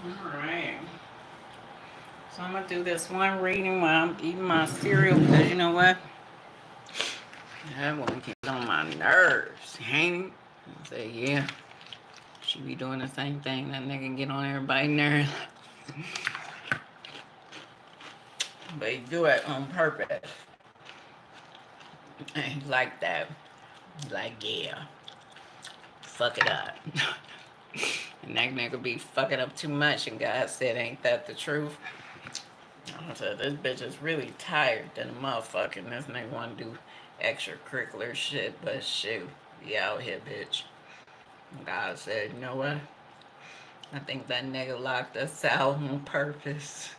Alright. So I'm gonna do this one reading while I'm eating my cereal because you know what? That one gets on my nerves, ain't it? I say, yeah. She be doing the same thing. That nigga get on everybody's nerves. But he do it on purpose. And he's like that. He's like, yeah, fuck it up. And that nigga be fucking up too much. And God said, ain't that the truth? I said, this bitch is really tired than a motherfucker. And this nigga want to do extracurricular shit. But shoot, be out here, bitch. And God said, you know what? I think that nigga locked us out on purpose.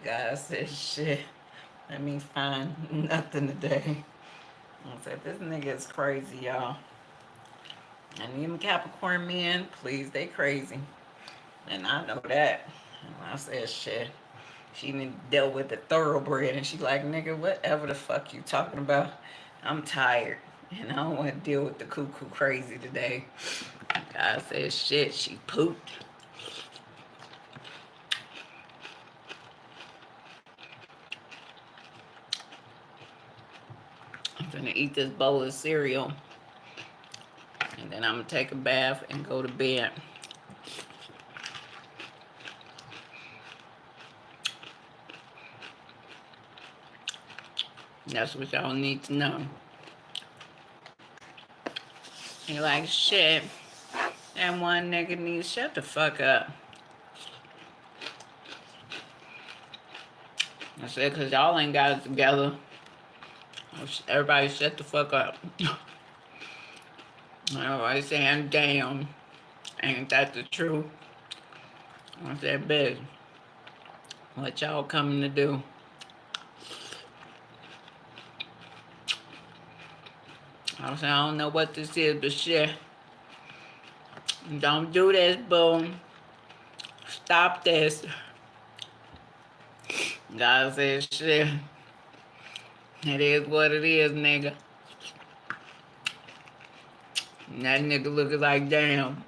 God said, shit, let me find nothing today. I said, this nigga is crazy, y'all. And them Capricorn men, please, they crazy. And I know that. And I said, shit. She didn't deal with the thoroughbred. And she like, nigga, whatever the fuck you talking about. I'm tired. And I don't want to deal with the cuckoo crazy today. God said, shit, she pooped. I'm gonna eat this bowl of cereal. And then I'm gonna take a bath and go to bed. That's what y'all need to know. You're like, shit, that one nigga needs to shut the fuck up. I said, because y'all ain't got it together. Everybody shut the fuck up. Everybody saying, damn, ain't that the truth? I said, bitch, what y'all coming to do? I said, I don't know what this is, but shit. Don't do this, boom. Stop this. God said, shit. It is what it is, nigga. And that nigga looking like, damn.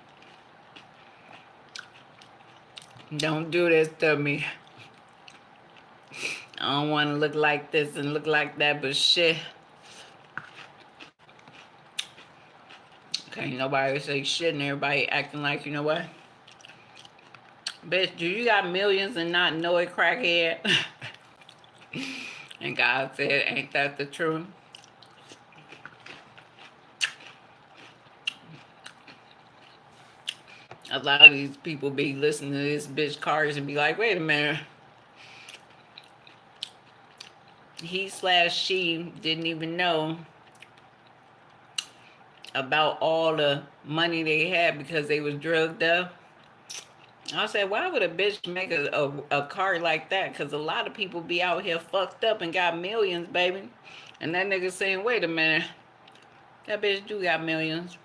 Don't do this to me. I don't want to look like this and look like that, but shit. Okay, nobody say shit and everybody acting like, you know what? Bitch, do you got millions and not know it, crackhead? And God said, ain't that the truth? A lot of these people be listening to this bitch cars and be like, wait a minute. He/she didn't even know about all the money they had because they was drugged up. I said, why would a bitch make a car like that? Because a lot of people be out here fucked up and got millions, baby. And that nigga saying, wait a minute. That bitch do got millions.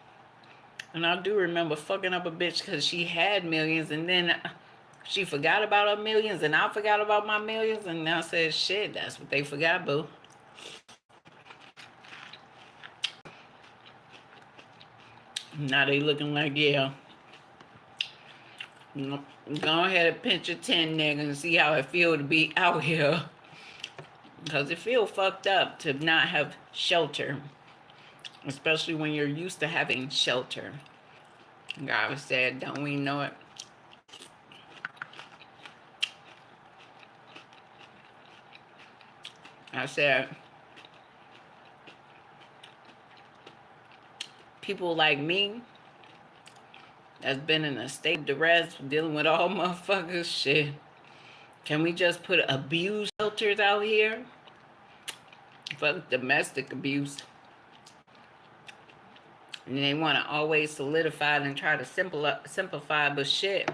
And I do remember fucking up a bitch because she had millions. And then she forgot about her millions. And I forgot about my millions. And I said, shit, that's what they forgot, boo. Now they looking like, yeah. Go ahead and pinch your 10, nigga, and see how it feel to be out here. Because it feel fucked up to not have shelter. Especially when you're used to having shelter. God said, don't we know it? I said, people like me that's been in a state of duress, dealing with all motherfuckers shit. Can we just put abuse shelters out here? Fuck domestic abuse. And they want to always solidify and try to simplify, but shit.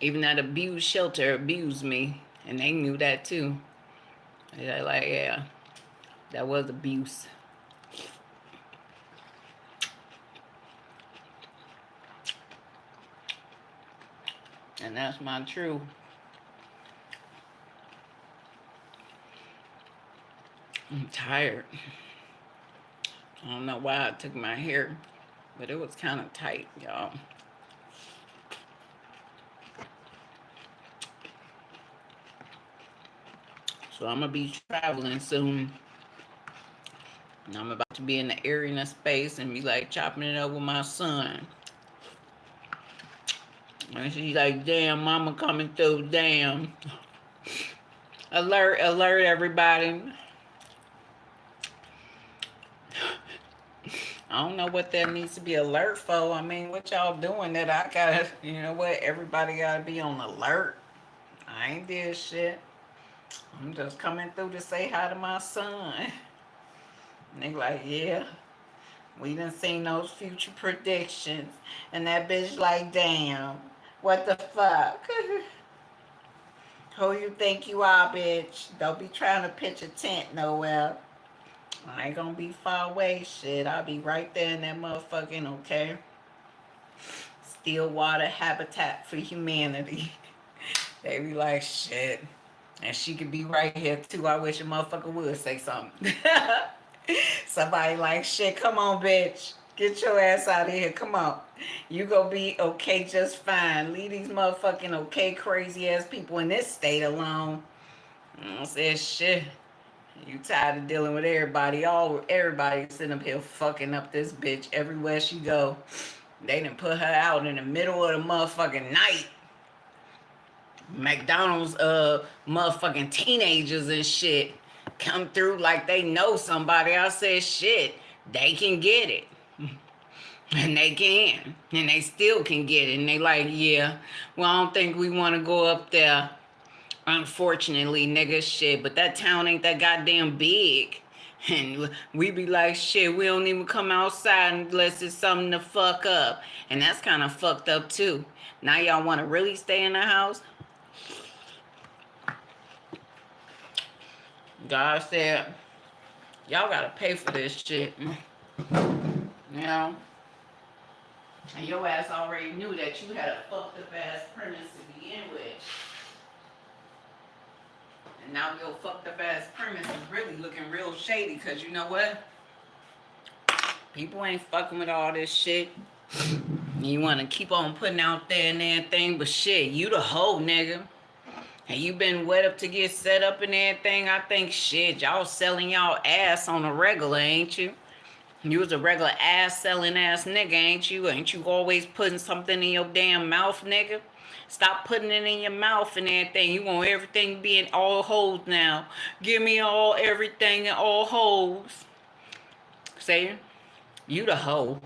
Even that abuse shelter abused me. And they knew that too. They're like, yeah, that was abuse. And that's my truth. I'm tired. I don't know why I took my hair, but it was kind of tight, y'all. So I'm gonna be traveling soon. And I'm about to be in the area space and be like chopping it up with my son. And she's like, damn, mama coming through, damn. Alert, alert, everybody. I don't know what that needs to be alert for. I mean, what y'all doing that I gotta, you know what, everybody gotta be on alert. I ain't did shit. I'm just coming through to say hi to my son. And they like, yeah, we done seen those future predictions. And that bitch like, damn, what the fuck? Who you think you are, bitch? Don't be trying to pitch a tent nowhere. I ain't gonna be far away, shit. I'll be right there in that motherfucking, okay? Still water habitat for humanity. They be like, shit. And she could be right here, too. I wish a motherfucker would say something. Somebody like, shit, come on, bitch. Get your ass out of here. Come on. You gonna be okay just fine. Leave these motherfucking okay crazy ass people in this state alone. I said, shit. You tired of dealing with everybody. Everybody sitting up here fucking up this bitch everywhere she go. They done put her out in the middle of the motherfucking night. McDonald's motherfucking teenagers and shit come through like they know somebody. I said, shit, they can get it. And they can. And they still can get it. And they like, yeah, well, I don't think we want to go up there. Unfortunately, nigga, shit. But that town ain't that goddamn big. And we be like, shit, we don't even come outside unless it's something to fuck up. And that's kind of fucked up, too. Now y'all want to really stay in the house? God said, y'all got to pay for this shit. You know? And your ass already knew that you had a fucked up ass premise to begin with. And now your fucked up ass premise is really looking real shady, because you know what? People ain't fucking with all this shit. You want to keep on putting out there and everything, but shit, you the hoe, nigga. And you been wet up to get set up and everything. I think shit, y'all selling y'all ass on a regular, ain't you? You was a regular ass selling ass nigga, ain't you? Ain't you always putting something in your damn mouth, nigga? Stop putting it in your mouth and everything. You want everything being all holes now. Give me all everything and all holes. Say, you the hoe.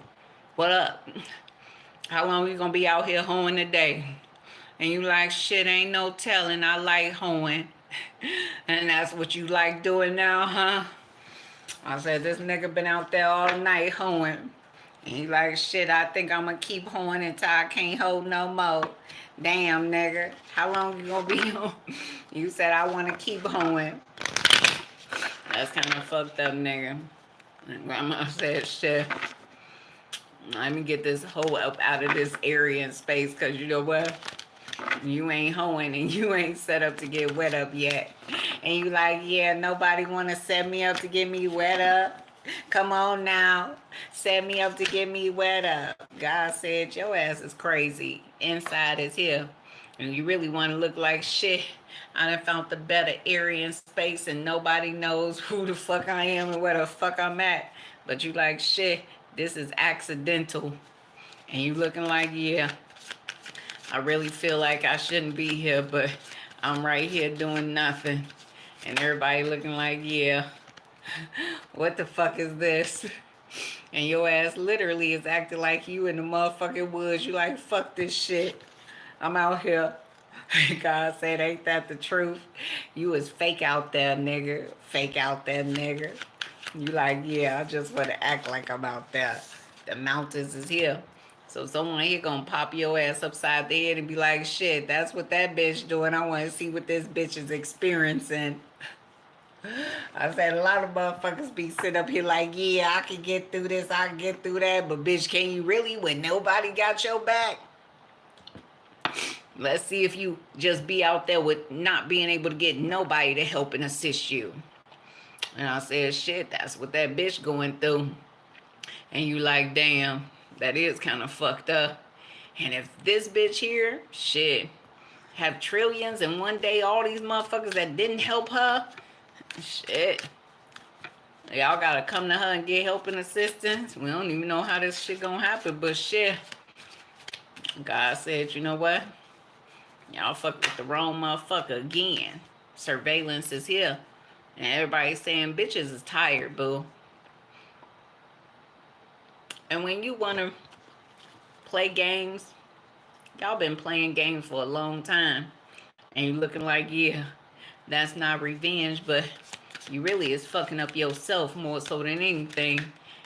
What up? How long you gonna be out here hoeing today? And you like, shit, ain't no telling. I like hoeing. And that's what you like doing now, huh? I said, this nigga been out there all night hoeing. And he like, shit, I think I'm gonna keep hoeing until I can't hoe no more. Damn, nigga. How long you gonna be on? You said, I want to keep hoeing. That's kind of fucked up, nigga. And Grandma said, shit, let me get this hoe up out of this area and space, because you know what? You ain't hoeing and you ain't set up to get wet up yet. And you like, yeah, nobody want to set me up to get me wet up. Come on now. Set me up to get me wet up. God said your ass is crazy. Inside is here. And you really want to look like shit. I done found the better area and space and nobody knows who the fuck I am and where the fuck I'm at. But you like, shit, this is accidental. And you looking like, yeah, I really feel like I shouldn't be here, but I'm right here doing nothing. And everybody looking like, yeah, what the fuck is this? And your ass literally is acting like you in the motherfucking woods. You like, fuck this shit. I'm out here. God said, ain't that the truth? You is fake out there, nigga. Fake out there, nigga. You like, yeah, I just want to act like I'm out there. The mountains is here. So someone here gonna pop your ass upside the head and be like, shit, that's what that bitch doing. I want to see what this bitch is experiencing. I said a lot of motherfuckers be sitting up here like, yeah, I can get through this, I can get through that, but bitch, can you really when nobody got your back? Let's see if you just be out there with not being able to get nobody to help and assist you. And I said, shit, that's what that bitch going through. And you like, damn, that is kind of fucked up. And if this bitch here, shit, have trillions and one day all these motherfuckers that didn't help her, Shit. Y'all gotta come to her and get help and assistance. We don't even know how this shit gonna happen, but shit. God said, you know what? Y'all fuck with the wrong motherfucker again. Surveillance is here. And everybody's saying bitches is tired, boo. And when you wanna play games, y'all been playing games for a long time. And you looking like, yeah, that's not revenge, but you really is fucking up yourself more so than anything.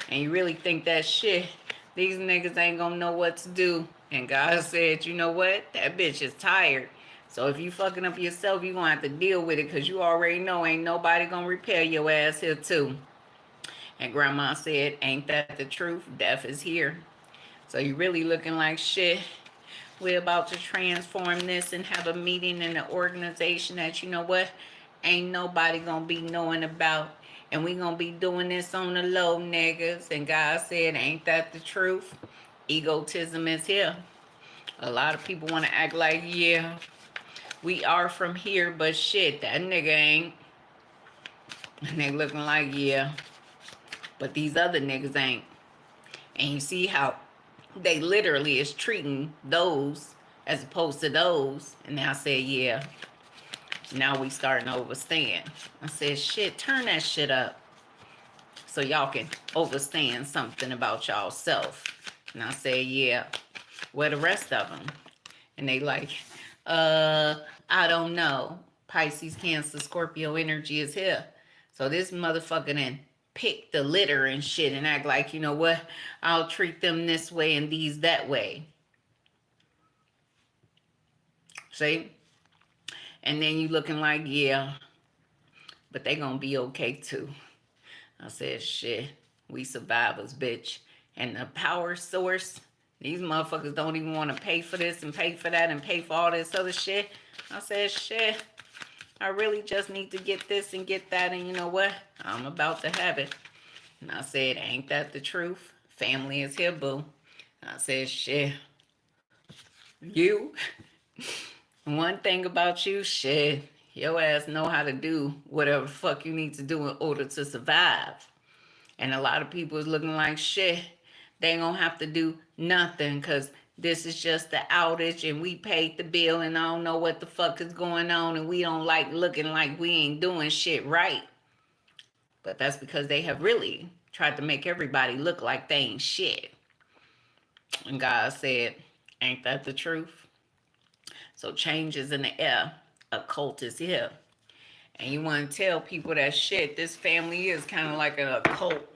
And you really think that shit, these niggas ain't gonna know what to do. And God said, you know what? That bitch is tired. So if you fucking up yourself, you gonna have to deal with it because you already know ain't nobody gonna repair your ass here too. And grandma said, ain't that the truth? Death is here. So you really looking like shit. We're about to transform this and have a meeting in the organization that, you know what, ain't nobody gonna be knowing about. And we gonna be doing this on the low, niggas. And God said, ain't that the truth? Egotism is here. A lot of people want to act like, yeah, we are from here, but shit, that nigga ain't. And they looking like, yeah, but these other niggas ain't. And you see how they literally is treating those as opposed to those. And I said, yeah, now we starting to overstand. I said, shit, turn that shit up so y'all can overstand something about y'all self. And I said, yeah, where the rest of them? And they like, I don't know. Pisces, Cancer, Scorpio energy is here. So this motherfucker then pick the litter and shit and act like, you know what, I'll treat them this way and these that way. See? And then you looking like, yeah, but they gonna be okay too. I said, shit, we survivors, bitch. And the power source, these motherfuckers don't even want to pay for this and pay for that and pay for all this other shit. I said, shit, I really just need to get this and get that. And you know what? I'm about to have it. And I said, ain't that the truth? Family is here, boo. I said, shit, you, one thing about you, shit, your ass know how to do whatever the fuck you need to do in order to survive. And a lot of people is looking like, shit, they ain't gonna have to do nothing because this is just the outage and we paid the bill and I don't know what the fuck is going on and we don't like looking like we ain't doing shit right. But that's because they have really tried to make everybody look like they ain't shit. And God said, ain't that the truth? So change is in the air. A cult is here. And you want to tell people that shit, this family is kind of like a cult.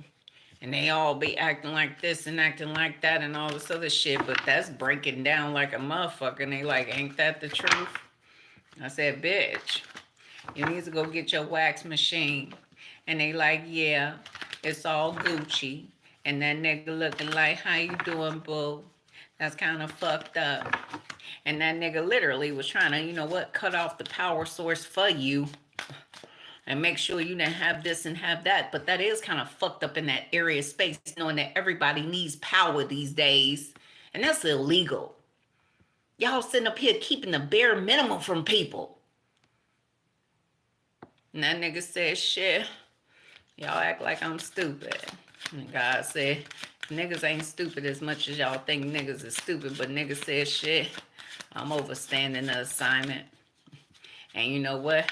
And they all be acting like this and acting like that and all this other shit. But that's breaking down like a motherfucker. And they like, ain't that the truth? I said, bitch, you need to go get your wax machine. And they like, yeah, it's all Gucci. And that nigga looking like, how you doing, boo? That's kind of fucked up. And that nigga literally was trying to, you know what, cut off the power source for you. And make sure you didn't have this and have that. But that is kind of fucked up in that area of space, knowing that everybody needs power these days. And that's illegal. Y'all sitting up here keeping the bare minimum from people. And that nigga said, shit, y'all act like I'm stupid. And God said, niggas ain't stupid as much as y'all think niggas is stupid. But niggas said, shit, I'm overstanding the assignment. And you know what?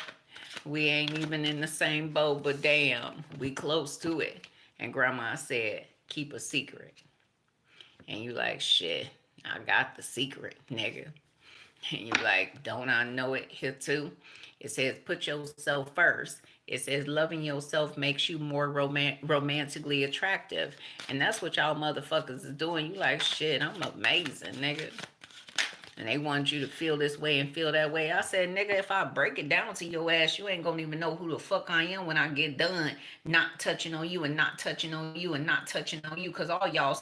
We ain't even in the same boat, but damn, we close to it. And grandma said, keep a secret. And you like, shit, I got the secret, nigga. And you like, don't I know it here too? It says, put yourself first. It says, loving yourself makes you more romantically attractive. And that's what y'all motherfuckers is doing. You like, shit, I'm amazing, nigga. And they want you to feel this way and feel that way. I said, nigga, if I break it down to your ass, you ain't gonna even know who the fuck I am when I get done not touching on you and not touching on you and not touching on you. Because all y'all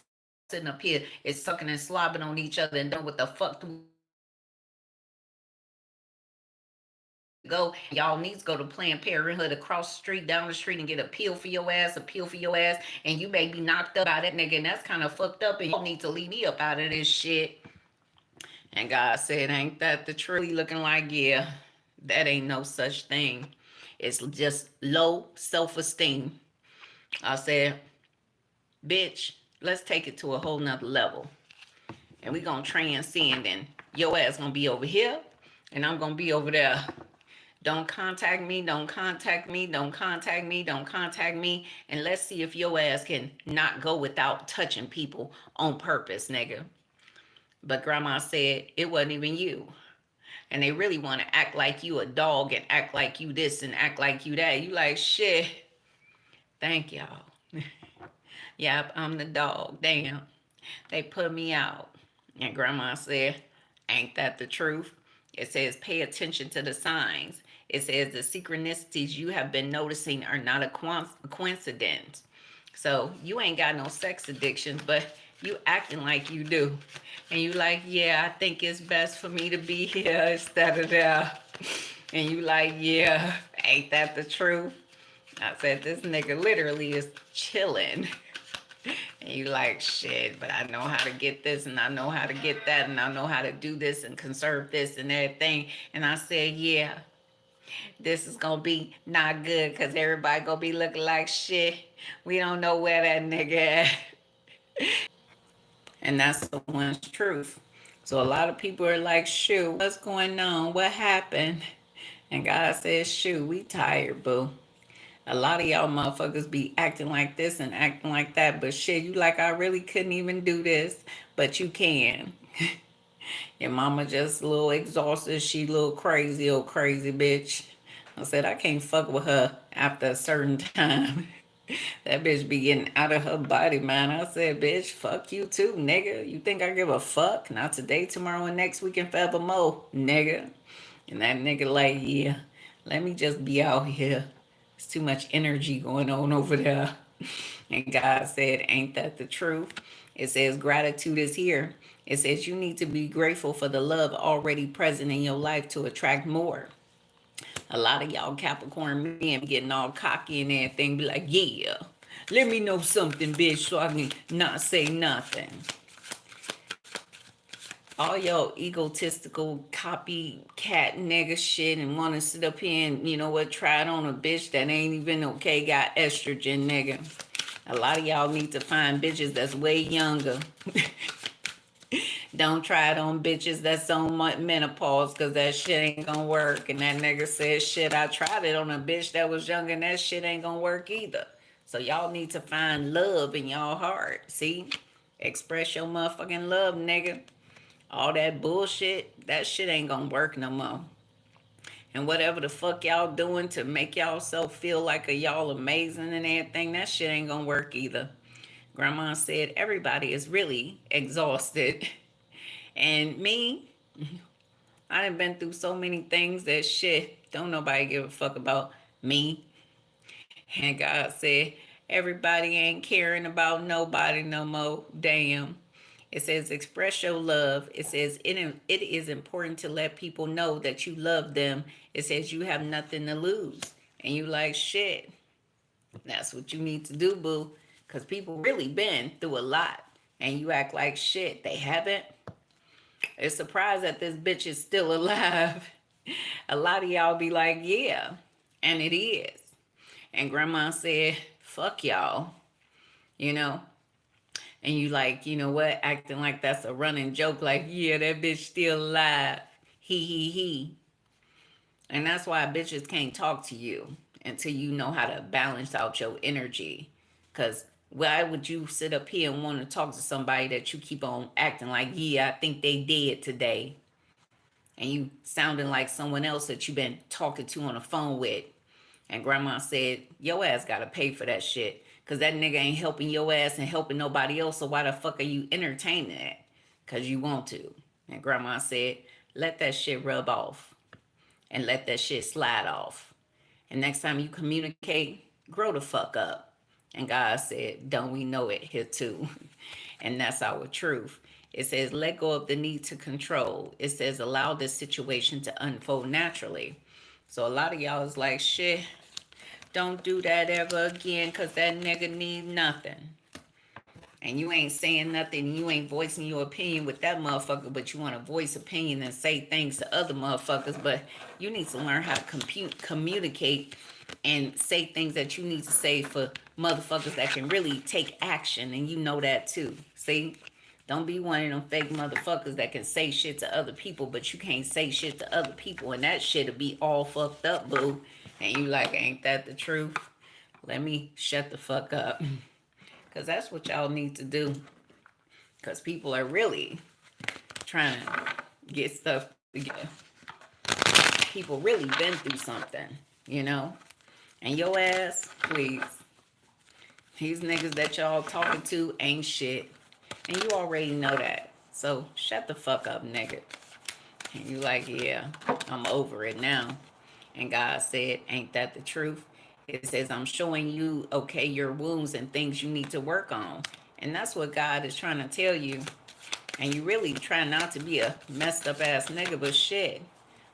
sitting up here is sucking and slobbing on each other and don't what the fuck go. Y'all need to go to Planned Parenthood across the street, down the street, and get a pill for your ass, and you may be knocked up by that nigga, and that's kind of fucked up, and y'all need to leave me up out of this shit. And God said, ain't that the truth? Looking like, yeah, that ain't no such thing. It's just low self-esteem. I said, bitch, let's take it to a whole nother level. And we gonna transcend, and your ass gonna be over here and I'm gonna be over there. Don't contact me, don't contact me, don't contact me, don't contact me. And let's see if your ass can not go without touching people on purpose, nigga. But grandma said it wasn't even you. And they really want to act like you a dog and act like you this and act like you that. You like, shit, thank y'all. Yep, I'm the dog. Damn. They put me out. And grandma said, ain't that the truth? It says, pay attention to the signs. It says the synchronicities you have been noticing are not a coincidence. So you ain't got no sex addictions, but you acting like you do. And you like, yeah, I think it's best for me to be here instead of there. And you like, yeah, ain't that the truth? I said, this nigga literally is chilling. And you like, shit, but I know how to get this and I know how to get that and I know how to do this and conserve this and everything. And I said, yeah, this is going to be not good because everybody going to be looking like shit. We don't know where that nigga at. And that's the one's truth. So a lot of people are like, shoot, what's going on? What happened? And God says, shoot, we tired, boo. A lot of y'all motherfuckers be acting like this and acting like that, but shit, you like, I really couldn't even do this, but you can. Your mama just a little exhausted. She a little crazy, old crazy bitch. I said, I can't fuck with her after a certain time. That bitch be getting out of her body, man. I said, bitch, fuck you too, nigga. You think I give a fuck? Not today, tomorrow, and next week and forevermore, nigga. And that nigga like, yeah, let me just be out here. It's too much energy going on over there. And God said, ain't that the truth? It says gratitude is here. It says you need to be grateful for the love already present in your life to attract more. A lot of y'all Capricorn men getting all cocky and everything, be like, yeah, let me know something, bitch, so I can not say nothing. All y'all egotistical copycat nigga shit and want to sit up here and, you know what, try it on a bitch that ain't even okay, got estrogen, nigga. A lot of y'all need to find bitches that's way younger. Don't try it on bitches that's on menopause because that shit ain't gonna work. And that nigga said, shit, I tried it on a bitch that was younger and that shit ain't gonna work either. So y'all need to find love in y'all heart. See? Express your motherfucking love, nigga. All that bullshit, that shit ain't gonna work no more. And whatever the fuck y'all doing to make y'all self feel like y'all amazing and everything, that shit ain't gonna work either. Grandma said everybody is really exhausted. And me, I done been through so many things that shit, don't nobody give a fuck about me. And God said, everybody ain't caring about nobody no more. Damn. It says, express your love. It says, it is important to let people know that you love them. It says, you have nothing to lose. And you like, shit. That's what you need to do, boo. Because people really been through a lot. And you act like shit. They haven't. It's surprised that this bitch is still alive. A lot of y'all be like, yeah. And it is. And grandma said, fuck y'all. You know? And you like, you know what? Acting like that's a running joke. Like, yeah, that bitch still alive. He. And that's why bitches can't talk to you until you know how to balance out your energy. Because why would you sit up here and want to talk to somebody that you keep on acting like, yeah, I think they dead today. And you sounding like someone else that you've been talking to on the phone with. And grandma said, your ass got to pay for that shit. Because that nigga ain't helping your ass and helping nobody else. So why the fuck are you entertaining it? Because you want to. And grandma said, let that shit rub off. And let that shit slide off. And next time you communicate, grow the fuck up. And God said, don't we know it here too? And that's our truth. It says, let go of the need to control. It says, allow this situation to unfold naturally. So a lot of y'all is like, shit, don't do that ever again because that nigga need nothing. And you ain't saying nothing. You ain't voicing your opinion with that motherfucker, but you want to voice opinion and say things to other motherfuckers. But you need to learn how to communicate and say things that you need to say for motherfuckers that can really take action, and you know that too. See? Don't be one of them fake motherfuckers that can say shit to other people, but you can't say shit to other people, and that shit'll be all fucked up, boo. And you like, ain't that the truth? Let me shut the fuck up. Because that's what y'all need to do. Because people are really trying to get stuff together. People really been through something, you know? And your ass, please. These niggas that y'all talking to ain't shit. And you already know that. So shut the fuck up, nigga. And you like, yeah, I'm over it now. And God said, ain't that the truth? It says, I'm showing you, okay, your wounds and things you need to work on. And that's what God is trying to tell you. And you really try not to be a messed up ass nigga, but shit,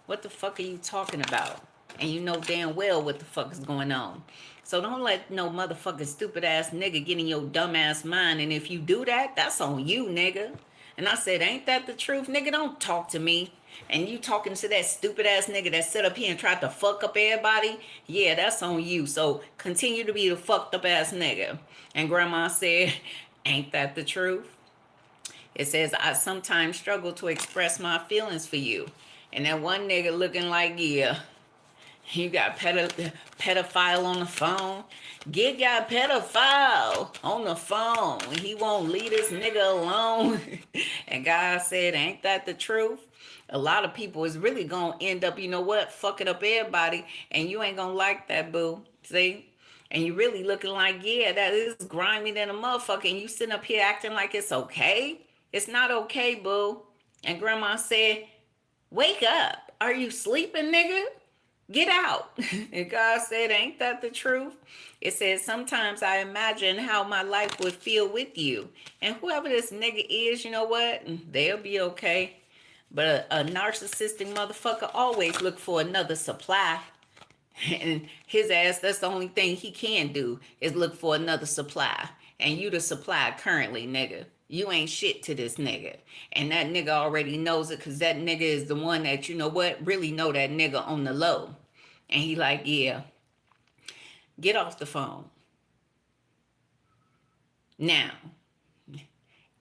what the fuck are you talking about? And you know damn well what the fuck is going on. So don't let no motherfucking stupid ass nigga get in your dumb ass mind. And if you do that, that's on you, nigga. And I said, ain't that the truth? Nigga, don't talk to me. And you talking to that stupid ass nigga that set up here and tried to fuck up everybody? Yeah, that's on you. So continue to be the fucked up ass nigga. And grandma said, ain't that the truth? It says, I sometimes struggle to express my feelings for you. And that one nigga looking like, yeah, you got pedophile on the phone. Get got pedophile on the phone. He won't leave this nigga alone. And God said, ain't that the truth? A lot of people is really going to end up, you know what, fucking up everybody. And you ain't going to like that, boo. See? And you really looking like, yeah, that is grimy than a motherfucker. And you sitting up here acting like it's okay. It's not okay, boo. And grandma said, wake up. Are you sleeping, nigga? Get out. And God said, ain't that the truth? It says, sometimes I imagine how my life would feel with you. And whoever this nigga is, you know what? They'll be okay. But a narcissistic motherfucker always look for another supply. And his ass, that's the only thing he can do is look for another supply. And you the supply currently, nigga. You ain't shit to this nigga. And that nigga already knows it because that nigga is the one that, you know what, really know that nigga on the low. And he like, yeah, get off the phone. Now.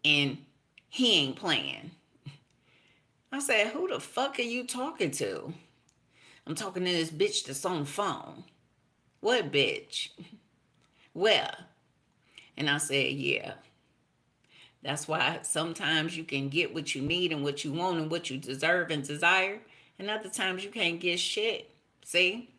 And he ain't playing. I said, who the fuck are you talking to? I'm talking to this bitch that's on the phone. What bitch? Where? And I said, yeah. That's why sometimes you can get what you need and what you want and what you deserve and desire. And other times you can't get shit. See?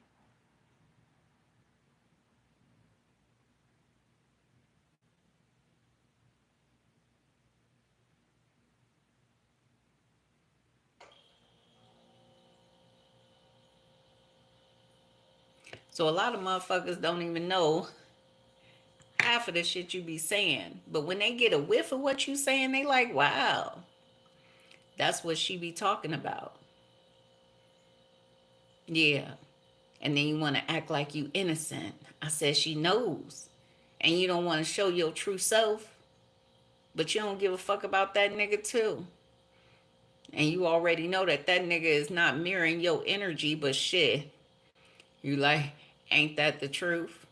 So a lot of motherfuckers don't even know half of the shit you be saying. But when they get a whiff of what you saying, they like, wow, that's what she be talking about. Yeah. And then you want to act like you innocent. I said she knows. And you don't want to show your true self. But you don't give a fuck about that nigga too. And you already know that that nigga is not mirroring your energy, but shit. You like, ain't that the truth?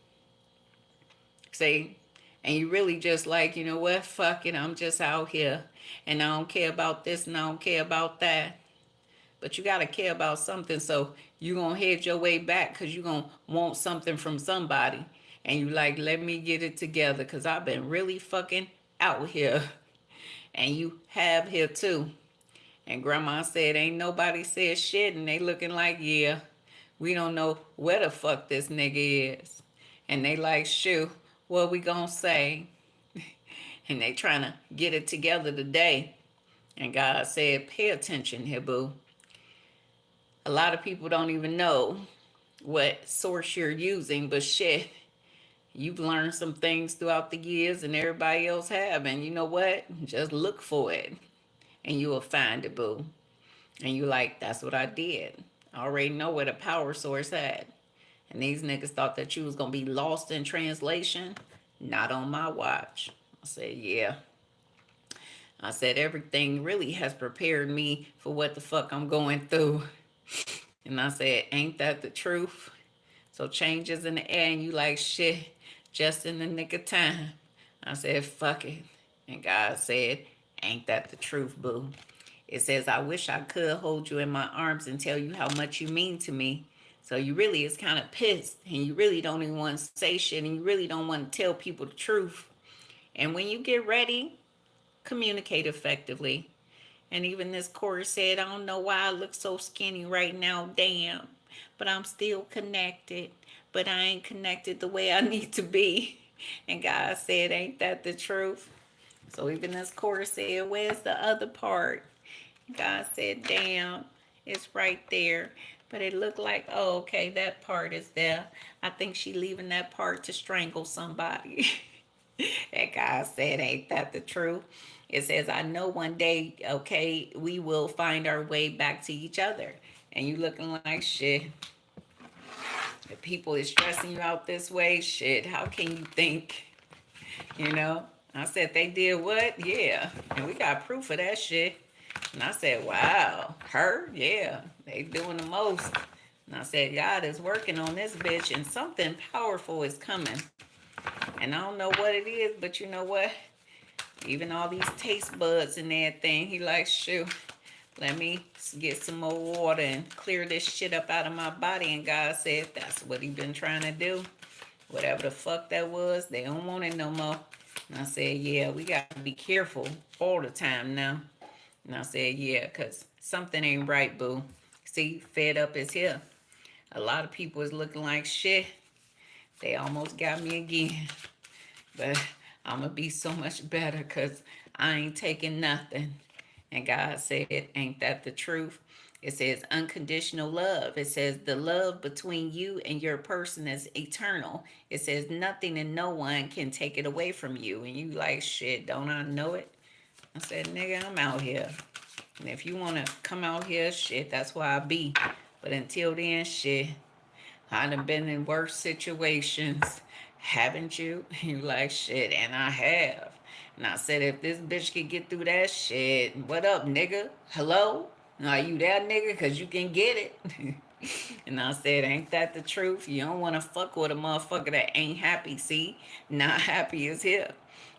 See? And you really just like, you know what, fuck it, I'm just out here. And I don't care about this and I don't care about that. But you got to care about something. So you going to head your way back because you going to want something from somebody. And you like, let me get it together because I've been really fucking out here. And you have here too. And grandma said, ain't nobody said shit. And they looking like, yeah, we don't know where the fuck this nigga is. And they like, shoot, what we gonna say? And they trying to get it together today. And God said, pay attention here, boo. A lot of people don't even know what source you're using, but shit, you've learned some things throughout the years and everybody else have. And you know what? Just look for it and you will find it, boo. And you like, that's what I did. I already know where the power source at. And these niggas thought that you was going to be lost in translation. Not on my watch. I said, yeah. I said, everything really has prepared me for what the fuck I'm going through. And I said, ain't that the truth? So change is in the air and you like, shit, just in the nick of time. I said, fuck it. And God said, ain't that the truth, boo? It says, I wish I could hold you in my arms and tell you how much you mean to me. So you really is kind of pissed and you really don't even want to say shit and you really don't want to tell people the truth. And when you get ready, communicate effectively. And even this chorus said, I don't know why I look so skinny right now, damn. But I'm still connected. But I ain't connected the way I need to be. And God said, ain't that the truth? So even this chorus said, where's the other part? God said, damn, it's right there. But it looked like, oh, okay, that part is there. I think she leaving that part to strangle somebody. And God said, ain't that the truth? It says, I know one day, okay, we will find our way back to each other. And you looking like shit. If people is stressing you out this way, shit, how can you think? You know? I said, they did what? Yeah. And we got proof of that shit. And I said, wow, her? Yeah, they doing the most. And I said, God is working on this bitch and something powerful is coming. And I don't know what it is, but you know what? Even all these taste buds and everything, he like, shoot, let me get some more water and clear this shit up out of my body. And God said, that's what he been trying to do. Whatever the fuck that was, they don't want it no more. And I said, yeah, we got to be careful all the time now. And I said, yeah, because something ain't right, boo. See, fed up is here. A lot of people is looking like shit. They almost got me again. But I'm going to be so much better because I ain't taking nothing. And God said, ain't that the truth? It says unconditional love. It says the love between you and your person is eternal. It says nothing and no one can take it away from you. And you like, shit, don't I know it? I said, nigga, I'm out here. And if you want to come out here, shit, that's where I be. But until then, shit, I done been in worse situations. Haven't you? You like, shit, and I have. And I said, if this bitch could get through that shit, what up, nigga? Hello? Are you that nigga? Because you can get it. And I said, ain't that the truth? You don't want to fuck with a motherfucker that ain't happy, see? Not happy is here.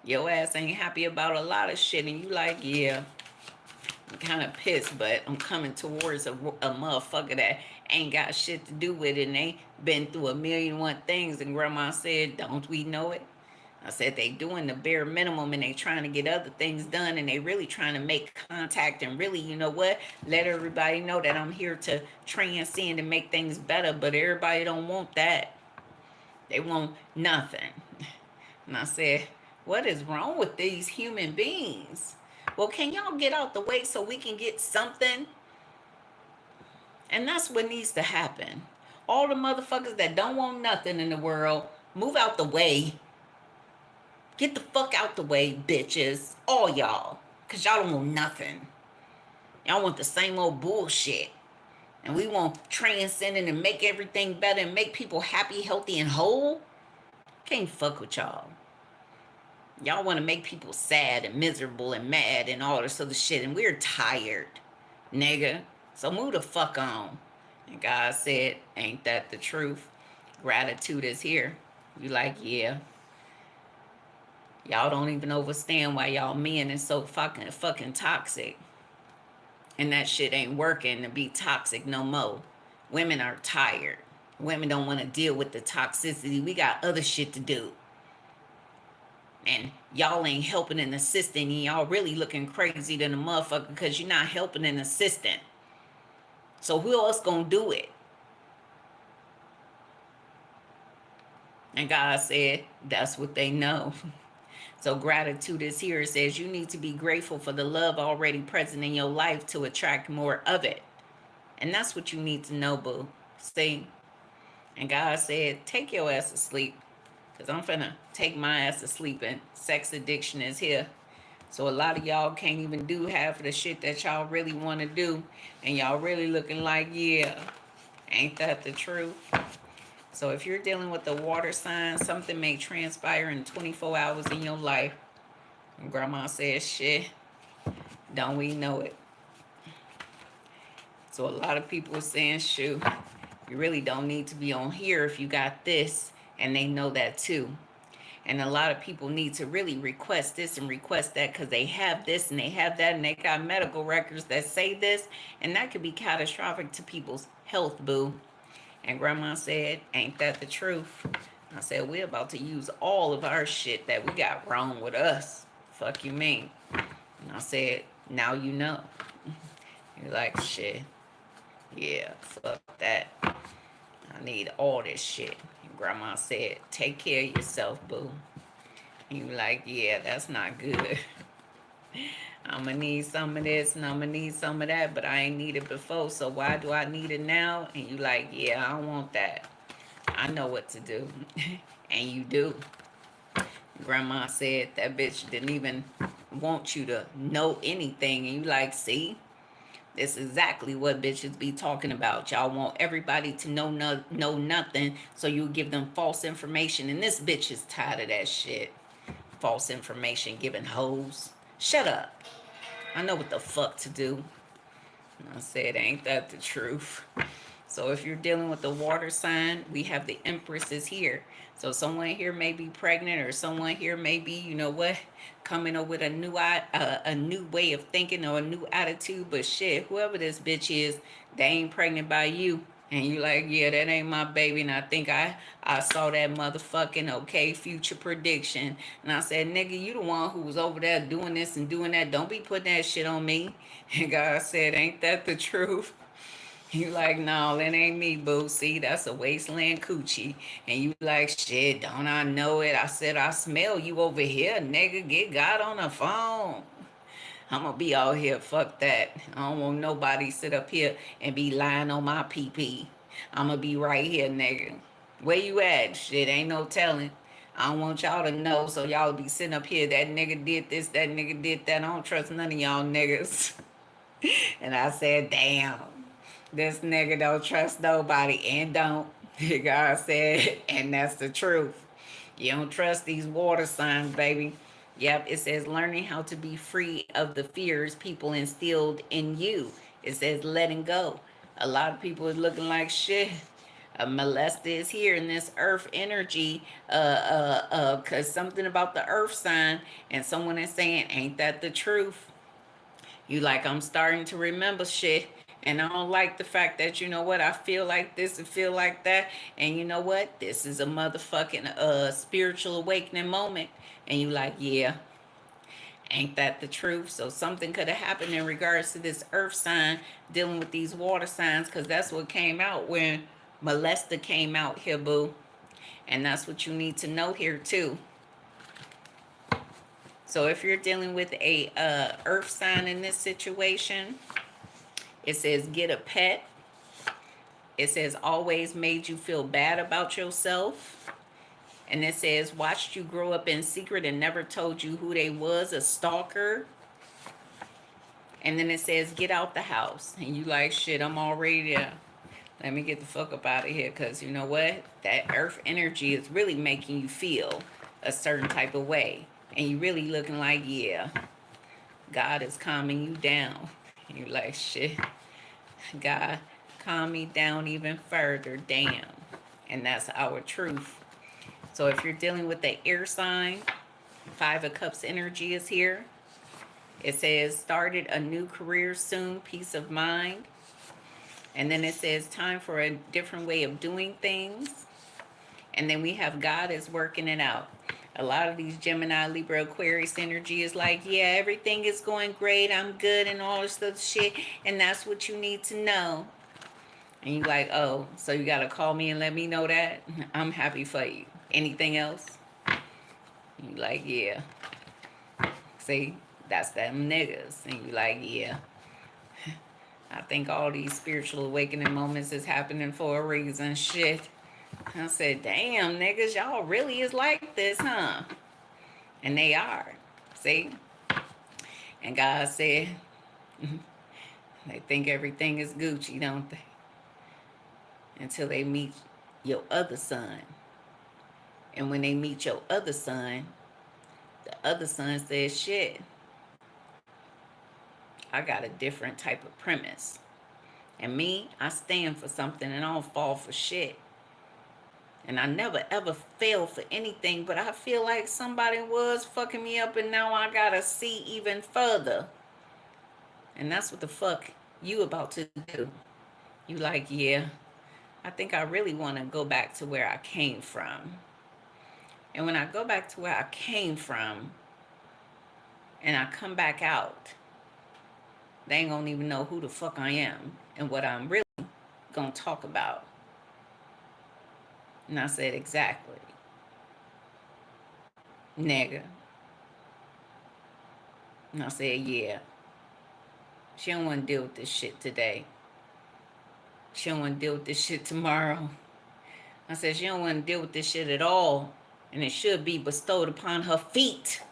Your ass ain't happy about a lot of shit. And you like, yeah, I'm kind of pissed, but I'm coming towards a motherfucker that ain't got shit to do with it and they been through 1,000,001 things. And grandma said, don't we know it? I said, they doing the bare minimum and they trying to get other things done and they really trying to make contact and really, you know what, let everybody know that I'm here to transcend and make things better. But everybody don't want that. They want nothing. And I said, what is wrong with these human beings? Well, can y'all get out the way so we can get something? And that's what needs to happen. All the motherfuckers that don't want nothing in the world, move out the way. Get the fuck out the way, bitches. All y'all. Because y'all don't want nothing. Y'all want the same old bullshit. And we want transcending and make everything better and make people happy, healthy, and whole. Can't fuck with y'all. Y'all want to make people sad and miserable and mad and all this other shit. And we're tired, nigga. So move the fuck on. And God said, ain't that the truth? Gratitude is here. You like, yeah. Y'all don't even understand why y'all men is so fucking toxic. And that shit ain't working to be toxic no more. Women are tired. Women don't want to deal with the toxicity. We got other shit to do. And y'all ain't helping and assisting. And y'all really looking crazy than a motherfucker because you're not helping and assisting. So who else gonna do it? And God said, that's what they know. So gratitude is here. It says you need to be grateful for the love already present in your life to attract more of it. And that's what you need to know, boo. See? And God said, take your ass to sleep. Because I'm finna take my ass to sleep and sex addiction is here. So a lot of y'all can't even do half of the shit that y'all really want to do. And y'all really looking like, yeah, ain't that the truth? So if you're dealing with the water sign, something may transpire in 24 hours in your life. And grandma says, shit, don't we know it? So a lot of people are saying, shoot, You really don't need to be on here if you got this, and they know that too. And a lot of people need to really request this and request that because they have this and they have that and they got medical records that say this, and that could be catastrophic to people's health, boo. And grandma said, ain't that the truth? I said, we're about to use all of our shit that we got wrong with us. Fuck you mean? And I said, now you know. You're like, shit. Yeah, fuck that. I need all this shit. And grandma said, take care of yourself, boo. And you like, yeah, that's not good. I'm gonna need some of this and I'm gonna need some of that, but I ain't need it before, so why do I need it now? And you like, yeah, I don't want that. I know what to do. And you do. Grandma said that bitch didn't even want you to know anything. And you like, see? This is exactly what bitches be talking about. Y'all want everybody to know nothing, so you give them false information. And this bitch is tired of that shit. False information giving hoes. Shut up. I know what the fuck to do. And I said, ain't that the truth? So if you're dealing with the water sign, we have the Empresses here. So someone here may be pregnant, or someone here may be, you know what, coming up with a new way of thinking or a new attitude. But shit, whoever this bitch is, they ain't pregnant by you. And you like, yeah, that ain't my baby. And I think I saw that motherfucking okay future prediction. And I said, nigga, you the one who was over there doing this and doing that. Don't be putting that shit on me. And God said, ain't that the truth? You like, no, that ain't me, boo. See, that's a wasteland coochie. And you like, shit, don't I know it? I said, I smell you over here, nigga. Get God on the phone. I'm gonna be out here, fuck that. I don't want nobody sit up here and be lying on my pee. I'm gonna be right here, nigga. Where you at? Shit, ain't no telling. I don't want y'all to know, so y'all be sitting up here, that nigga did this, that nigga did that. I don't trust none of y'all niggas. And I said, damn. This nigga don't trust nobody, and don't. God said, and that's the truth. You don't trust these water signs, baby. Yep, it says learning how to be free of the fears people instilled in you. It says letting go. A lot of people are looking like shit. A molester is here in this earth energy, cause something about the earth sign, and someone is saying, ain't that the truth? You like, I'm starting to remember shit. And I don't like the fact that, you know what, I feel like this and feel like that. And you know what? This is a motherfucking spiritual awakening moment. And you like, yeah, ain't that the truth? So something could have happened in regards to this earth sign dealing with these water signs, because that's what came out when molester came out here, boo. And that's what you need to know here too. So if you're dealing with a earth sign in this situation, it says get a pet. It says always made you feel bad about yourself. And it says watched you grow up in secret and never told you who they was, a stalker. And then it says get out the house. And you like, shit, I'm already there. Let me get the fuck up out of here, because you know what? That earth energy is really making you feel a certain type of way. And you really looking like, yeah, God is calming you down. And you like, shit, God, calm me down even further, damn. And that's our truth. So if you're dealing with the air sign, 5 of Cups energy is here. It says started a new career soon, peace of mind. And then it says time for a different way of doing things. And then we have God is working it out. A lot of these Gemini, Libra, Aquarius energy is like, yeah, everything is going great. I'm good and all this other shit. And that's what you need to know. And you like, oh, so you got to call me and let me know that? I'm happy for you. Anything else? You like, yeah. See, that's them niggas. And you like, yeah. I think all these spiritual awakening moments is happening for a reason. Shit. I said, damn, niggas, y'all really is like this, huh? And they are. See? And God said, they think everything is Gucci, don't they? Until they meet your other son. And when they meet your other son, the other son says, shit, I got a different type of premise. And me, I stand for something and I don't fall for shit. And I never ever fell for anything, but I feel like somebody was fucking me up and now I gotta see even further. And that's what the fuck you about to do. You like, yeah, I think I really want to go back to where I came from. And when I go back to where I came from and I come back out, they ain't gonna even know who the fuck I am and what I'm really gonna talk about. And I said, exactly. Nigga. And I said, yeah. She don't want to deal with this shit today. She don't want to deal with this shit tomorrow. I said, she don't want to deal with this shit at all. And it should be bestowed upon her feet.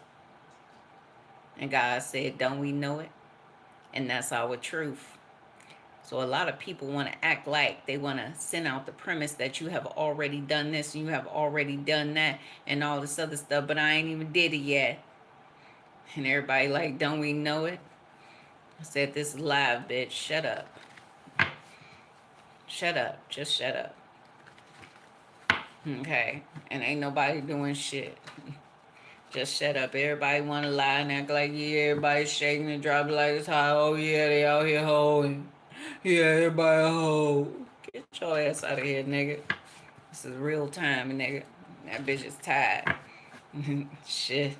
And God said, don't we know it? And that's our truth. So a lot of people want to act like they want to send out the premise that you have already done this and you have already done that and all this other stuff, but I ain't even did it yet. And everybody like, don't we know it? I said, this is live, bitch. Shut up. Shut up. Just shut up. Okay? And ain't nobody doing shit. Just shut up. Everybody want to lie and act like, yeah, everybody's shaking and dropping like it's hot. Oh, yeah, they out here hoeing. Yeah, everybody a hoe. Get your ass out of here, nigga. This is real time, nigga. That bitch is tired. Shit.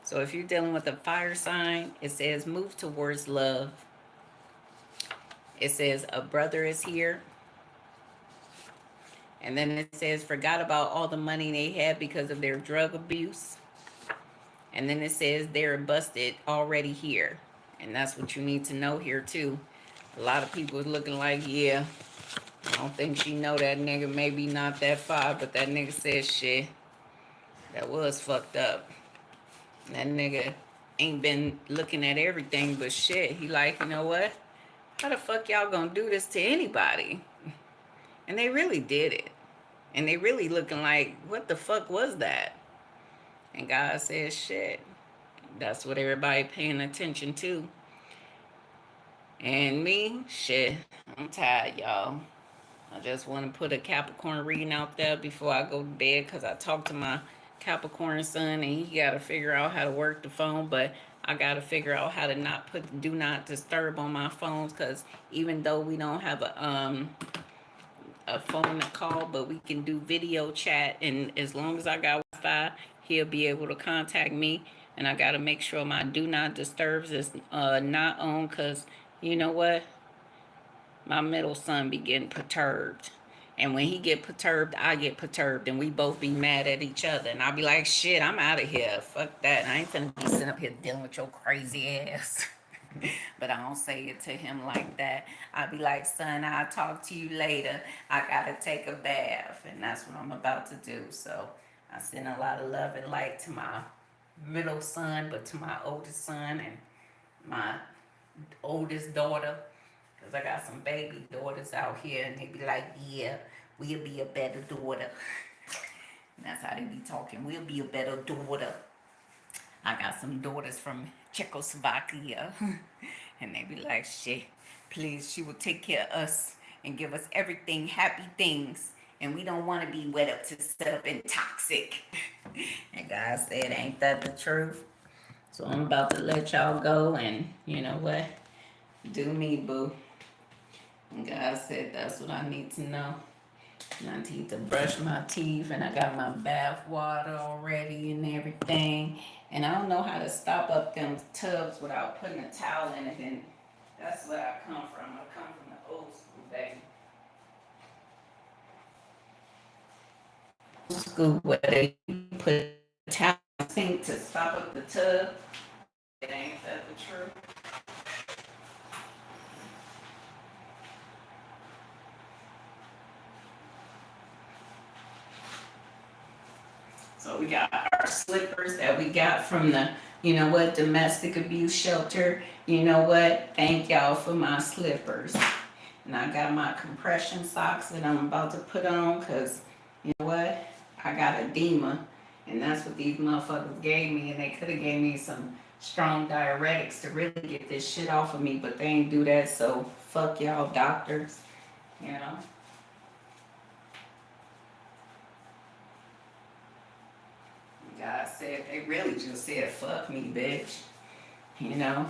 So if you're dealing with a fire sign, it says move towards love. It says a brother is here. And then it says forgot about all the money they had because of their drug abuse. And then it says they're busted already here. And that's what you need to know here too. A lot of people is looking like, yeah, I don't think she know that nigga, maybe not that far, but that nigga said shit. That was fucked up. That nigga ain't been looking at everything but shit. He like, you know what? How the fuck y'all gonna do this to anybody? And they really did it. And they really looking like, what the fuck was that? And God says, shit. That's what everybody paying attention to. And me, shit, I'm tired, y'all. I just want to put a Capricorn reading out there before I go to bed because I talked to my Capricorn son and he got to figure out how to work the phone, but I got to figure out how to not put do not disturb on my phones because even though we don't have a phone to call, but we can do video chat, and as long as I got Wi-Fi, he'll be able to contact me. And I got to make sure my do not disturbs is not on because you know what? My middle son be getting perturbed. And when he get perturbed, I get perturbed. And we both be mad at each other. And I'll be like, shit, I'm out of here. Fuck that. I ain't finna be sitting up here dealing with your crazy ass. But I don't say it to him like that. I'll be like, son, I'll talk to you later. I gotta take a bath. And that's what I'm about to do. So I send a lot of love and light to my middle son, but to my oldest son and my oldest daughter. Because I got some baby daughters out here and they be like, yeah, we'll be a better daughter. And that's how they be talking. We'll be a better daughter. I got some daughters from Czechoslovakia. And they be like, shit, please, she will take care of us and give us everything, happy things. And we don't want to be wet up to set up and toxic. And God said, ain't that the truth? So I'm about to let y'all go and you know what? Do me, boo. And God said that's what I need to know. And I need to brush my teeth and I got my bath water already and everything. And I don't know how to stop up them tubs without putting a towel in it. And that's where I come from. I come from the old school, baby. Old school where they put a towel in the sink to stop up the tub. It ain't that the truth. So we got our slippers that we got from the, you know what, domestic abuse shelter. You know what? Thank y'all for my slippers. And I got my compression socks that I'm about to put on because, you know what? I got edema. And that's what these motherfuckers gave me. And they could have gave me some strong diuretics to really get this shit off of me, but they ain't do that, so fuck y'all doctors, you know. God said, they really just said, fuck me, bitch. You know,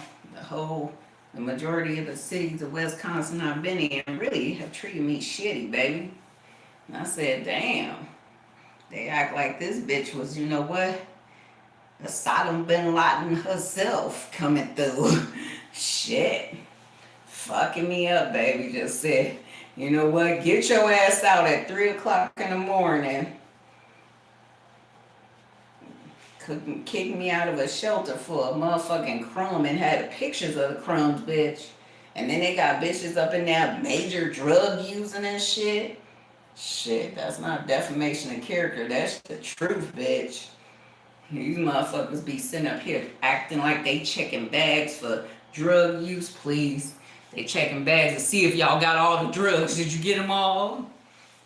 the majority of the cities of Wisconsin I've been in really have treated me shitty, baby. And I said, damn, they act like this bitch was, you know what, the Sodom bin Laden herself coming through. Shit. Fucking me up, baby. Just said, you know what, get your ass out at 3 o'clock in the morning. Couldn't kick me out of a shelter for a motherfucking crumb and had pictures of the crumbs, bitch. And then they got bitches up in there major drug using and shit. Shit, that's not defamation of character. That's the truth, bitch. These motherfuckers be sitting up here acting like they checking bags for drug use, please. They checking bags to see if y'all got all the drugs. Did you get them all?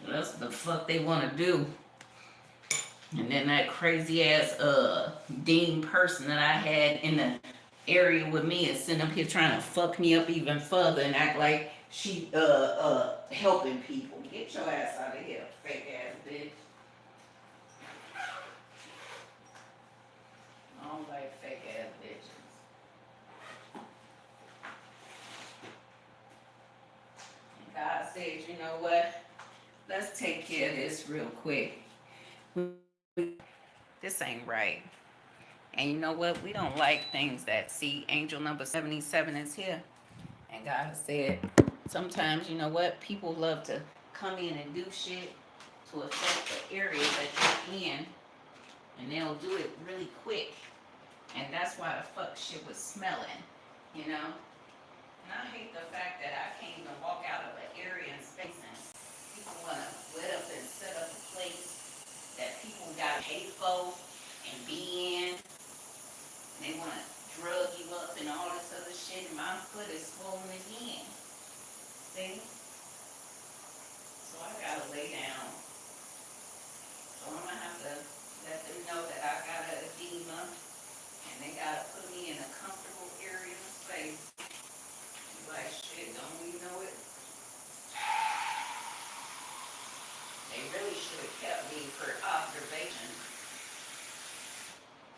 That's what the fuck they want to do. And then that crazy ass dean person that I had in the area with me is sitting up here trying to fuck me up even further and act like she helping people. Get your ass out of here, fake ass bitch. I don't like fake ass bitches. And God said, you know what? Let's take care of this real quick. This ain't right. And you know what? We don't like things that see angel number 77 is here. And God said, sometimes, you know what? People love to come in and do shit to affect the area that you're in. And they'll do it really quick. And that's why the fuck shit was smelling, you know? And I hate the fact that I can't even walk out of an area and space and people want to lit up and set up a place that people gotta pay for and be in. And they wanna drug you up and all this other shit, and my foot is swollen again. See? So I gotta lay down. So I'm gonna have to let them know that I got an edema and they gotta put me in a comfortable area of space. Like shit, don't we know it? They really should have kept me for observation.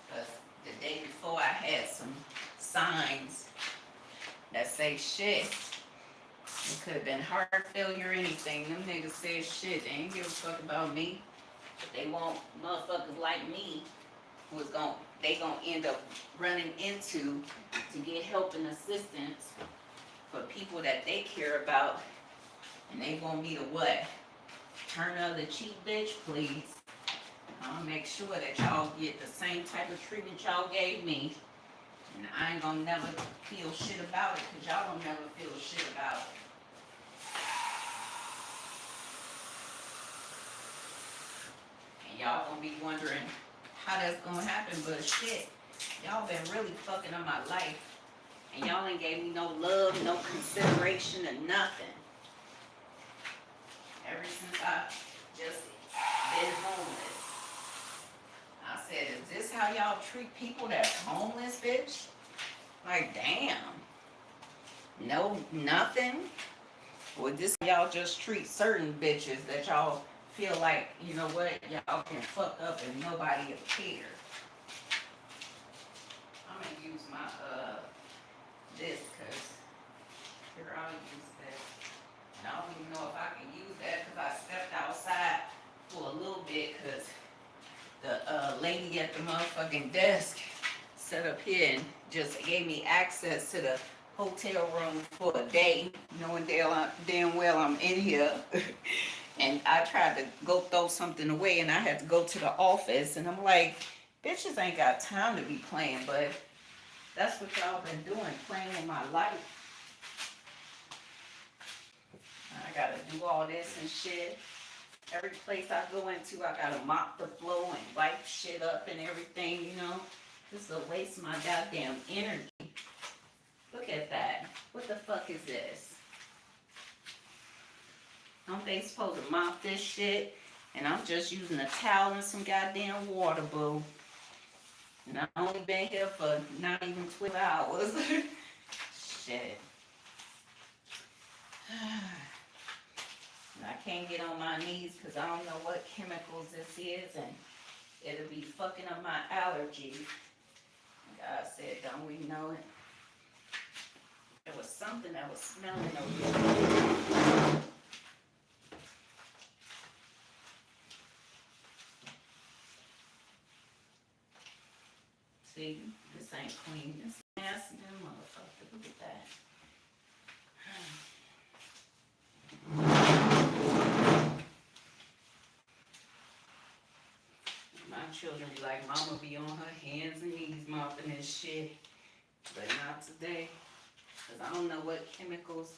Because the day before I had some signs that say shit. It could have been heart failure or anything. Them niggas said shit. They ain't give a fuck about me. But they want motherfuckers like me who's they gonna end up running into to get help and assistance for people that they care about. And they want me to what? Turn the other cheek, bitch, please. I'll make sure that y'all get the same type of treatment y'all gave me. And I ain't gonna never feel shit about it, because y'all don't never feel shit about it. And y'all gonna be wondering how that's gonna happen, but shit, y'all been really fucking up my life. And y'all ain't gave me no love, no consideration, or nothing. Ever since I just been homeless. I said, is this how y'all treat people that's homeless, bitch? Like, damn. No, nothing? Or this y'all just treat certain bitches that y'all feel like, you know what, y'all can fuck up and nobody will care. I'm gonna use my, this, cause here I'll use this. And I don't even know if I can use that because I stepped outside for a little bit because the lady at the motherfucking desk set up here and just gave me access to the hotel room for a day, knowing damn well I'm in here. And I tried to go throw something away and I had to go to the office and I'm like, bitches ain't got time to be playing, but that's what y'all been doing, playing with my life. I gotta do all this and shit. Every place I go into, I gotta mop the floor and wipe shit up and everything, you know? This is a waste of my goddamn energy. Look at that. What the fuck is this? Don't they supposed to mop this shit? And I'm just using a towel and some goddamn water, boo. And And I only been here for not even 12 hours. Shit. And I can't get on my knees because I don't know what chemicals this is, and it'll be fucking up my allergies. God said, don't we know it? There was something that was smelling over here. See, this ain't clean. This nasty motherfucker. Look at that. My children be like, Mama be on her hands and knees mopping this shit. But not today. Because I don't know what chemicals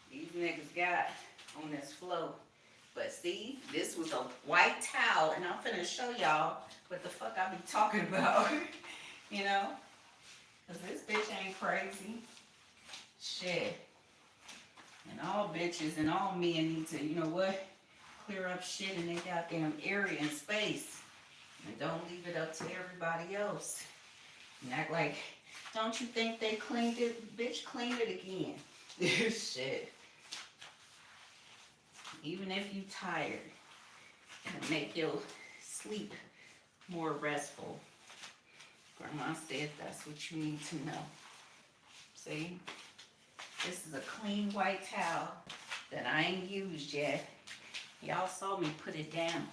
these niggas got on this floor. But see, this was a white towel. And I'm finna show y'all what the fuck I be talking about. You know? Because this bitch ain't crazy. Shit. And all bitches and all men need to, you know what? Clear up shit in their goddamn area and space. And don't leave it up to everybody else. And act like, don't you think they cleaned it? Bitch, clean it again. Shit. Even if you tired, and make your sleep more restful. Grandma said that's what you need to know. See? This is a clean white towel that I ain't used yet. Y'all saw me put it down.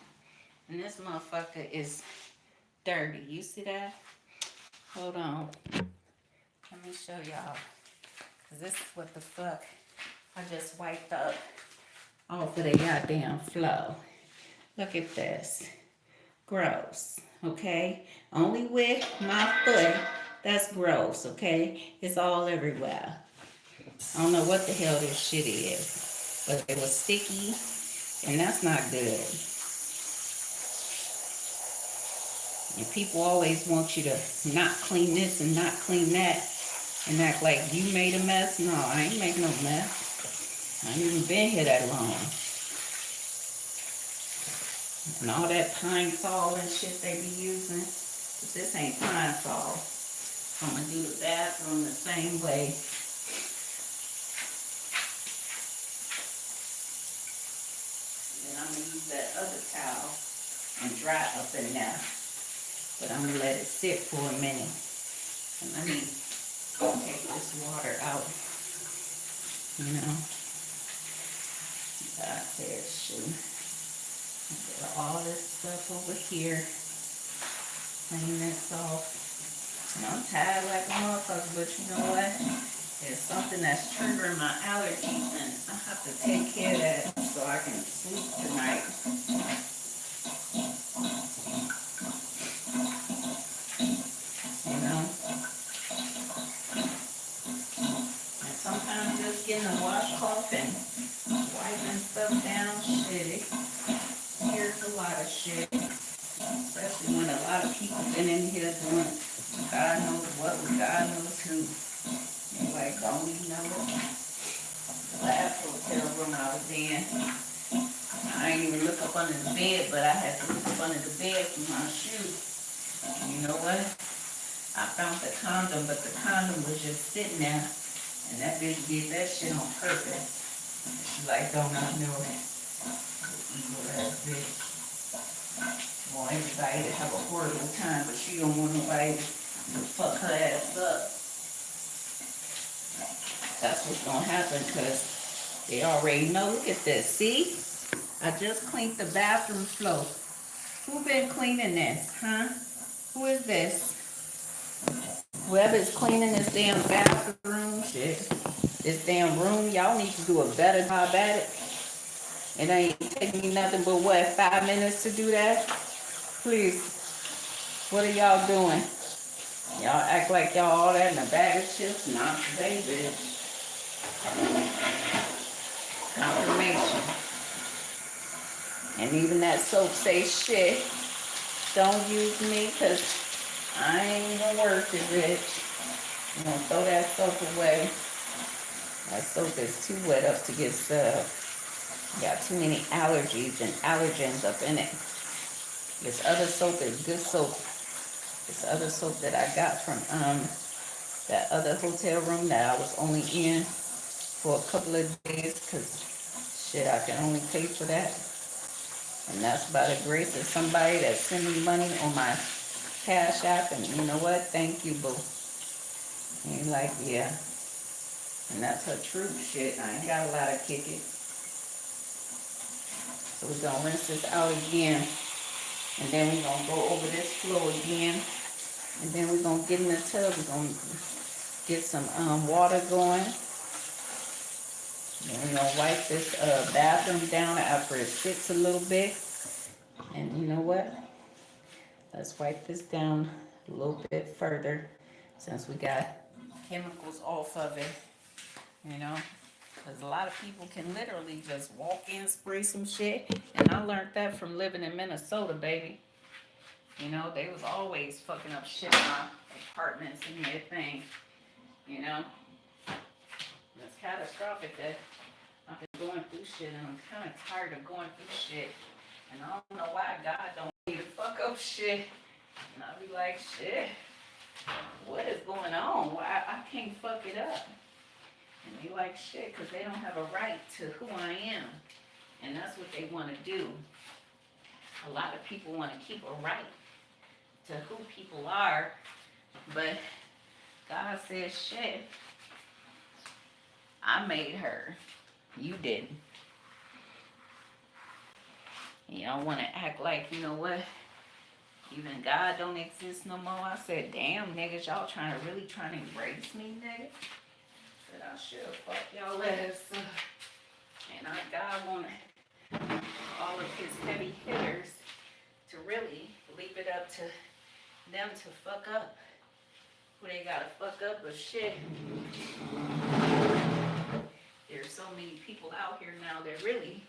And this motherfucker is dirty. You see that? Hold on. Let me show y'all. Because this is what the fuck I just wiped up off of the goddamn floor. Look at this. Gross. Okay? Only with my foot. That's gross. Okay? It's all everywhere. I don't know what the hell this shit is. But it was sticky. And that's not good. And people always want you to not clean this and not clean that. And act like you made a mess. No, I ain't make no mess. I ain't even been here that long. And all that pine sol and shit they be using. But this ain't pine sol. So I'm going to do the bathroom the same way. Then I'm going to use that other towel and dry up in there. But I'm going to let it sit for a minute. And let me take this water out. You know. God, there's shoe. Get all this stuff over here. Clean this off. And I'm tired like a motherfucker, but you know what? There's something that's triggering my allergies, and I have to take care of that so I can sleep tonight. You know? And sometimes just getting a washcloth and wiping stuff down, shit, it clears a lot of shit. Especially when a lot of people been in here doing God knows what with God knows who. You're like, don't even know it. The last hotel room I was in, I ain't even look up under the bed, but I had to look up under the bed for my shoe. And you know what? I found the condom, but the condom was just sitting there. And that bitch did that shit on purpose. And she like, don't I know it? Evil ass bitch. Want everybody to have a horrible time, but she don't want nobody to fuck her ass up. That's what's gonna happen, because they already know. Look at this. See? I just cleaned the bathroom floor. Who been cleaning this, huh? Who is this? Whoever's cleaning this damn bathroom, shit. This damn room, y'all need to do a better job at it. It ain't taking me nothing but, what, 5 minutes to do that? Please. What are y'all doing? Y'all act like y'all all that in a bag of chips? Not today, bitch. Confirmation. And even that soap say, shit, don't use me, because I ain't even worth it, bitch. You gonna throw that soap away. That soap is too wet up to get stuff. Got too many allergies and allergens up in it. This other soap is good soap. this other soap that I got from that other hotel room that I was only in for a couple of days because shit, I can only pay for that. And that's by the grace of somebody that sent me money on my Cash App. And you know what? Thank you, boo. And you're like, yeah. And that's her truth shit. I ain't got a lot of kick it. So we're going to rinse this out again. And then we're going to go over this floor again. And then we're going to get in the tub. We're going to get some water going. And we're going to wipe this bathroom down after it sits a little bit. And you know what? Let's wipe this down a little bit further since we got chemicals off of it. You know? Because a lot of people can literally just walk in, spray some shit. And I learned that from living in Minnesota, baby. You know, they was always fucking up shit in my apartments and everything. You know? It's catastrophic that I've been going through shit and I'm kind of tired of going through shit. And I don't know why God don't want me to fuck up shit. And I'll be like, shit, what is going on? Why I can't fuck it up? And they like shit because they don't have a right to who I am. And that's what they want to do. A lot of people want to keep a right to who people are. But God says, shit, I made her. You didn't. And y'all want to act like, you know what? Even God don't exist no more. I said, damn, niggas, y'all really trying to embrace me, nigga? Said I should fuck y'all ass up. And God wanted all of his heavy hitters to really leave it up to them to fuck up who they gotta fuck up with shit. There's so many people out here now that really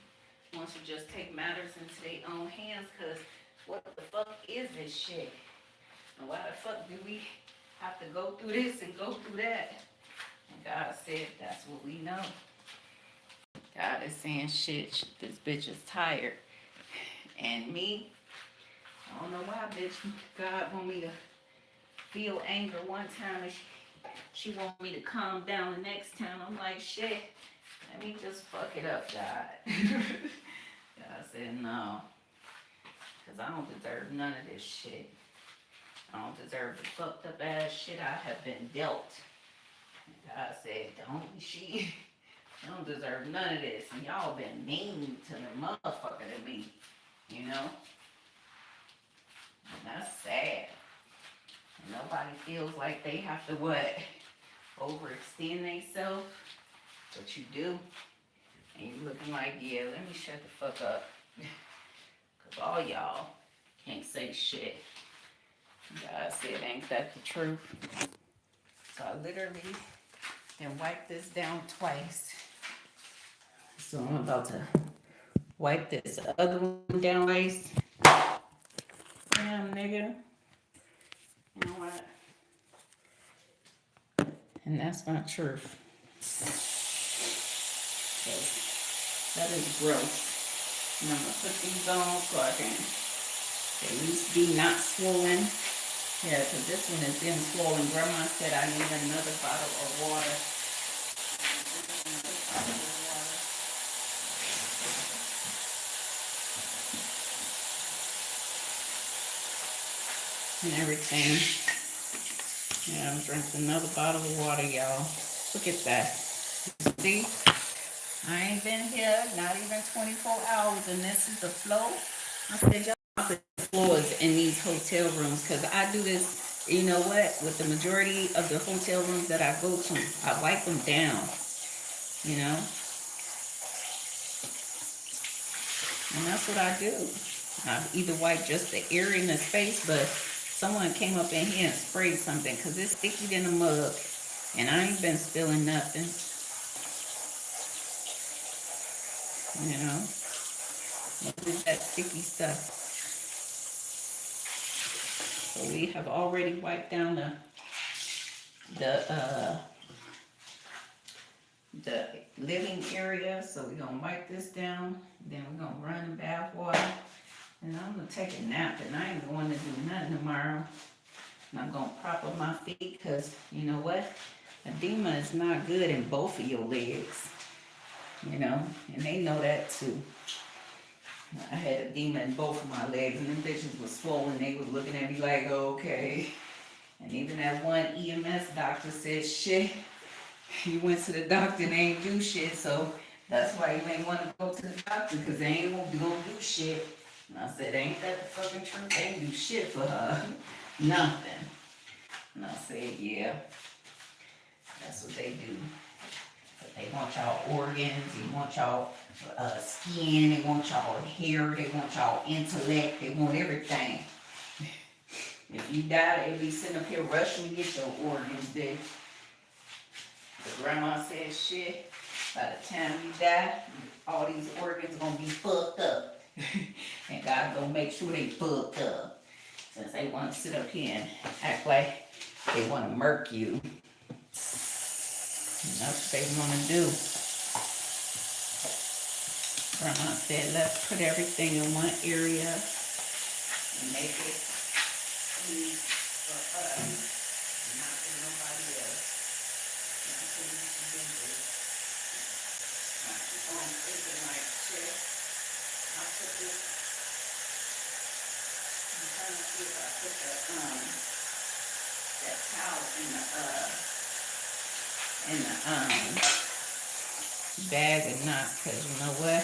want to just take matters into their own hands, because what the fuck is this shit? And why the fuck do we have to go through this and go through that? And God said, that's what we know. God is saying, shit, this bitch is tired. And me, I don't know why, bitch, God want me to feel anger one time and she want me to calm down the next time. I'm like, shit, let me just fuck it up, God. God said, no. Because I don't deserve none of this shit. I don't deserve the fucked up ass shit I have been dealt. And God said, she don't deserve none of this. And y'all been mean to the motherfucker to me. You know? And that's sad. And nobody feels like they have to what? Overextend themselves. But you do. And you looking like, yeah, let me shut the fuck up. Because all y'all can't say shit. God said, ain't that the truth? So I literally then wipe this down twice. So I'm about to wipe this other one down twice. Damn, nigga. You know what? And that's my truth. So that is gross. And I'm going to put these on so I can at least be not swollen. Yeah, because this one is getting swollen. Grandma said I need another bottle of water. And everything. Yeah, I'm drinking another bottle of water, y'all. Look at that. See? I ain't been here, not even 24 hours, and this is the flow. I said, y'all, the floors in these hotel rooms, because I do this, you know what, with the majority of the hotel rooms that I go to, I wipe them down, you know? And that's what I do. I either wipe just the area in the space, but someone came up in here and sprayed something, because it's sticky in a mug, and I ain't been spilling nothing. You know, what is that sticky stuff? So we have already wiped down the living area. So we're gonna wipe this down. Then we're gonna run the bath water, and I'm gonna take a nap. And I ain't going to do nothing tomorrow. And I'm gonna prop up my feet because you know what? Edema is not good in both of your legs. You know, and they know that too. I had edema in both of my legs, and them bitches was swollen. They was looking at me like, okay. And even that one EMS doctor said, shit, you went to the doctor and they ain't do shit, so that's why you ain't want to go to the doctor, because they ain't gonna do shit. And I said, ain't that the fucking truth? They ain't do shit for her. Nothing. And I said, yeah, that's what they do. But they want y'all organs, they want y'all skin, they want y'all hair, they want y'all intellect, they want everything. If you die, they be sitting up here rushing to get your organs, bitch. The grandma said, shit, by the time you die, all these organs gonna be fucked up. And God gonna make sure they fucked up. Since they wanna sit up here and act like they wanna murk you. And that's what they wanna do. Grandma said, let's put everything in one area and make it easy for us, not for nobody else. Not for you to do this. I keep on thinking like, shit, I put this, I'm trying to see if I put that towel in the bag or not, because you know what?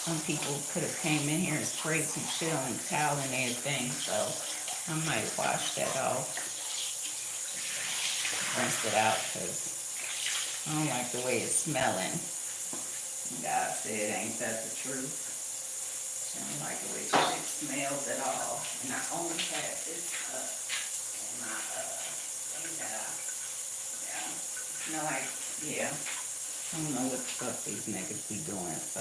Some people could have came in here and sprayed some shit on the towel and everything, so I might wash that off, rinse it out, because I don't like the way it's smelling. God said, ain't that the truth? I don't like the way shit smells at all. And I only had this in my thing that smell like, yeah. I don't know what the fuck these niggas be doing, so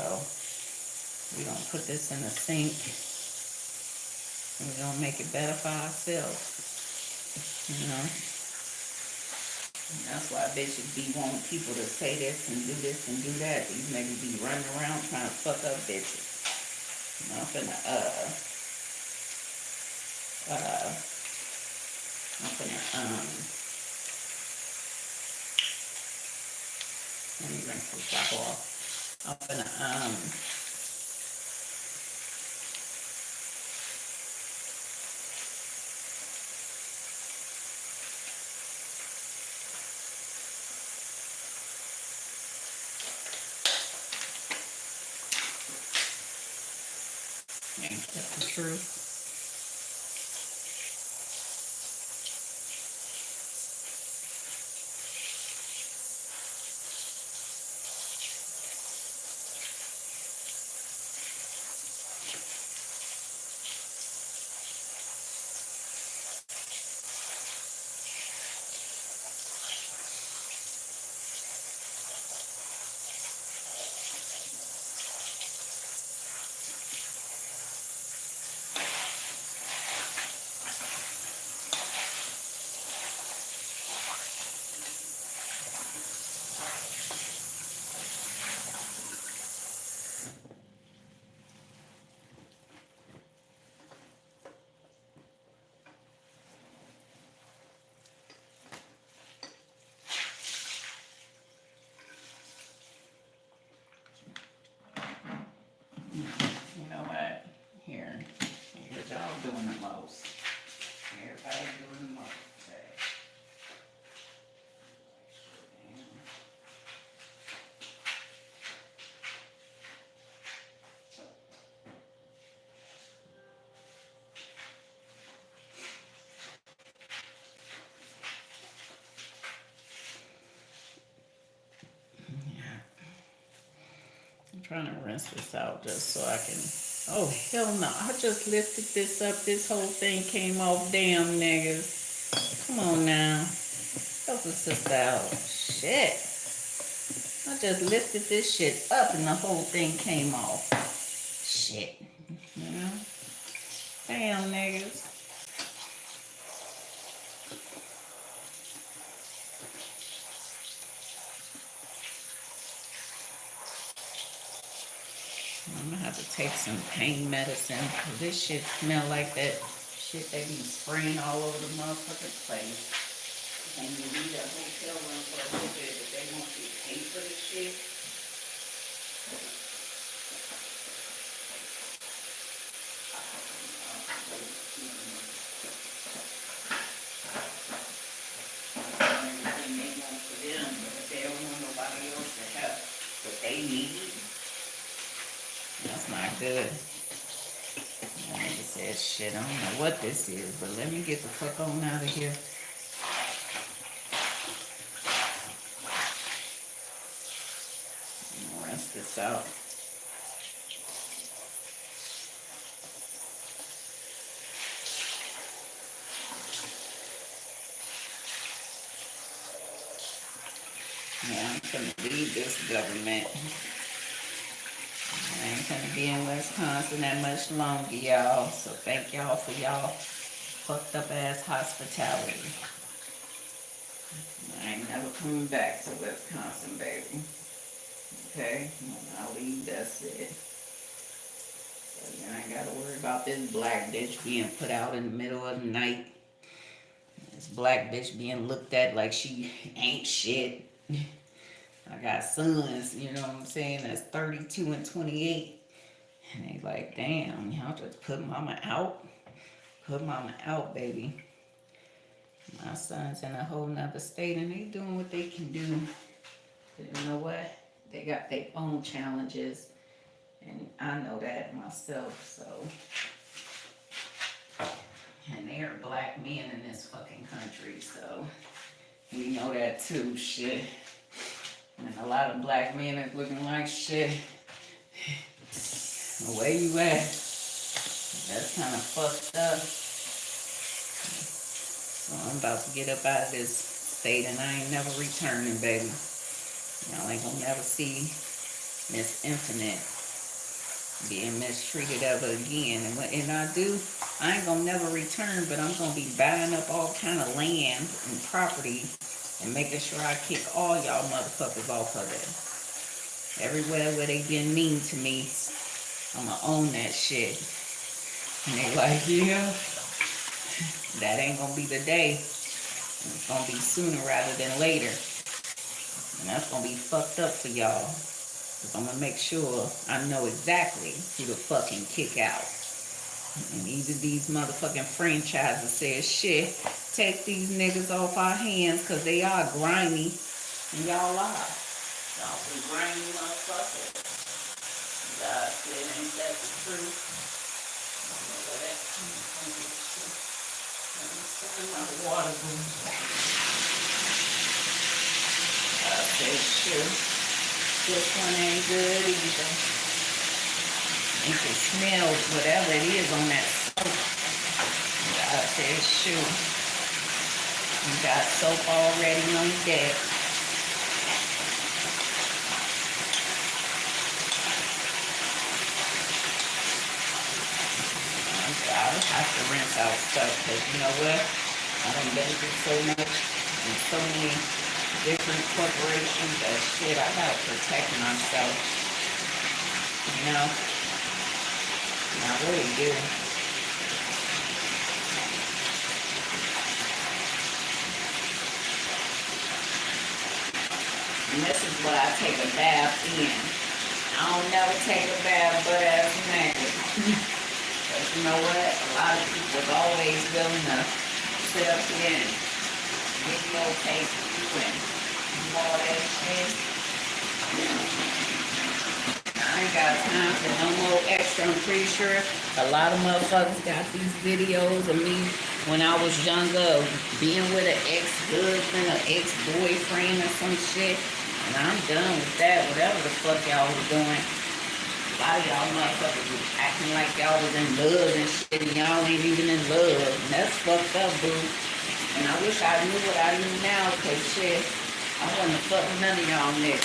we're gonna put this in the sink and we're gonna make it better for ourselves, you know? And that's why bitches be wanting people to say this and do this and do that. These niggas be running around trying to fuck up bitches. And I'm finna, let me rinse this back off. I'm finna, ain't that the truth? You know what? Here's y'all doing the most. Everybody doing the most today. I'm trying to rinse this out just so I can. Oh, hell no. I just lifted this up. This whole thing came off. Damn, niggas. Come on now. Help the sister out. Shit. I just lifted this shit up and the whole thing came off. Shit. You know? Damn, niggas. I'm gonna have to take some pain medicine because this shit smell like that shit they be spraying all over the motherfucking place. And you need a hotel room for a little bit, but they want you to pay for the shit. Everything they want for them, but if they don't want nobody else to have what they need, that's not good. That nigga said shit, I don't know what this is, but let me get the fuck on out of here. I'm gonna rinse this out. Yeah, I'm gonna leave this government. I ain't gonna be in Wisconsin that much longer, y'all. So thank y'all for y'all fucked up ass hospitality. I ain't never coming back to Wisconsin, baby. Okay? When I leave, that's it. So you ain't gotta worry about this black bitch being put out in the middle of the night. This black bitch being looked at like she ain't shit. I got sons, you know what I'm saying, that's 32 and 28. And they like, damn, y'all just put mama out? Put mama out, baby. My son's in a whole nother state and they doing what they can do. But you know what? They got their own challenges. And I know that myself, so. And there are black men in this fucking country, so. We know that too, shit. And a lot of black men is looking like shit. Where you at? That's kind of fucked up. So I'm about to get up out of this state and I ain't never returning, baby. Y'all ain't gonna never see Miss Infinite being mistreated ever again. And I do, I ain't gonna never return, but I'm gonna be buying up all kind of land and property and making sure I kick all y'all motherfuckers off of it. Everywhere where they been mean to me, I'ma own that shit. And they like, yeah, that ain't gonna be the day. It's gonna be sooner rather than later. And that's gonna be fucked up for y'all. Cause I'm gonna make sure I know exactly who to fucking kick out. And either these motherfucking franchises says, shit, take these niggas off our hands cause they are grimy. And y'all are. Y'all some grimy motherfuckers. God said, ain't that the truth? My water boo. God said, sure. This one ain't good either. You can smell whatever it is on that soap. God said, shoot. You got soap already on deck. I have to rinse out stuff because you know what? I done been through so much and so many different corporations that shit, I gotta protect myself. You know? I really do. And this is what I take a bath in. I don't never take a bath butt ass naked. But you know what? A lot of people is always willing to sit up here and videotape you and do all that shit. I ain't got time for no more extra. I'm pretty sure a lot of motherfuckers got these videos of me when I was younger, being with an ex-husband or ex-boyfriend or some shit. And I'm done with that, whatever the fuck y'all was doing. A lot of y'all motherfuckers was acting like y'all was in love and shit, and y'all ain't even in love. And that's fucked up, boo. And I wish I knew what I knew now, cause shit, I wouldn't have fucked none of y'all niggas.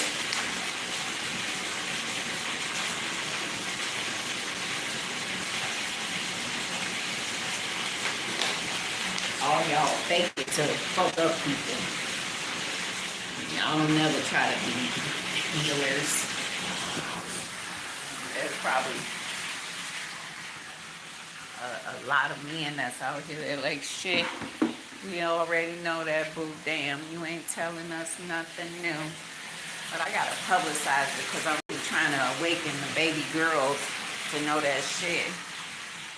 All y'all fake it to fuck up people. Y'all don't never try to be healers. There's probably a lot of men that's out here, they're like, shit, we already know that, boo. Damn, you ain't telling us nothing new. But I gotta publicize it because I'm really trying to awaken the baby girls to know that shit.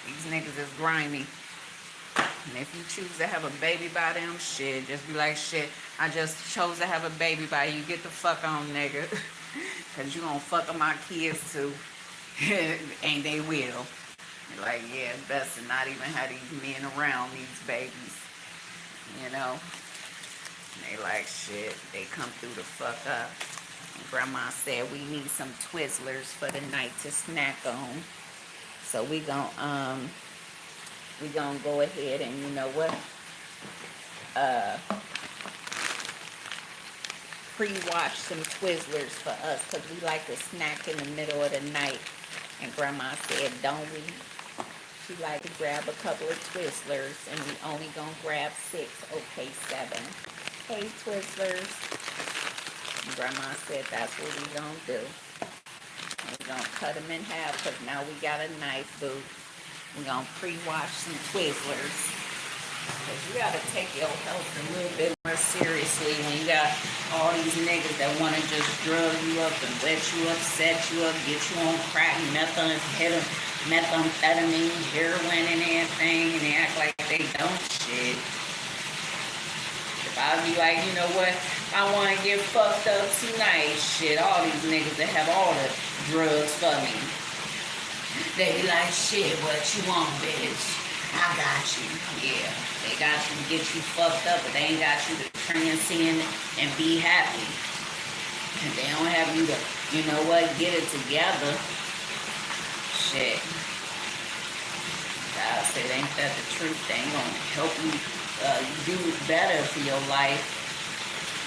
These niggas is grimy. And if you choose to have a baby by them, shit, just be like, shit, I just chose to have a baby by you. Get the fuck on, nigga. Because you gonna fuck up my kids too. And they will. You're like, yeah, it's best to not even have these men around these babies. You know? And they like, shit, they come through the fuck up. And Grandma said we need some Twizzlers for the night to snack on. So we gonna go ahead and, you know what, pre-wash some Twizzlers for us because we like to snack in the middle of the night. And Grandma said, don't we? She like to grab a couple of Twizzlers, and we only gonna grab 6. Okay, 7. Hey, Twizzlers. And Grandma said that's what we gonna do. And we gonna cut them in half because now we got a knife, boo. We gonna pre-wash some Twizzlers. Because you gotta take your health a little bit more seriously when you got all these niggas that wanna just drug you up and wet you up, set you up, get you on crack, methamphetamine, heroin and everything, and they act like they don't shit. If I be like, you know what, I wanna get fucked up tonight, shit, all these niggas that have all the drugs for me. They be like, shit, what you want, bitch? I got you. Yeah, they got you to get you fucked up, but they ain't got you to transcend and be happy. And they don't have you to, you know what, get it together. Shit. God said, ain't that the truth? They ain't gonna help you do better for your life.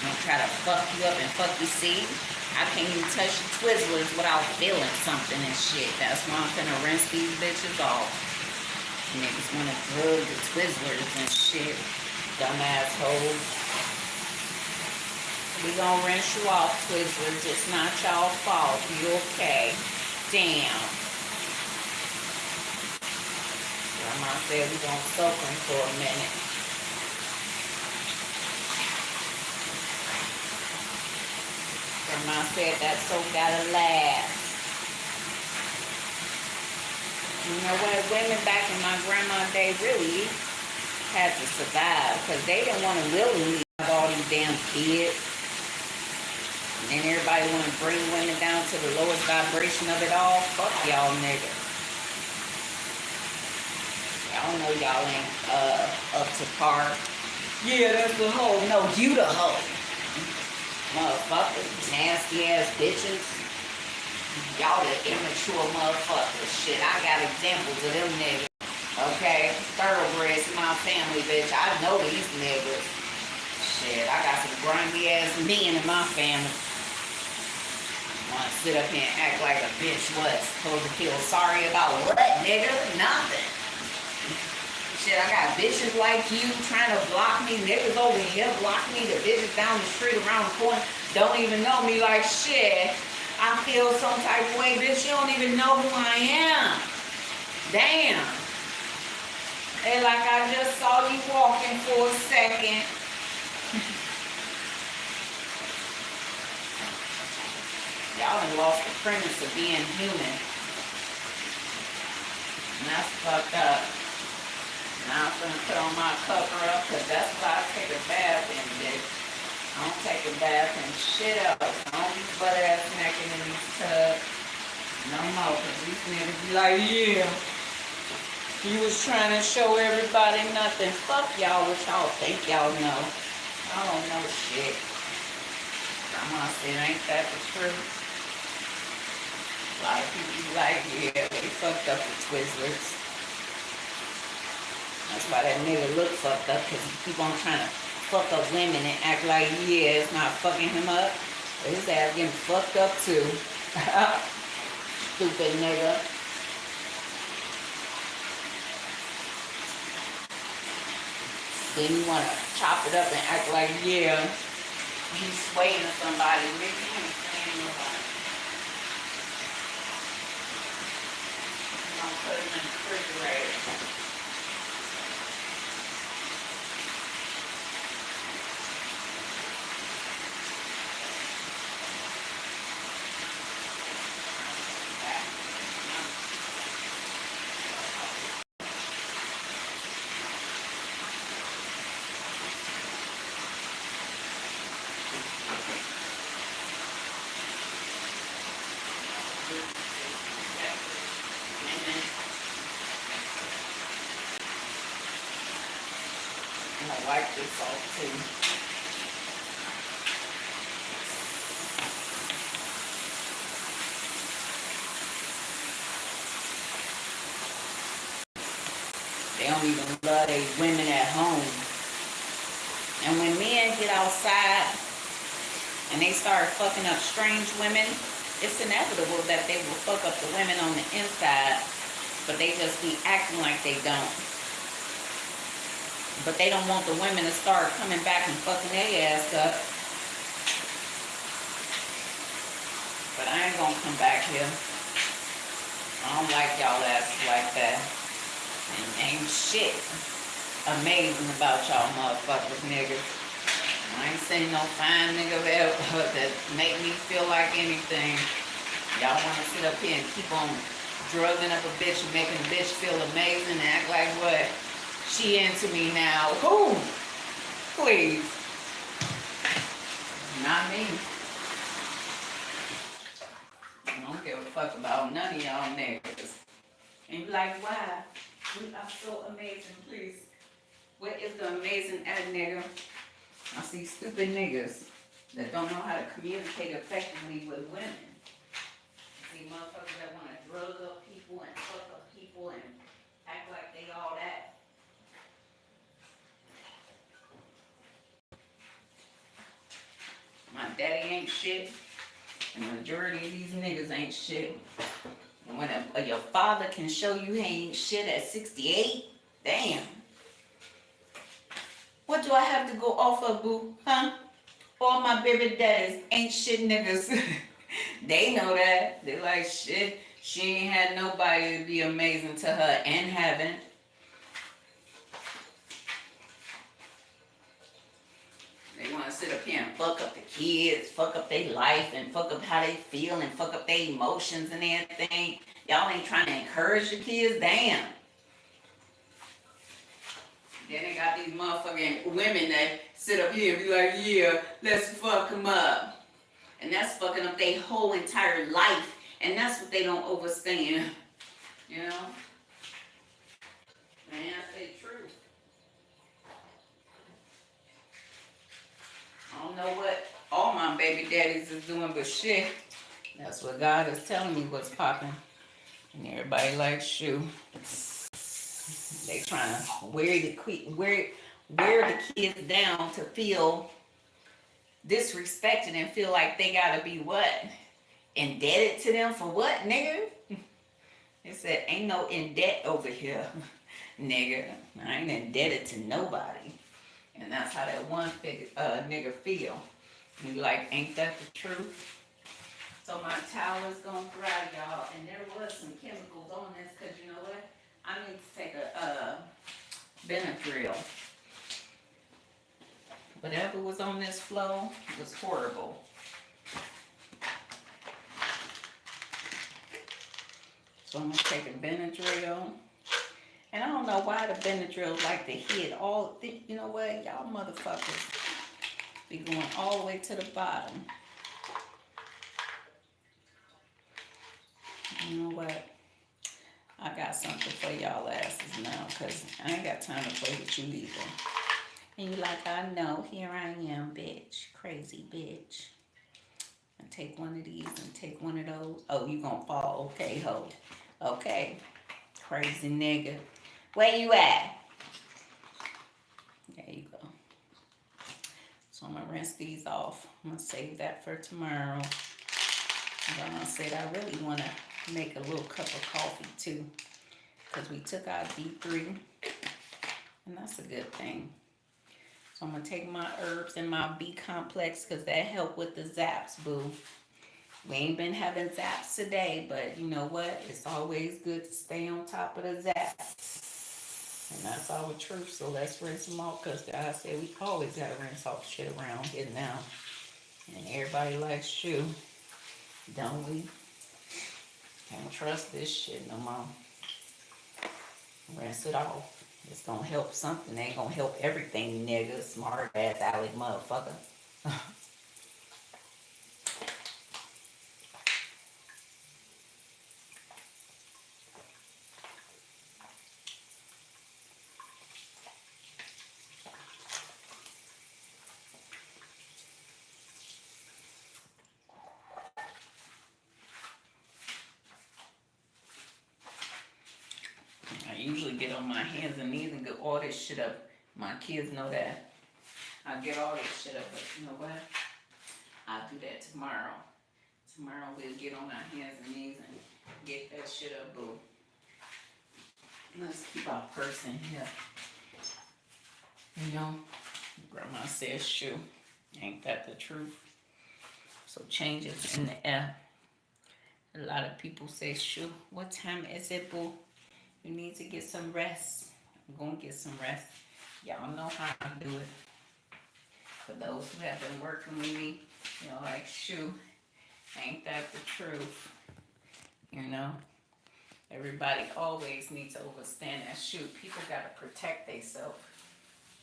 Gonna try to fuck you up and fuck you. See, I can't even touch the Twizzlers without feeling something and shit. That's why I'm finna rinse these bitches off. Niggas wanna drug the Twizzlers and shit. Dumb assholes. We gonna rinse you off, Twizzlers. It's not y'all fault. You okay? Damn. Grandma said we gonna soak them for a minute. Grandma said that soap gotta last. You know what? Women back in my grandma's day really had to survive because they didn't want to willingly have all these damn kids. And then everybody want to bring women down to the lowest vibration of it all. Fuck y'all niggas. Y'all know y'all ain't up to par. Yeah, that's the hoe. No, you the hoe. Motherfuckers. Nasty ass bitches. Y'all the immature motherfuckers. Shit, I got examples of them niggas. Okay? Thoroughbreds in my family, bitch. I know these niggas. Shit, I got some grimy ass men in my family. Wanna sit up here and act like a bitch what? Supposed to feel sorry about what, nigga? Nothing. Shit, I got bitches like you trying to block me. Niggas over here block me. The bitches down the street around the corner don't even know me like shit. I feel some type of way, bitch. You don't even know who I am. Damn. They like I just saw you walking for a second. Y'all done lost the premise of being human. And that's fucked up. Now I'm gonna put on my cover up because that's what I take a bath in, bitch. I don't take a bath and shit else. I don't be butt ass naked in these tubs no more. Because these niggas be like, yeah, you was trying to show everybody nothing. Fuck y'all, what y'all think y'all know. I don't know shit. Grandma said, ain't that the truth? A lot of people be like, yeah, they fucked up with Twizzlers. That's why that nigga look fucked up, because he keep on trying to fuck up women and act like, yeah, it's not fucking him up. But his ass getting fucked up too. Stupid nigga. Then you want to chop it up and act like, yeah, he's swaying to somebody. Maybe he ain't swaying nobody. I'm going to put him in the refrigerator. wipe this off too. They don't even love their women at home. And when men get outside and they start fucking up strange women, it's inevitable that they will fuck up the women on the inside, but they just be acting like they don't. But they don't want the women to start coming back and fucking their ass up. But I ain't gonna come back here. I don't like y'all asses like that. And ain't shit amazing about y'all motherfuckers niggas. I ain't seen no fine nigga that make me feel like anything. Y'all wanna sit up here and keep on drugging up a bitch and making a bitch feel amazing and act like what? She into me now. Who? Please. Not me. I don't give a fuck about none of y'all niggas. And you like, why? We are so amazing, please. What is the amazing at a nigga? I see stupid niggas that don't know how to communicate effectively with women. I see motherfuckers that want to drug up people and fuck up people and act like they all that. My daddy ain't shit, and the majority of these niggas ain't shit. And when your father can show you he ain't shit at 68, damn. What do I have to go off of, boo? Huh? All my baby daddies ain't shit niggas. They know that. They like, shit, she ain't had nobody to be amazing to her and haven't. They want to sit up here and fuck up the kids, fuck up their life, and fuck up how they feel, and fuck up their emotions and everything. Y'all ain't trying to encourage your kids? Damn. Then they got these motherfucking women that sit up here and be like, yeah, let's fuck them up. And that's fucking up their whole entire life. And that's what they don't understand. You know? Man, I say the truth. I don't know what all my baby daddies is doing, but shit, that's what God is telling me what's popping. And everybody like, shoot. They trying to wear the kids down to feel disrespected and feel like they gotta be what? Indebted to them for what, nigga? They said, ain't no in debt over here, nigga. I ain't indebted to nobody. And that's how that one nigga feel. You like, ain't that the truth? So my towel is gonna dry, y'all. And there was some chemicals on this, because you know what? I need to take a Benadryl. Whatever was on this flow was horrible. So I'm gonna take a Benadryl. And I don't know why the Benadryl like to hit all, you know what? Y'all motherfuckers be going all the way to the bottom. You know what? I got something for y'all asses now, because I ain't got time to play with you either. And you like, I know, here I am, bitch. Crazy bitch. And take one of these and take one of those. Oh, you gonna fall. Okay, ho. Okay. Crazy nigga. Where you at? There you go. So I'm gonna rinse these off. I'm gonna save that for tomorrow. And I'm gonna say that I really wanna make a little cup of coffee too, because we took out D3, and that's a good thing. So I'm gonna take my herbs and my B complex, because that help with the zaps, boo. We ain't been having zaps today, but you know what? It's always good to stay on top of the zaps. And that's our truth, so let's rinse them off, because God said we always gotta rinse off shit around here now. And everybody likes shoe, don't we? Can't trust this shit no more. Rinse it off. It's gonna help something. It ain't gonna help everything, nigga. Smart ass alley motherfucker. get on my hands and knees and get all this shit up. My kids know that. I get all this shit up, but you know what? I'll do that tomorrow. Tomorrow we'll get on our hands and knees and get that shit up, boo. Let's keep our purse in here. You know, grandma says shoe. Ain't that the truth? So changes in the air. A lot of people say, shoe, what time is it, boo? You need to get some rest. I'm gonna get some rest. Y'all know how I do it. For those who have been working with me, you know, like, shoe, ain't that the truth? You know? Everybody always needs to understand that, shoot, people gotta protect themselves.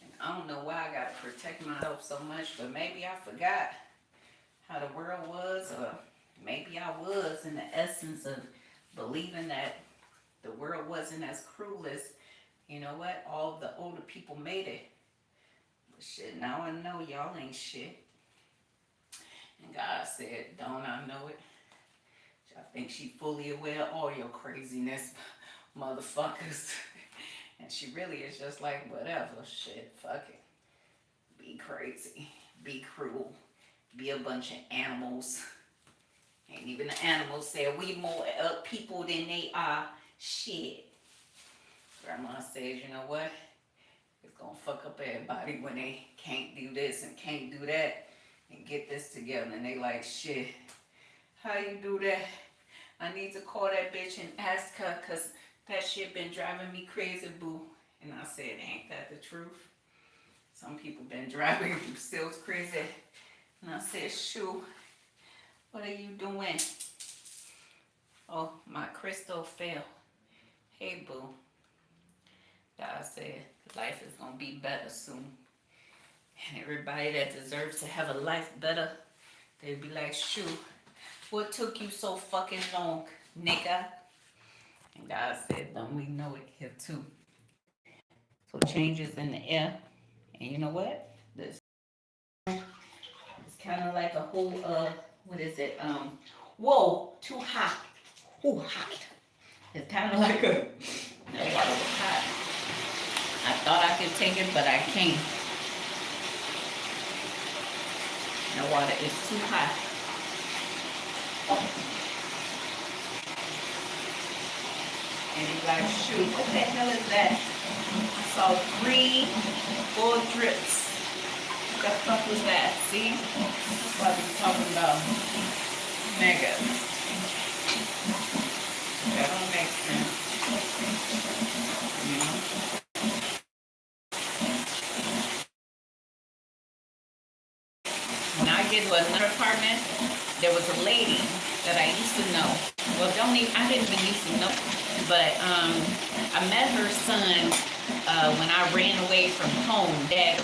And I don't know why I gotta protect myself so much, but maybe I forgot how the world was, or maybe I was in the essence of believing that the world wasn't as cruel as, you know what, all the older people made it. But shit, now I know y'all ain't shit. And God said, don't I know it? I think she fully aware of all your craziness, motherfuckers. And she really is just like, whatever, shit, fuck it. Be crazy, be cruel, be a bunch of animals. Ain't even the animals say we more people than they are. Shit. Grandma says, you know what? It's gonna fuck up everybody when they can't do this and can't do that and get this together. And they like, shit, how you do that? I need to call that bitch and ask her, cause that shit been driving me crazy, boo. And I said, ain't that the truth? Some people been driving themselves crazy. And I said, shoo, what are you doing? Oh, my crystal fell. Hey, boo. God said life is gonna be better soon. And everybody that deserves to have a life better, they'd be like, shoo, what took you so fucking long, nigga? And God said, don't we know it here too? So changes in the air. And you know what? This it's kind of like a whole, what is it? Whoa, too hot. Ooh, hot. It's kind of like a, that water was hot. I thought I could take it, but I can't. The water is too hot. And he's like, shoot, what the hell is that? I saw 3, 4 drips. What the fuck was that? See? That's what we're talking about. Mega. That don't make sense. You know? When I get to another apartment, there was a lady that I used to know. Well, I didn't even used to know, but I met her son when I ran away from home. Dad,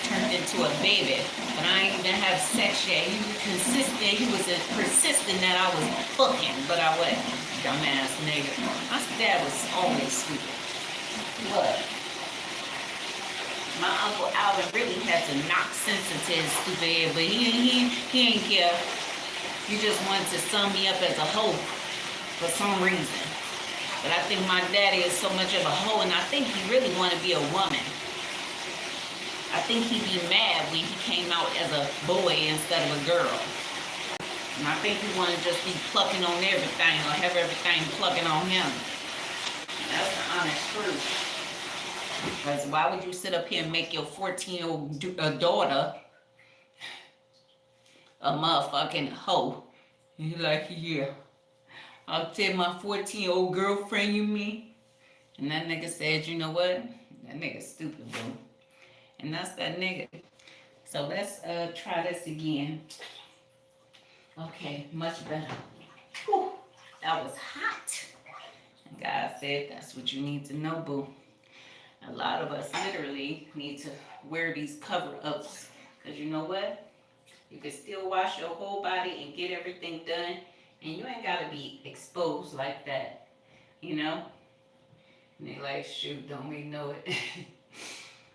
turned into a baby, but I ain't even have sex yet. He was persistent that I was fucking, but I wasn't. Dumbass nigga. My dad was always stupid. What? My Uncle Alvin really had to knock sense into his stupid head, but he ain't care. He just wanted to sum me up as a hoe for some reason. But I think my daddy is so much of a hoe, and I think he really wanted to be a woman. I think he'd be mad when he came out as a boy instead of a girl. And I think he wanted to just be plucking on everything, or have everything plucking on him. And that's the honest truth. Because why would you sit up here and make your 14-year-old daughter a motherfucking hoe? And you're like, yeah, I'll tell my 14-year-old girlfriend, you mean? And that nigga said, you know what? That nigga's stupid, bro. And that's that nigga. So let's try this again. Okay, much better. Whew, that was hot. And God said, that's what you need to know, boo. A lot of us literally need to wear these cover-ups. Because you know what? You can still wash your whole body and get everything done. And you ain't got to be exposed like that. You know? And they like, shoot, don't we know it?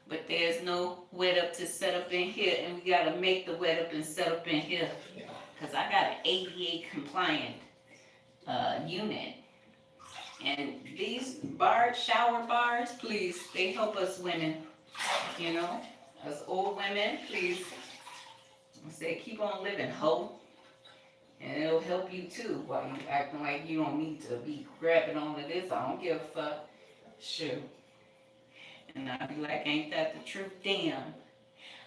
But there's no wet up to set up in here. And we got to make the wet up and set up in here. Because I got an ADA compliant unit. And these bars, shower bars, please, they help us women, you know, us old women, please. I say keep on living, hoe. And it'll help you too while you acting like you don't need to be grabbing onto this. I don't give a fuck. Shoot. And I'll be like, ain't that the truth? Damn.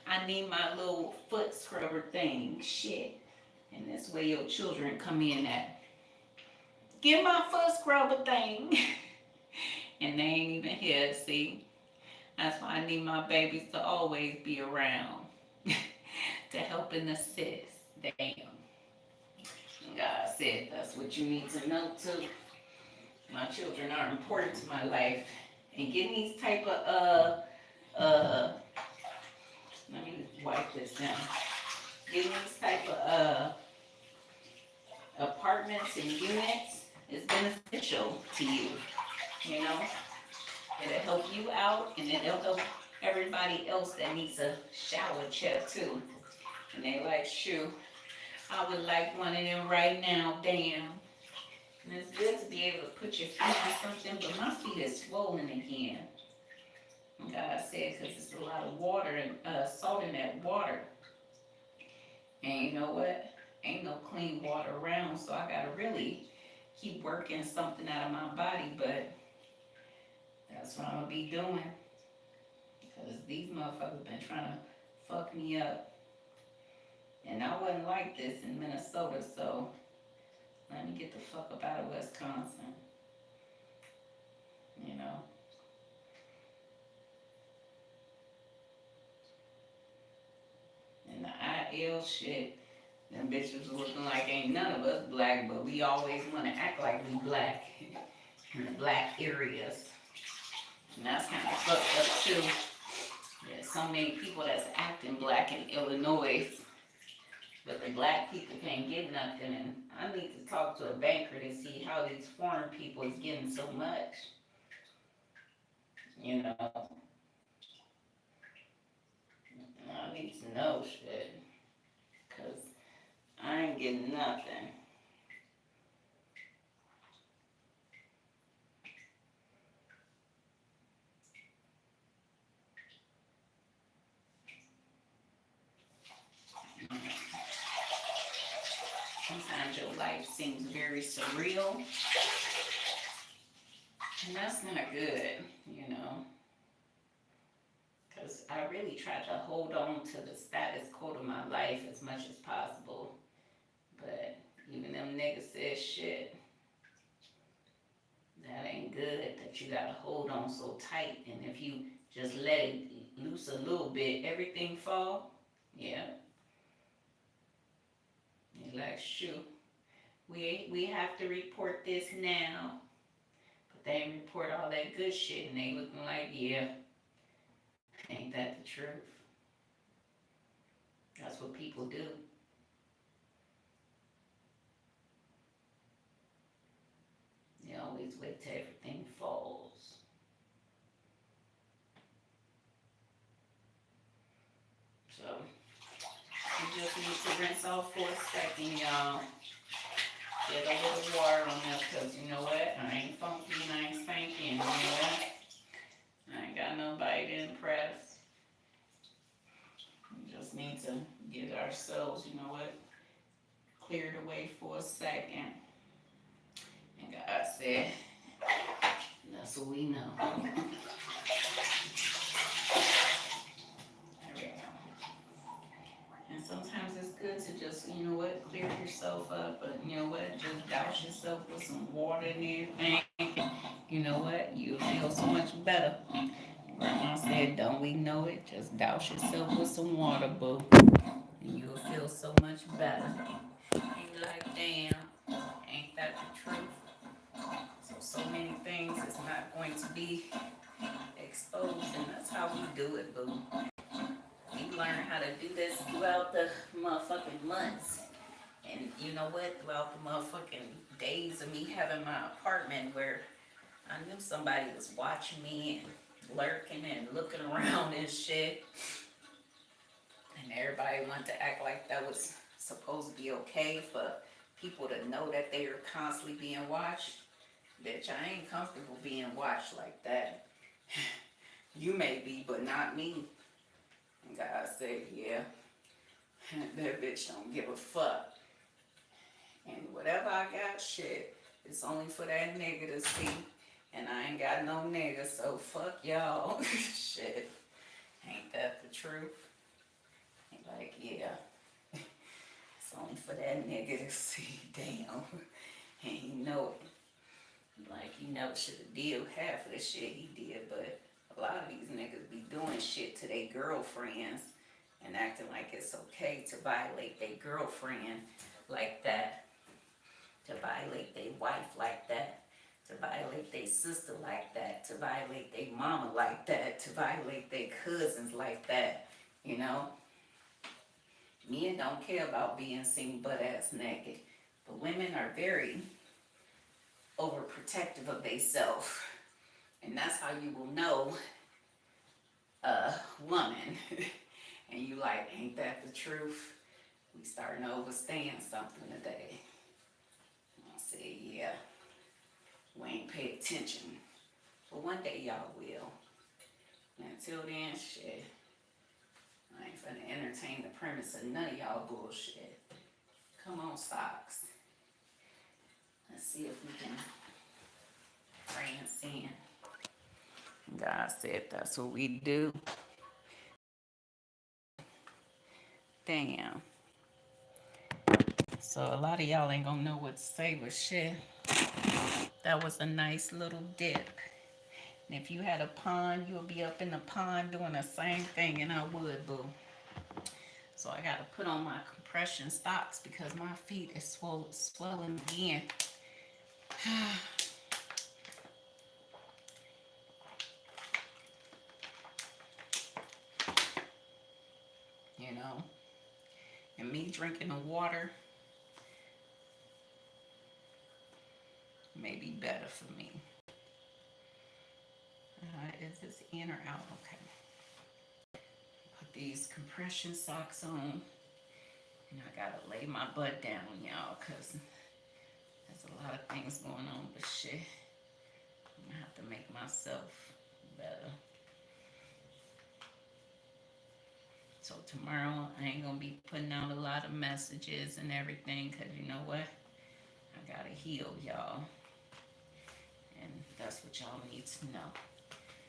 I need my little foot scrubber thing. Shit. And this way your children come in at, get my foot scrubber thing. And they ain't even here, see? That's why I need my babies to always be around. To help and assist. Damn. God said that's what you need to know too. My children are important to my life. And getting these type of let me wipe this down. Getting these type of apartments and units is beneficial to you. You know? It'll help you out and it'll help everybody else that needs a shower chair too. And they like, shoot, I would like one of them right now, damn. And it's good to be able to put your feet on something, but my feet are swollen again. God said, because it's a lot of water and salt in that water. And you know what? Ain't no clean water around, so I gotta really keep working something out of my body, but that's what I'm gonna be doing. Because these motherfuckers been trying to fuck me up. And I wasn't like this in Minnesota, so let me get the fuck up out of Wisconsin. You know? And the IL shit, them bitches looking like ain't none of us black, but we always want to act like we black in the black areas. And that's kind of fucked up too. There's so many people that's acting black in Illinois. But the black people can't get nothing, and I need to talk to a banker to see how these foreign people is getting so much. You know, I need to know shit, cause I ain't getting nothing. Sometimes your life seems very surreal, and that's not good, you know. Because I really tried to hold on to the status quo of my life as much as possible. But even them niggas said shit. That ain't good, that you gotta hold on so tight. And if you just let it loose a little bit, everything fall. Yeah. You're like, shoot, we have to report this now. But they ain't report all that good shit and they looking like, yeah, ain't that the truth? That's what people do. They always wait till everything falls. So, you just need to rinse off for a second, y'all. Get a little water on there, because you know what? I ain't funky and I ain't spanky, and you know what? I ain't got nobody to impress. We just need to get ourselves, you know what, cleared away for a second. And God said, that's what we know. There we go. And sometimes it's good to just, you know what, clear yourself up, but you know what, just douse yourself with some water and everything. You know what, you'll feel so much better. Grandma said, don't we know it? Just douse yourself with some water, boo. And you'll feel so much better. And you're like, damn, ain't that the truth? So many things is not going to be exposed, and that's how we do it, boo. We learn how to do this throughout the motherfucking months. And you know what? Throughout the motherfucking days of me having my apartment where I knew somebody was watching me and lurking and looking around and shit. And everybody wanted to act like that was supposed to be okay for people to know that they were constantly being watched. Bitch, I ain't comfortable being watched like that. You may be, but not me. And God said, yeah, that bitch don't give a fuck. And whatever I got, shit, it's only for that nigga to see. And I ain't got no nigga, so fuck y'all. Shit. Ain't that the truth? Ain't like, yeah. It's only for that nigga to see. Damn. And he know it. Like, he never should have did half of the shit he did, but a lot of these niggas be doing shit to their girlfriends and acting like it's okay to violate their girlfriend like that, to violate their wife like that, to violate their sister like that, to violate their mama like that, to violate their cousins like that, you know? Men don't care about being seen butt-ass naked, but women are very overprotective of themselves. And that's how you will know a woman. And you like, ain't that the truth? We starting to overstand something today. I say, yeah, we ain't pay attention. But one day y'all will. And until then, shit, I ain't finna entertain the premise of none of y'all bullshit. Come on, socks. Let's see if we can transcend. God said that's what we do. Damn. So a lot of y'all ain't gonna know what to say, but shit, that was a nice little dip. And if you had a pond, you'll be up in the pond doing the same thing, and I would, boo. So I gotta put on my compression socks because my feet is swollen again. You know, and me drinking the water may be better for me. Is this in or out? Okay. Put these compression socks on. And I gotta lay my butt down, y'all, because there's a lot of things going on, but shit, I'm gonna have to make myself better. So tomorrow, I ain't gonna be putting out a lot of messages and everything, because you know what? I gotta heal, y'all. And that's what y'all need to know.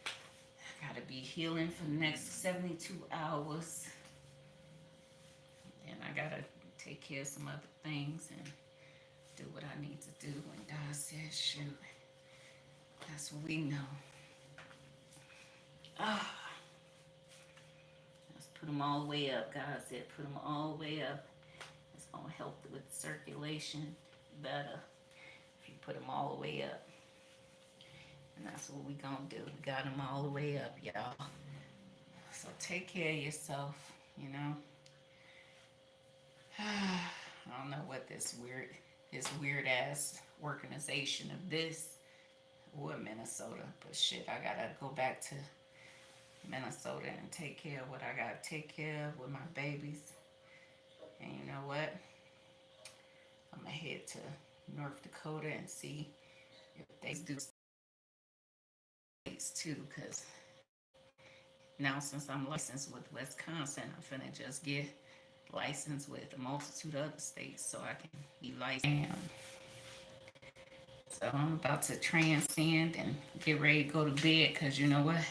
I gotta be healing for the next 72 hours. And I gotta take care of some other things and do what I need to do. When God says shoot, that's what we know. Let's put them all the way up. God said put them all the way up. It's gonna help with circulation better if you put them all the way up. And that's what we gonna do. We got them all the way up, y'all. So take care of yourself, you know. I don't know what this weird ass organization of this or Minnesota, but shit, I gotta go back to Minnesota and take care of what I gotta take care of with my babies. And you know what? I'm gonna head to North Dakota and see if they do states too, because now since I'm licensed with Wisconsin, I'm finna just get licensed with a multitude of other states so I can be licensed. So I'm about to transcend and get ready to go to bed, because you know what?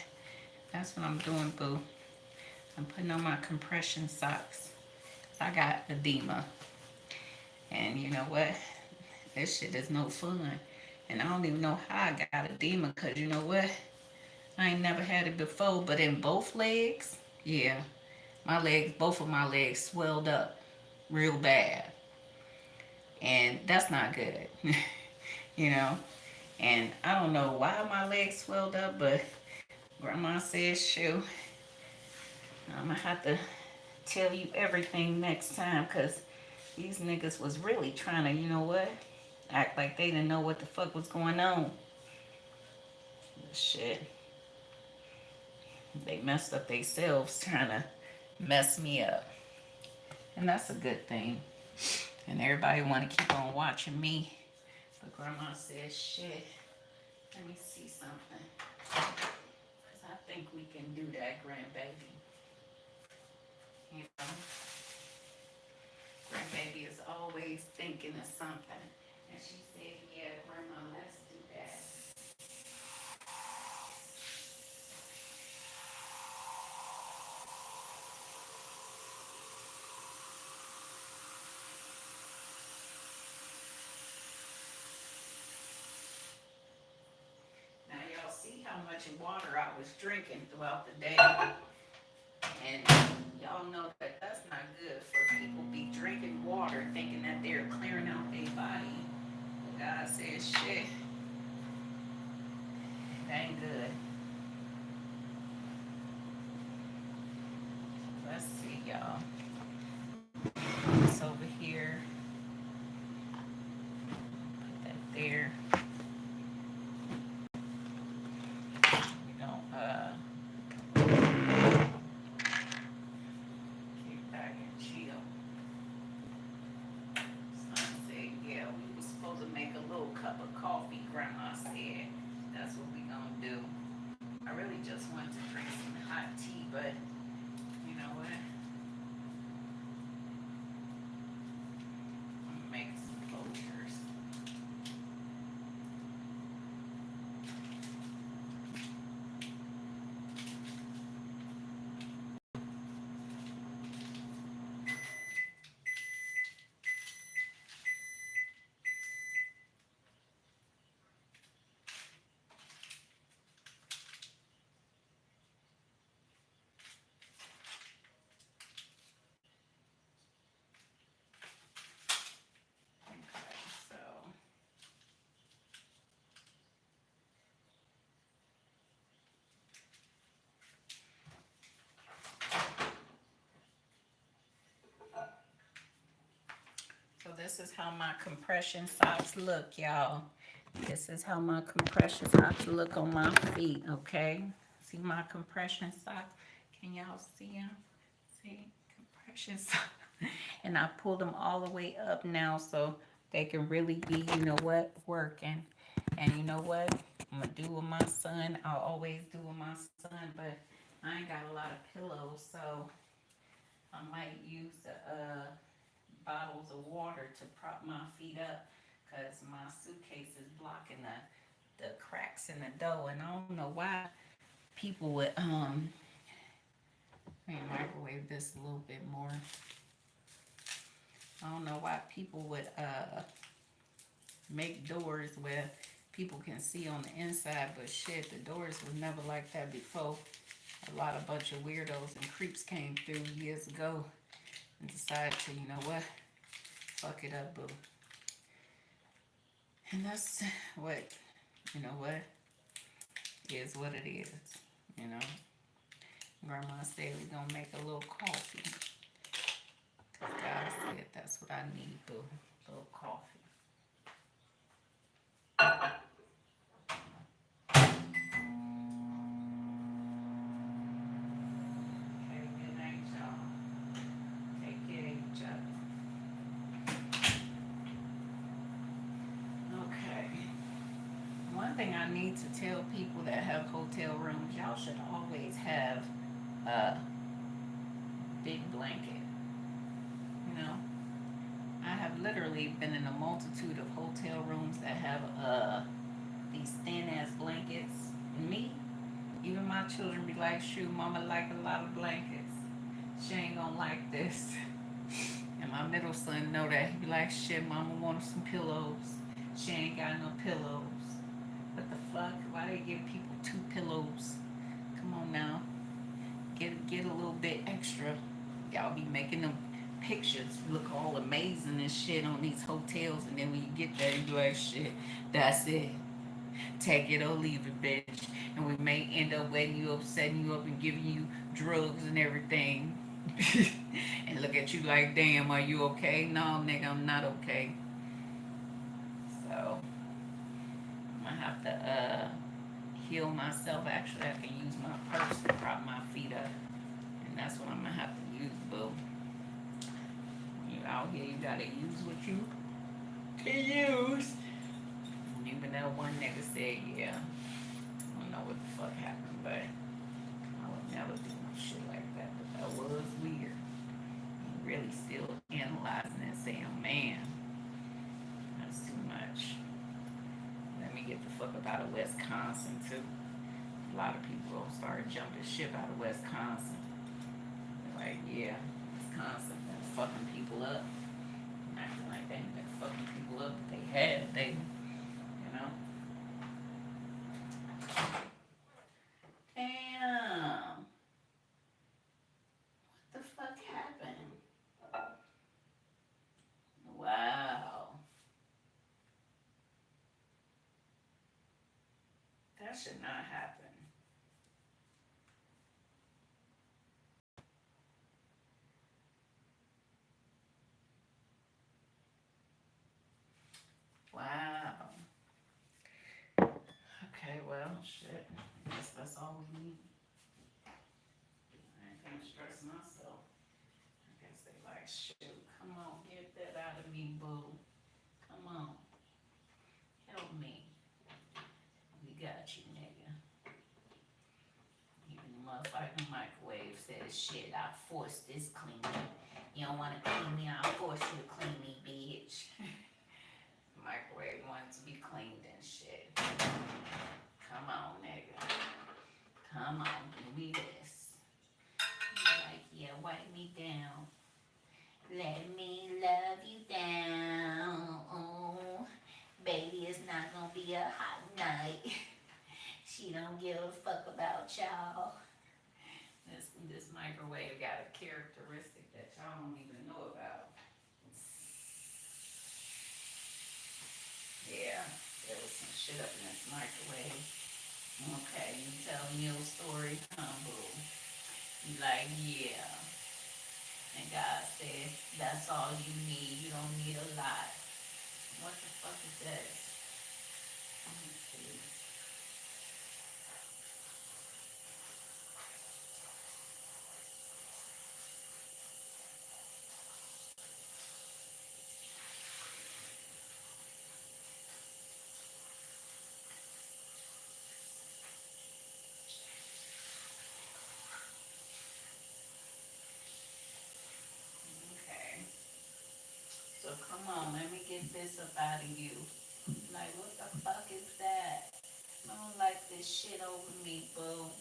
That's what I'm doing, boo. I'm putting on my compression socks. I got edema. And you know what? This shit is no fun. And I don't even know how I got edema, because you know what? I ain't never had it before, but in both legs, yeah. Both of my legs swelled up real bad. And that's not good, you know? And I don't know why my legs swelled up, but Grandma says, shoot, I'm gonna have to tell you everything next time, because these niggas was really trying to, you know what? Act like they didn't know what the fuck was going on. Shit. They messed up themselves trying to mess me up. And that's a good thing. And everybody want to keep on watching me. But Grandma says, shit, Let me see something. Because I think we can do that, grandbaby. You know, grandbaby is always thinking of something. And she said, yeah, grandma, let's do that. Now y'all see how much water I was drinking throughout the day. And y'all know that that's not good for people be drinking water thinking that they're clearing out their body. God says shit. That ain't good. Let's see, y'all. This over here. Put that there. We don't kick back and chill. Son said, yeah, we were supposed to make a little cup of coffee, Grandma said. That's what we gonna do. I really just want to drink some hot tea, but you know what? I'm gonna make some closures. Okay, so this is how my compression socks look, y'all. This is how my compression socks look on my feet, okay? See my compression socks? Can y'all see them? See? Compression socks. And I pulled them all the way up now so they can really be, you know what, working. And you know what? I'm going to do with my son. I'll always do with my son, but I ain't got a lot of pillows, so I might use the bottles of water to prop my feet up because my suitcase is blocking the cracks in the dough, and I don't know why people would let me microwave this a little bit more. I don't know why people would make doors where people can see on the inside, but shit, the doors was never like that before. A bunch of weirdos and creeps came through years ago and decided to, you know what, fuck it up, boo. And that's what, you know what, is what it is, you know. Grandma said we're gonna make a little coffee. Cause God said that's what I need, boo, a little coffee. Okay, good night, y'all. Take care of each other. Okay. One thing I need to tell people that have hotel rooms, y'all should always have a big blanket. You know, I have literally been in a multitude of hotel rooms that have these thin ass blankets. And me, even my children be like, shoot, mama like a lot of blankets. She ain't gonna like this. And my middle son know that. He be like, shit, mama wanted some pillows. She ain't got no pillows. What the fuck? Why they give people 2 pillows? Come on now. Get a little bit extra. Y'all be making them pictures look all amazing and shit on these hotels, and then when you get there, you be like, shit, that's it. Take it or leave it, bitch. And we may end up wetting you up, setting you up, and giving you drugs and everything. And look at you like, damn, are you okay? No, nigga, I'm not okay. So I'm gonna have to heal myself. Actually, I can use my purse to prop my feet up, and that's what I'm gonna have to use, boo. You out here, you gotta use what you can use. You Even though one nigga said, yeah, I don't know what the fuck happened, but I would never do no shit like that. But that was weird. Really still analyzing and saying, man, that's too much. Let me get the fuck up out of Wisconsin too. A lot of people started jumping ship out of Wisconsin. They're like, yeah, Wisconsin been fucking people up. Acting like they ain't been fucking people up, but they had, you know. Damn. What the fuck happened? Wow. That should not happen. Wow. Okay, well, shit. I guess that's all we need. I ain't gonna stress myself. I guess they like, shoot, come on, get that out of me, boo. Come on. Help me. We got you, nigga. Even the motherfucking microwave says, shit, I forced this cleaning. You don't wanna clean me, I'll force you to clean me, bitch. Microwave wants to be cleaned and shit. Come on, nigga. Come on, give me this. You're like, yeah, wipe me down. Let me love you down. Oh, baby, it's not gonna be a hot night. She don't give a fuck about y'all. This microwave got a characteristic that y'all don't even know about. Yeah, there was some shit up in this microwave. Okay, you tell me your story, boo. You like, yeah. And God said, that's all you need. You don't need a lot. What the fuck is this? Let me see. Okay. So come on, let me get this up out of you. Like, what the fuck is that? I don't like this shit over me, boo.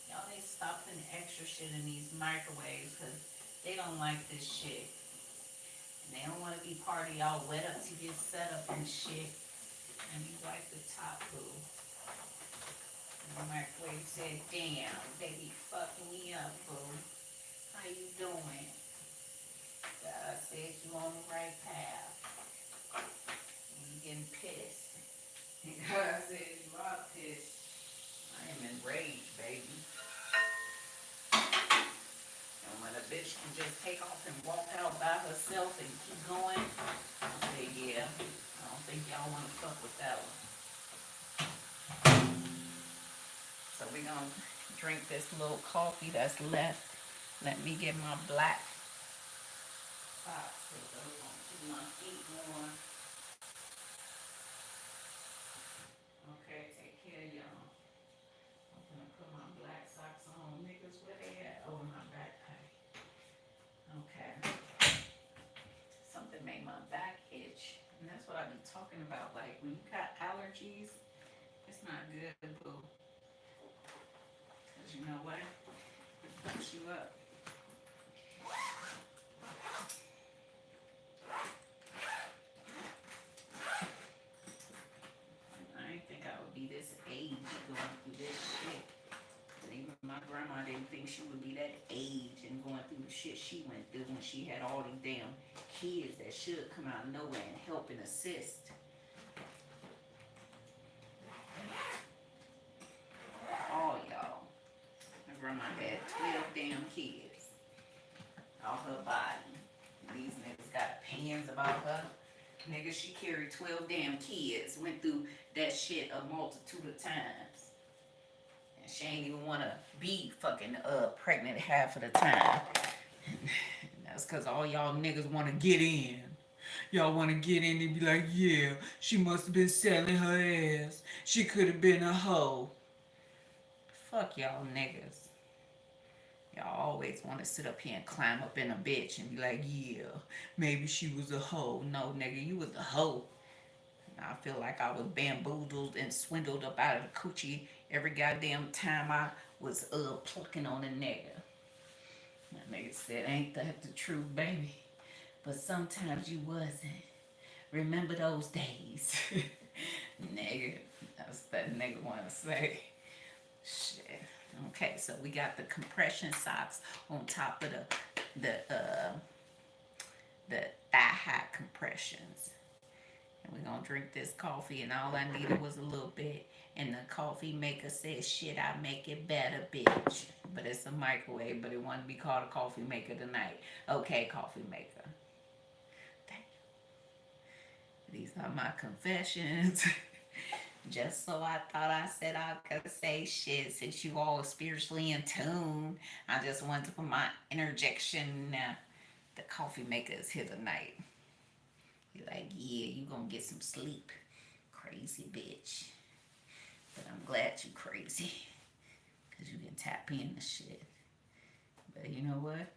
Y'all need to stop putting extra shit in these microwaves because they don't like this shit. And they don't want to be part of y'all wet up to get set up and shit. And you wipe the top, boo. And the microwave said, damn, they be fucking me up, boo. How you doing? God said you on the right path. And you getting pissed. And God said you are pissed. I am enraged, baby. And when a bitch can just take off and walk out by herself and keep going, I say, yeah, I don't think y'all want to fuck with that one. So we're going to drink this little coffee that's left. Let me get my black socks. Those are going to keep my feet warm. Okay, take care of y'all. I'm going to put my black socks on. Niggas, where they at? Oh, in my backpack. Okay. Something made my back itch. And that's what I be talking about. Like, when you got allergies, it's not good, boo. Because you know what? It fucks you up. I didn't think I would be this age going through this shit. And even my grandma didn't think she would be that age and going through the shit she went through when she had all these damn kids that should come out of nowhere and help and assist. All y'all. My grandma had 12 damn kids off her body. And these niggas got opinions about her. Nigga, she carried 12 damn kids, went through that shit a multitude of times. And she ain't even want to be fucking pregnant half of the time. And that's because all y'all niggas want to get in. Y'all want to get in and be like, yeah, she must have been selling her ass. She could have been a hoe. Fuck y'all niggas. Y'all always want to sit up here and climb up in a bitch and be like, yeah, maybe she was a hoe. No, nigga, you was a hoe. I feel like I was bamboozled and swindled up out of the coochie every goddamn time I was plucking on a nigga. That nigga said, ain't that the truth, baby? But sometimes you wasn't. Remember those days. Nigga, that's what that nigga wanna say. Shit. Okay, so we got the compression socks on top of the thigh high compressions. And we're gonna drink this coffee, and all I needed was a little bit. And the coffee maker says, shit, I make it better, bitch. But it's a microwave, but it wanted to be called a coffee maker tonight. Okay, coffee maker. Thank you. These are my confessions. Just so I thought I said I could say shit since you all are spiritually in tune. I just wanted to put my interjection. The coffee maker is here tonight. You're like, yeah, you gonna get some sleep. Crazy bitch. But I'm glad you crazy. Because you can tap in the shit. But you know what?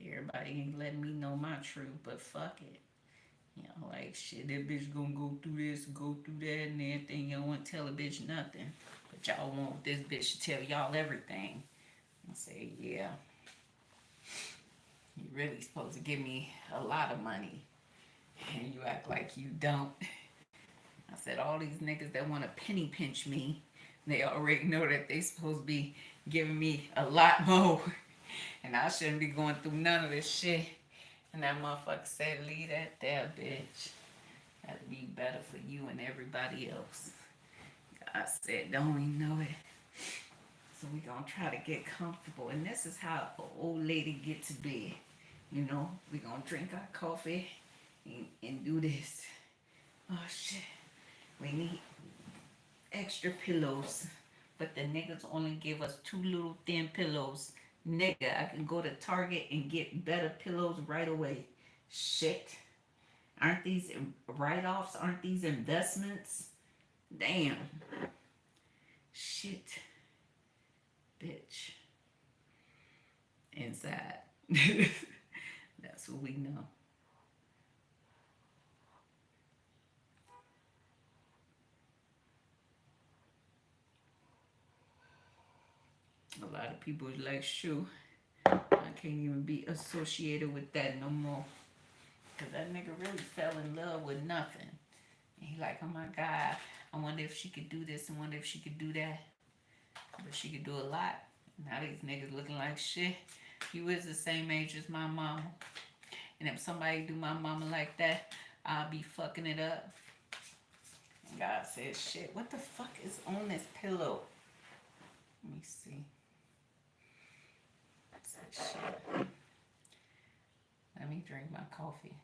Everybody ain't letting me know my truth, but fuck it. You know, like shit, that bitch gonna go through this, go through that, and everything. You don't want to tell a bitch nothing. But y'all want this bitch to tell y'all everything. I say, yeah, you really supposed to give me a lot of money. And you act like you don't. I said, all these niggas that want to penny pinch me, they already know that they supposed to be giving me a lot more. And I shouldn't be going through none of this shit. And that motherfucker said, leave that there, bitch. That'd be better for you and everybody else. I said, don't even know it. So we gonna try to get comfortable. And this is how an old lady get to bed. You know, we gonna drink our coffee and do this. Oh shit. We need extra pillows. But the niggas only give us 2 little thin pillows. Nigga, I can go to Target and get better pillows right away. Shit. Aren't these write-offs? Aren't these investments? Damn. Shit. Bitch. Inside. That's what we know. A lot of people is like, shoo, I can't even be associated with that no more. Because that nigga really fell in love with nothing. And he like, oh my God, I wonder if she could do this. I wonder if she could do that. But she could do a lot. Now these niggas looking like shit. You is the same age as my mama. And if somebody do my mama like that, I'll be fucking it up. And God says, shit, what the fuck is on this pillow? Let me see. Shit. Let me drink my coffee.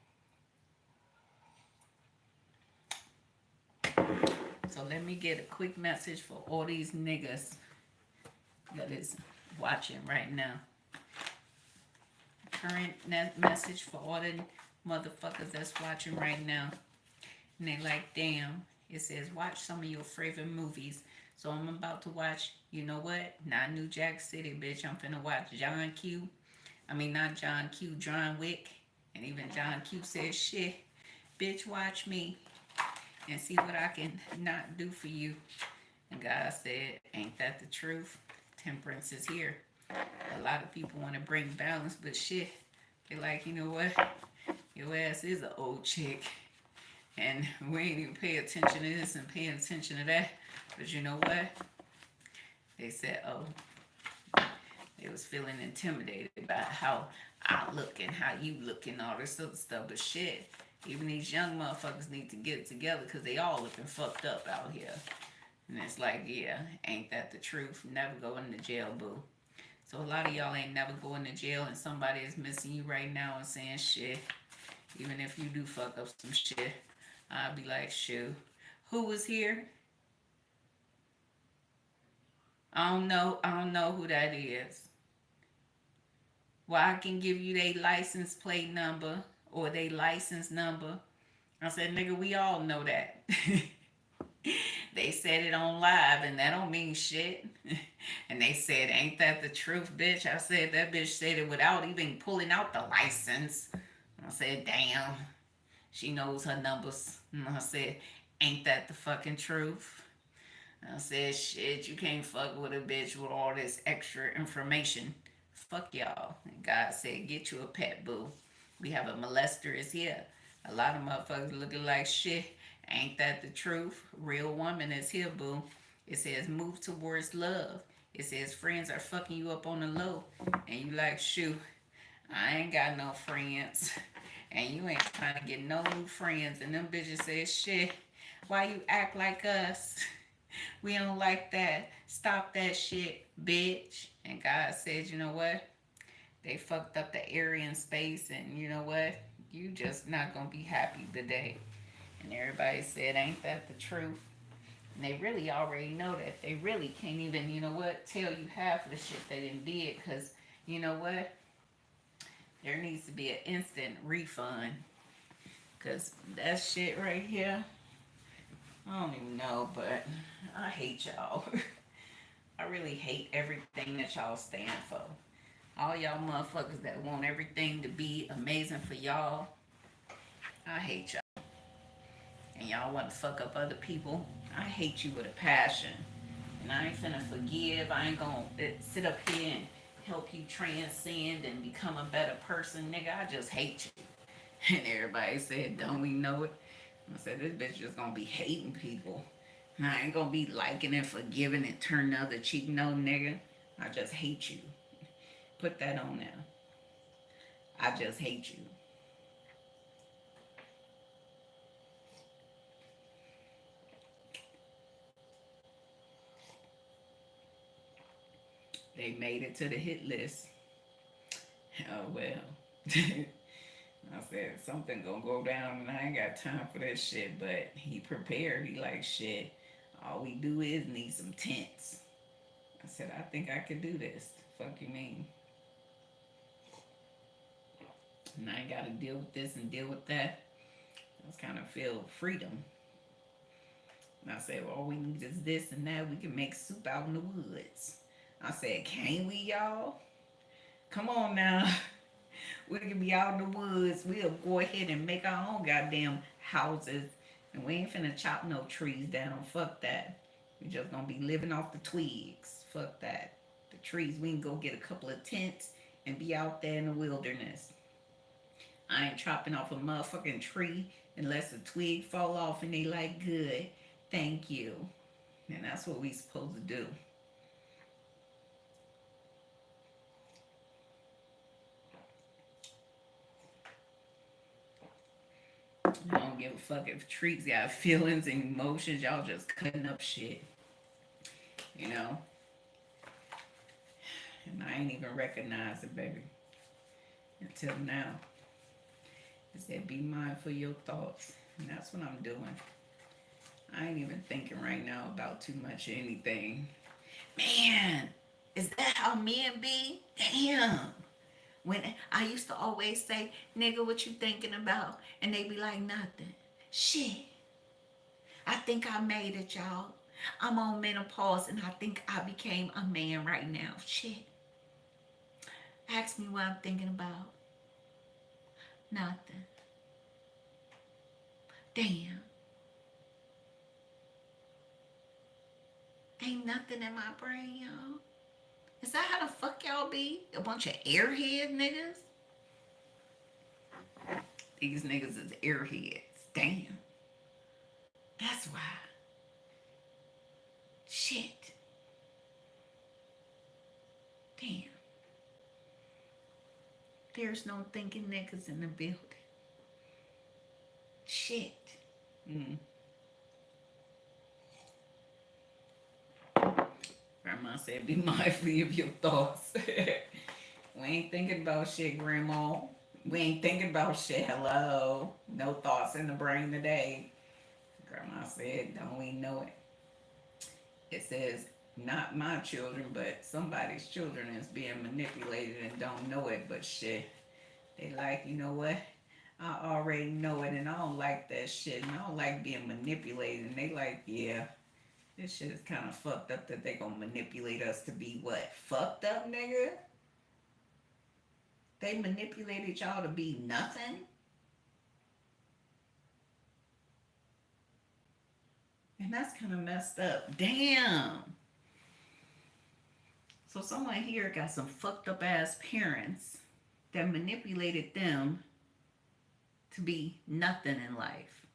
So let me get a quick message for all these niggas that is watching right now. Current message for all the motherfuckers that's watching right now. And they like, damn, it says watch some of your favorite movies. So I'm about to watch, you know what? Not New Jack City, bitch. I'm finna watch John Q. I mean, not John Q, John Wick. And even John Q says, shit, bitch, watch me and see what I can not do for you. And God said, ain't that the truth? Temperance is here. A lot of people want to bring balance, but shit, they're like, you know what? Your ass is an old chick. And we ain't even pay attention to this and paying attention to that. But you know what? They said, oh, they was feeling intimidated by how I look and how you look and all this other stuff. But shit, even these young motherfuckers need to get it together because they all looking fucked up out here. And it's like, yeah, ain't that the truth? Never go into jail, boo. So a lot of y'all ain't never going to jail and somebody is missing you right now and saying shit. Even if you do fuck up some shit, I'll be like, shoo. Who was here? I don't know. I don't know who that is. Well, I can give you their license plate number or they license number. I said, nigga, we all know that. They said it on live, and that don't mean shit. And they said, ain't that the truth, bitch? I said, that bitch said it without even pulling out the license. I said, damn, she knows her numbers. And I said, ain't that the fucking truth? I said, shit, you can't fuck with a bitch with all this extra information. Fuck y'all. And God said, get you a pet, boo. We have a molester is here. A lot of motherfuckers looking like shit. Ain't that the truth? Real woman is here, boo. It says move towards love. It says friends are fucking you up on the low. And you like, shoot, I ain't got no friends. And you ain't trying to get no new friends. And them bitches say, shit, why you act like us? We don't like that. Stop that shit, bitch. And God said, you know what? They fucked up the Aryan space, and you know what? You just not gonna be happy today. And everybody said, ain't that the truth? And they really already know that. They really can't even, you know what, tell you half of the shit they done did, because, you know what? There needs to be an instant refund. Because that shit right here, I don't even know, but I hate y'all. I really hate everything that y'all stand for. All y'all motherfuckers that want everything to be amazing for y'all, I hate y'all. And y'all want to fuck up other people, I hate you with a passion. And I ain't finna forgive. I ain't gonna sit up here and help you transcend and become a better person, nigga. I just hate you. And everybody said, don't we know it? I said, this bitch just gonna be hating people. And I ain't gonna be liking and forgiving and turn the other cheek. No, nigga. I just hate you. Put that on there. I just hate you. They made it to the hit list. Oh, well. I said, something gonna go down and I ain't got time for that shit. But he prepared. He like, shit, all we do is need some tents. I said, I think I could do this. Fuck you mean? And I ain't gotta deal with this and deal with that. I just kind of feel freedom. And I said, well, all we need is this and that. We can make soup out in the woods. I said, can't we, y'all? Come on now. We can be out in the woods. We'll go ahead and make our own goddamn houses. And we ain't finna chop no trees down. Fuck that. We just gonna be living off the twigs. Fuck that. The trees, we can go get a couple of tents and be out there in the wilderness. I ain't chopping off a motherfucking tree unless a twig fall off and they like, good, thank you. And that's what we supposed to do. I don't give a fuck if trees got feelings and emotions. Y'all just cutting up shit. You know? And I ain't even recognize it, baby. Until now. It said, be mindful of your thoughts. And that's what I'm doing. I ain't even thinking right now about too much of anything. Man, is that how men be? Damn. When I used to always say, nigga, what you thinking about? And they be like, nothing. Shit. I think I made it, y'all. I'm on menopause and I think I became a man right now. Shit. Ask me what I'm thinking about. Nothing. Damn. Ain't nothing in my brain, y'all. Is that how the fuck y'all be? A bunch of airhead niggas? These niggas is airheads. Damn. That's why. Shit. Damn. There's no thinking niggas in the building. Shit. Grandma said, be mindful of your thoughts. We ain't thinking about shit, Grandma. We ain't thinking about shit. Hello. No thoughts in the brain today. Grandma said, don't we know it? It says, not my children, but somebody's children is being manipulated and don't know it. But shit, they like, you know what? I already know it, and I don't like that shit. And I don't like being manipulated. And they like, yeah, this shit is kind of fucked up that they gonna manipulate us to be what? Fucked up, nigga? They manipulated y'all to be nothing? And that's kind of messed up. Damn. So someone here got some fucked up ass parents that manipulated them to be nothing in life.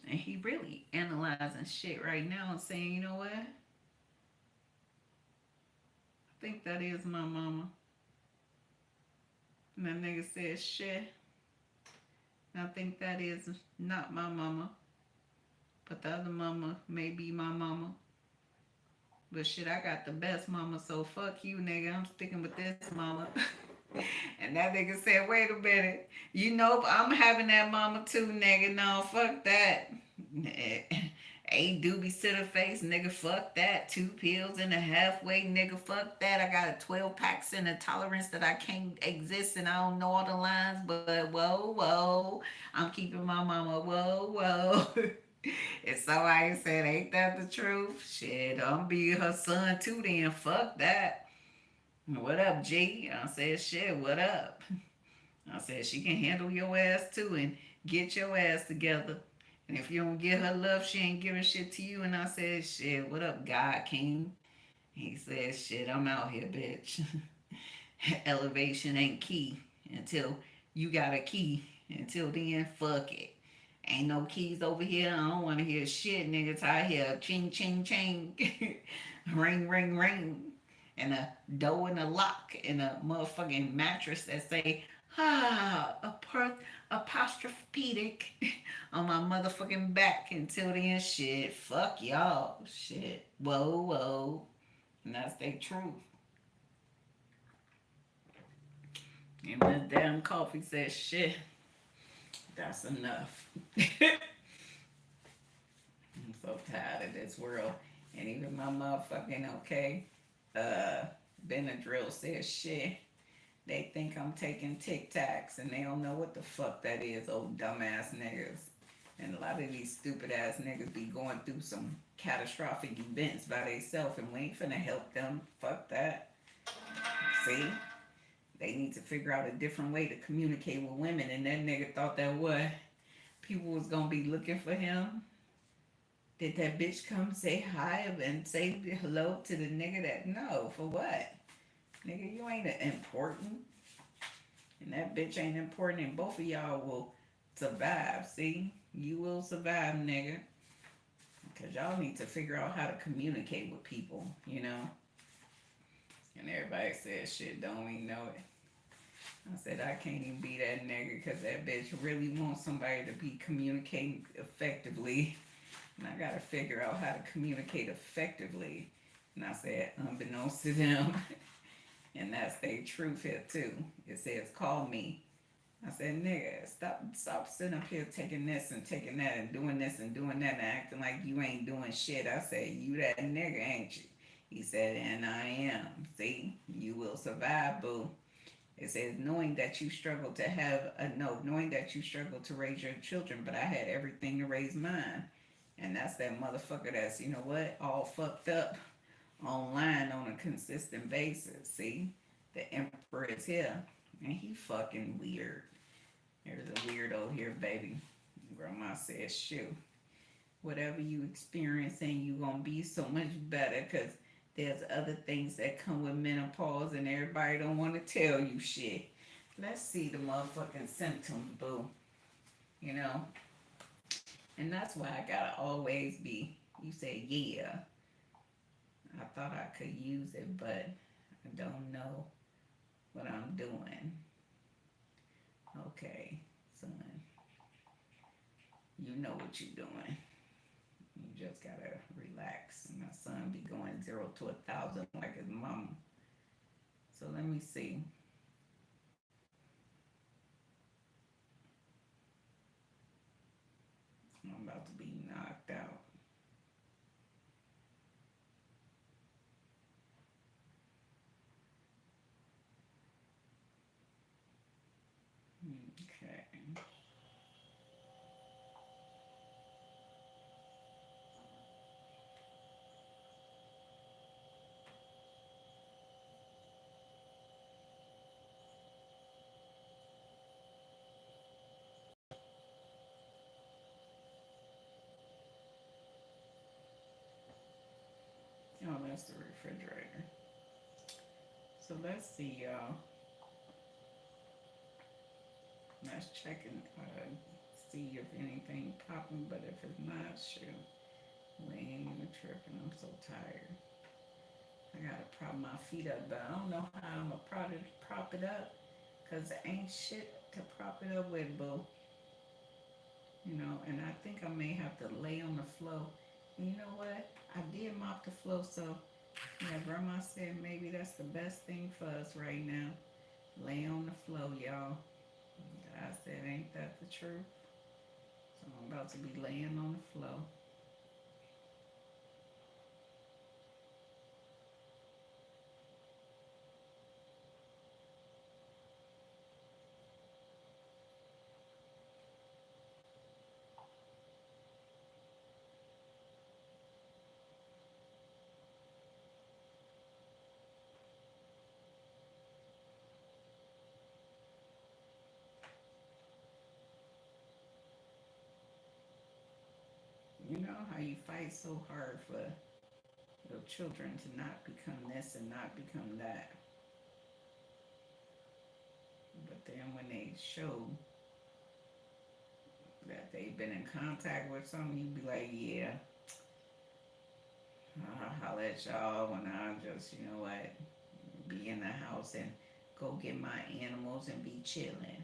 And he really analyzing shit right now and saying, you know what? I think that is my mama. And that nigga said, shit. I think that is not my mama. But the other mama may be my mama. But shit, I got the best mama, so fuck you, nigga. I'm sticking with this mama. And that nigga said, wait a minute. You know, I'm having that mama too, nigga. No, fuck that. A doobie sitter face, nigga, fuck that. 2 pills and a halfway, nigga, fuck that. I got a 12 packs and a tolerance that I can't exist and I don't know all the lines, but whoa, whoa. I'm keeping my mama, whoa, whoa. And so I said, ain't that the truth? Shit, I'm be her son too then. Fuck that. What up, G? I said, shit, what up? I said, she can handle your ass too and get your ass together. And if you don't get her love, she ain't giving shit to you. And I said, shit, what up, God King? He said, shit, I'm out here, bitch. Elevation ain't key until you got a key. Until then, fuck it. Ain't no keys over here. I don't want to hear shit, niggas. I hear ching, ching, ching. Ring, ring, ring. And a door and a lock and a motherfucking mattress that say, apostrophic on my motherfucking back until then. Shit, fuck y'all. Shit. Whoa, whoa. And that's their truth. And that damn coffee says, shit, that's enough. I'm so tired of this world. And even my motherfucking Benadryl says shit. They think I'm taking Tic Tacs and they don't know what the fuck that is, old dumbass niggas. And a lot of these stupid ass niggas be going through some catastrophic events by themselves and we ain't finna help them. Fuck that. See? They need to figure out a different way to communicate with women. And that nigga thought that what? People was gonna be looking for him. Did that bitch come say hi and say hello to the nigga that? No, for what? Nigga, you ain't important. And that bitch ain't important and both of y'all will survive, see? You will survive, nigga. Because y'all need to figure out how to communicate with people, you know? And everybody says shit, don't even know it. I said, I can't even be that nigga because that bitch really wants somebody to be communicating effectively. And I gotta figure out how to communicate effectively. And I said, unbeknownst to them, and that's their truth here too. It says, call me. I said, nigga, stop sitting up here taking this and taking that and doing this and doing that and acting like you ain't doing shit. I said, you that nigga, ain't you? He said, and I am. See, you will survive, boo. It says, knowing that you struggle to raise your children, but I had everything to raise mine. And that's that motherfucker that's, you know what, all fucked up online on a consistent basis. See, the emperor is here, and he fucking weird. There's a weirdo here, baby. Grandma says, shoot, whatever you experiencing, you gonna be so much better, because there's other things that come with menopause, and everybody don't want to tell you shit. Let's see the motherfucking symptoms, boo. You know? And that's why I gotta always be, you say, yeah. I thought I could use it, but I don't know what I'm doing. Okay, son. You know what you're doing. You just gotta relax. My son be going 0 to 1,000 like his mama. So let me see. I'm about to be knocked out. Okay. Oh, that's the refrigerator. So let's see, y'all. Let's check and see if anything popping, but if it's not, shoot. We ain't even tripping. I'm so tired. I gotta prop my feet up, but I don't know how I'm gonna prop it up, cause there ain't shit to prop it up with, boo. You know, and I think I may have to lay on the floor. And you know what? I did mop the floor, so yeah, grandma said maybe that's the best thing for us right now. Lay on the floor, y'all. I said, ain't that the truth? So I'm about to be laying on the floor. You know how you fight so hard for your children to not become this and not become that. But then when they show that they've been in contact with something, you be like, yeah, I'll holler at y'all when I just, you know what, be in the house and go get my animals and be chilling.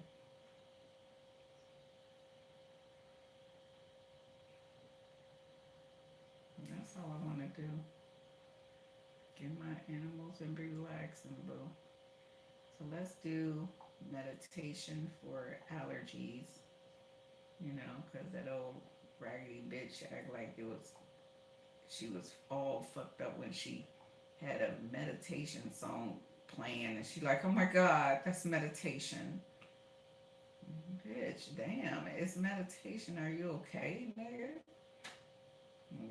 That's all I want to do. Get my animals and be relaxing, boo. So let's do meditation for allergies. You know, because that old raggedy bitch act like she was all fucked up when she had a meditation song playing, and she like, oh my god, that's meditation. Bitch, damn, it's meditation. Are you okay, nigga?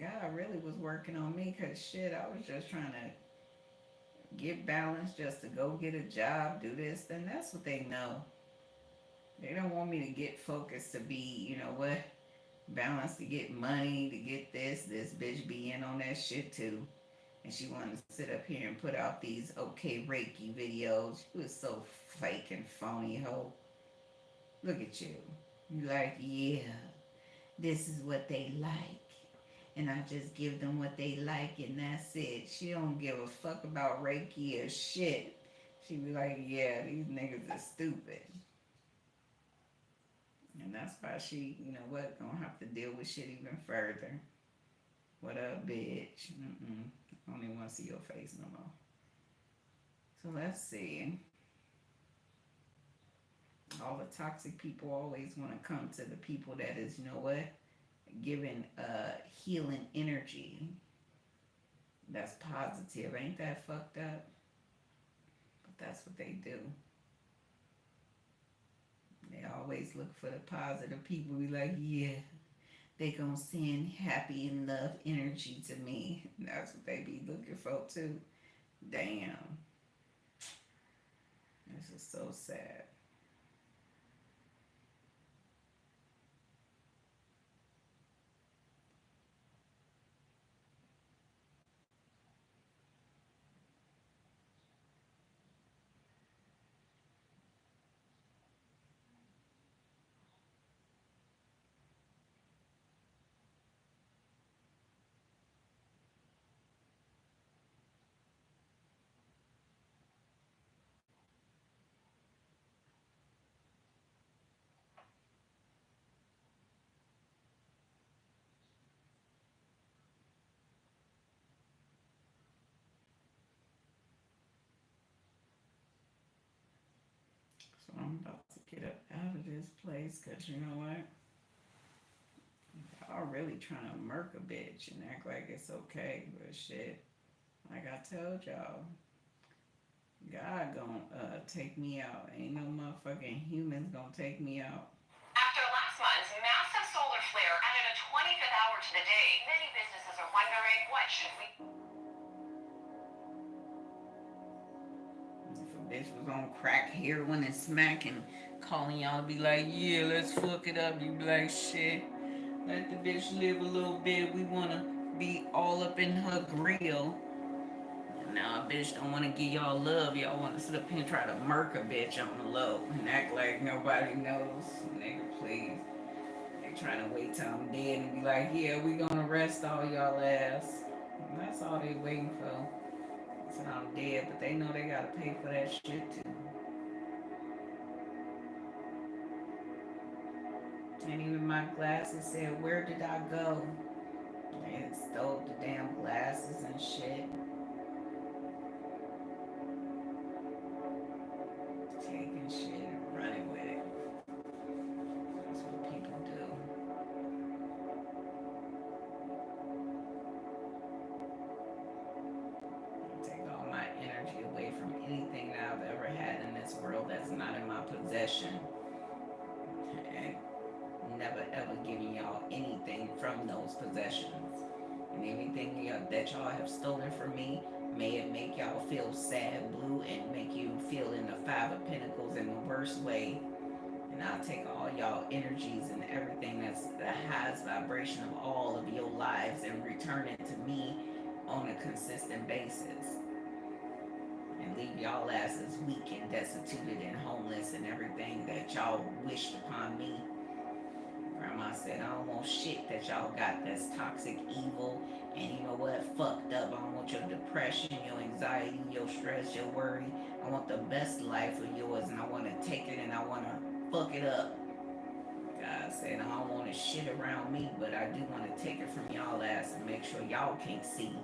God really was working on me, because shit, I was just trying to get balance just to go get a job, do this. Then that's what they know. They don't want me to get focused to be, you know what, balance to get money, to get this bitch be in on that shit too. And she wanted to sit up here and put out these okay Reiki videos. She was so fake and phony, ho. Look at you. You like, yeah, this is what they like. And I just give them what they like and that's it. She don't give a fuck about Reiki or shit. She be like, yeah, these niggas are stupid. And that's why she, you know what, gonna have to deal with shit even further. What up, bitch? I don't even want to see your face no more. So let's see. All the toxic people always want to come to the people that is, you know what, giving healing energy. That's positive. Ain't that fucked up? But that's what they do. They always look for the positive people. Be like, yeah, they gonna send happy and love energy to me. That's what they be looking for too. Damn. This is so sad. So I'm about to get up out of this place because you know what? Y'all really trying to murk a bitch and act like it's okay, but shit, like I told y'all, God gonna take me out. Ain't no motherfucking humans gonna take me out. After last month's massive solar flare added a 25th hour to the day, many businesses are wondering what should we. If a bitch was on crack, heroin, and smacking, calling y'all to be like, yeah, let's fuck it up. You be like, shit, let the bitch live a little bit. We wanna be all up in her grill. Now a bitch don't want to give y'all love. Y'all want to sit up here and try to murk a bitch on the low and act like nobody knows. Nigga, please. They trying to wait till I'm dead and be like, yeah, we gonna arrest all y'all ass. And that's all they waiting for. So I'm dead, but they know they gotta pay for that shit too. And even my glasses said, where did I go? They stole the damn glasses and shit. Taking shit and running with it. That's what people do. Take all my energy away from anything that I've ever had in this world that's not in my possession. And never ever giving y'all anything from those possessions. And anything that y'all have stolen from me, may it make y'all feel sad, blue, and make you feel in the Five of Pentacles in the worst way. And I'll take all y'all energies and everything that's the highest vibration of all of your lives and return it to me on a consistent basis. And leave y'all asses weak and destituted and homeless and everything that y'all wished upon me. Grandma said, I don't want shit that y'all got that's toxic, evil, and you know what, fucked up. I don't want your depression, your anxiety, your stress, your worry. I want the best life of yours, and I want to take it and I want to fuck it up. God said, I don't want to shit around me, but I do want to take it from y'all ass and make sure y'all can't see.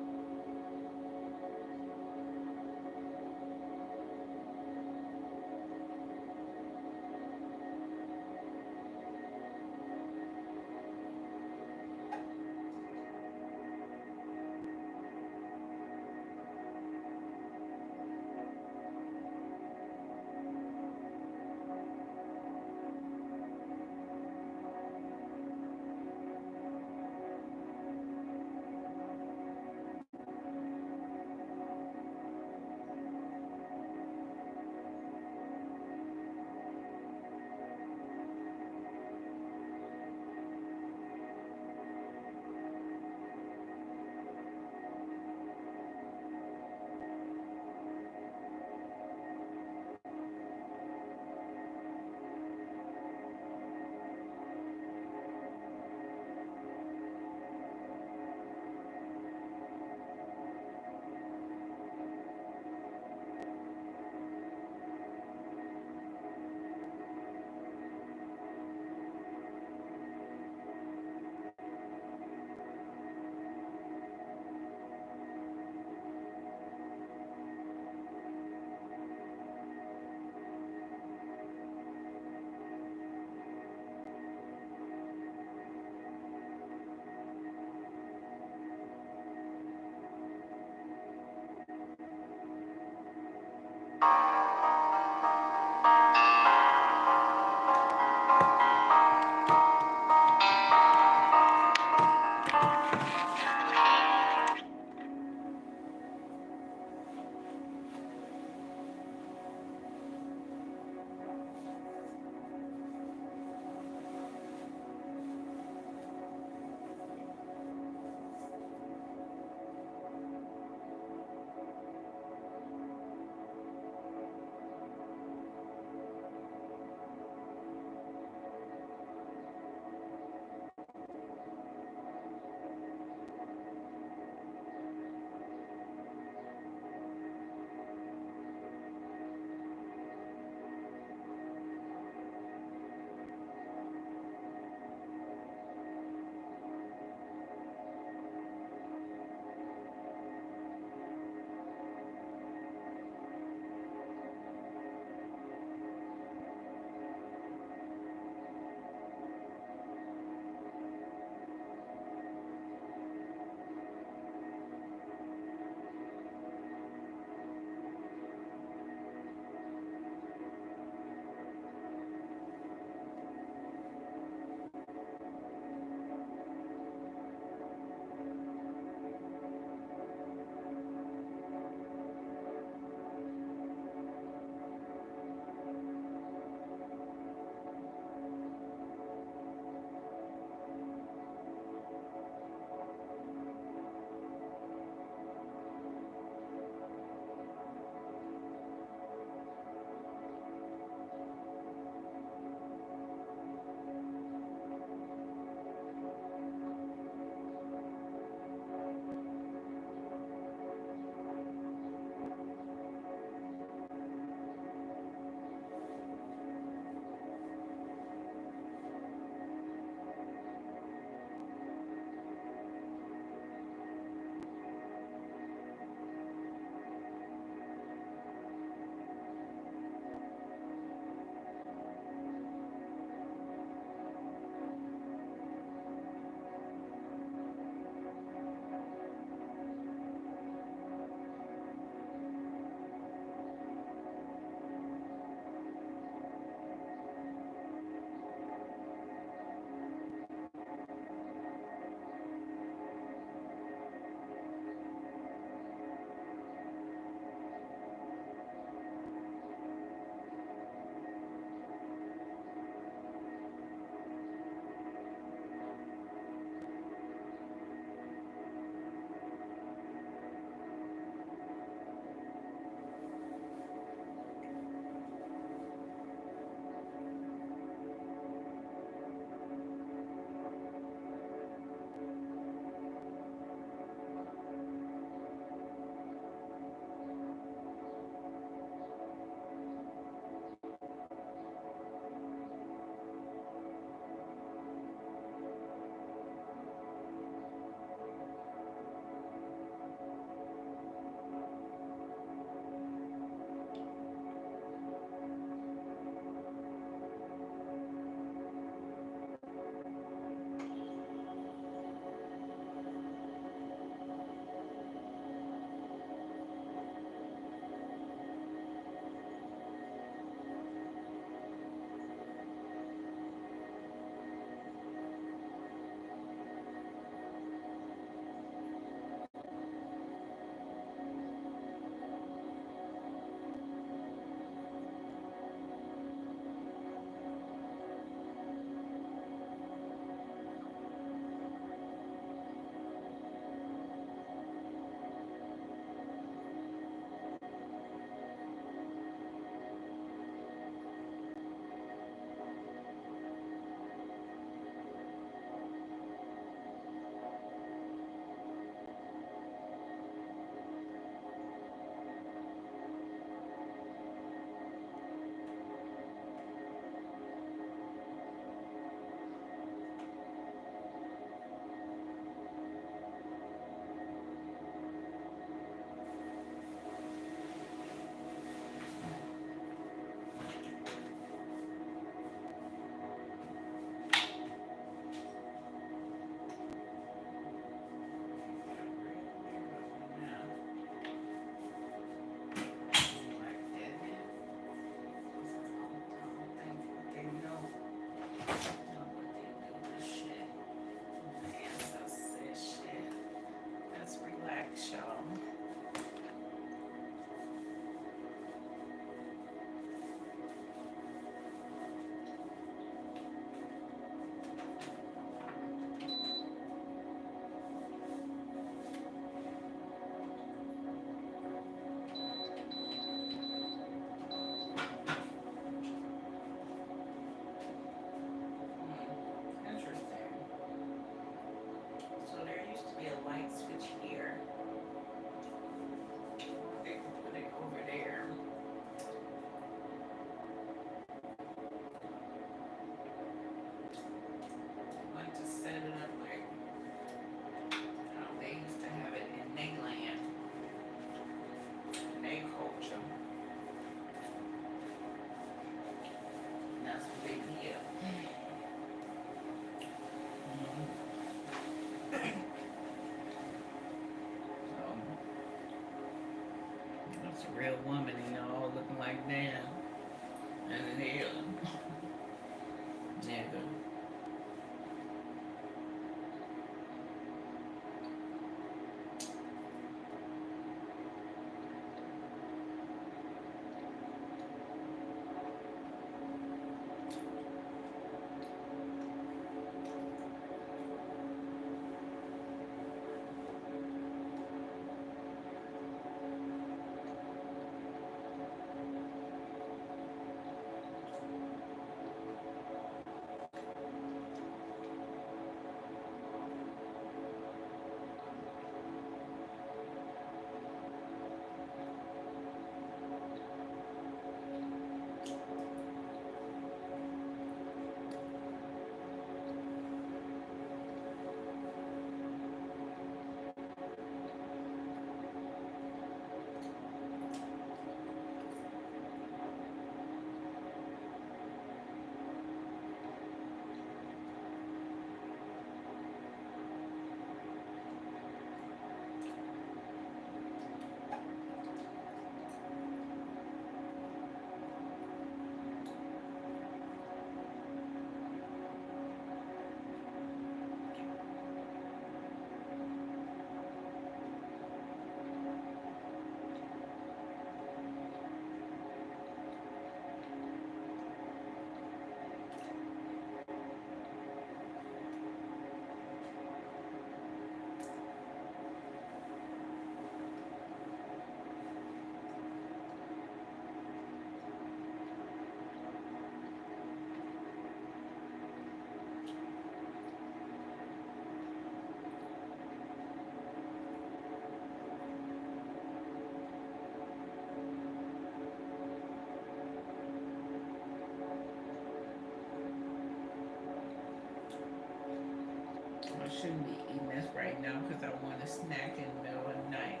shouldn't be eating this right now because I want a snack in the middle of the night.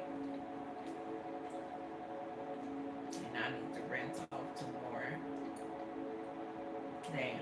And I need to rinse off some more. Damn.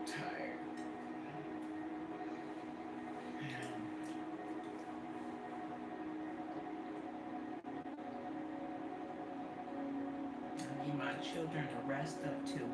Tired. I need my children to rest up too.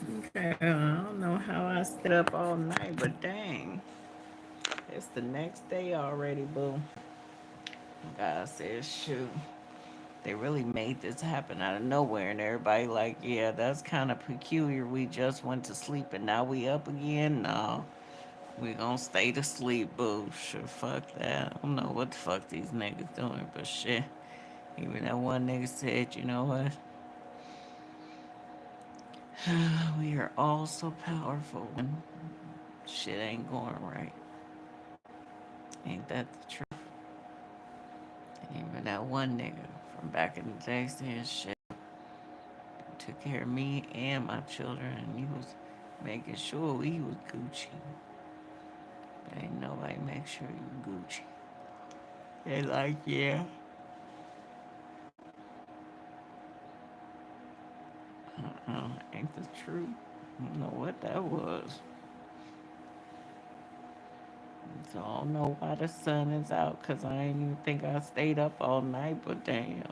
Okay, I don't know how I stayed up all night, but dang, it's the next day already, boo. God says, shoot, they really made this happen out of nowhere, and everybody like, yeah, that's kind of peculiar. We just went to sleep and now we up again. No, we gonna stay to sleep, boo. Sure, fuck that. I don't know what the fuck these niggas doing, but shit. Even that one nigga said, you know what? We are all so powerful when shit ain't going right. Ain't that the truth? And even that one nigga from back in the day said shit. Took care of me and my children, and he was making sure we was Gucci. But ain't nobody make sure you Gucci. They like, yeah. Ain't the truth. I don't know what that was. So I don't know why the sun is out, cause I ain't even think I stayed up all night, but damn.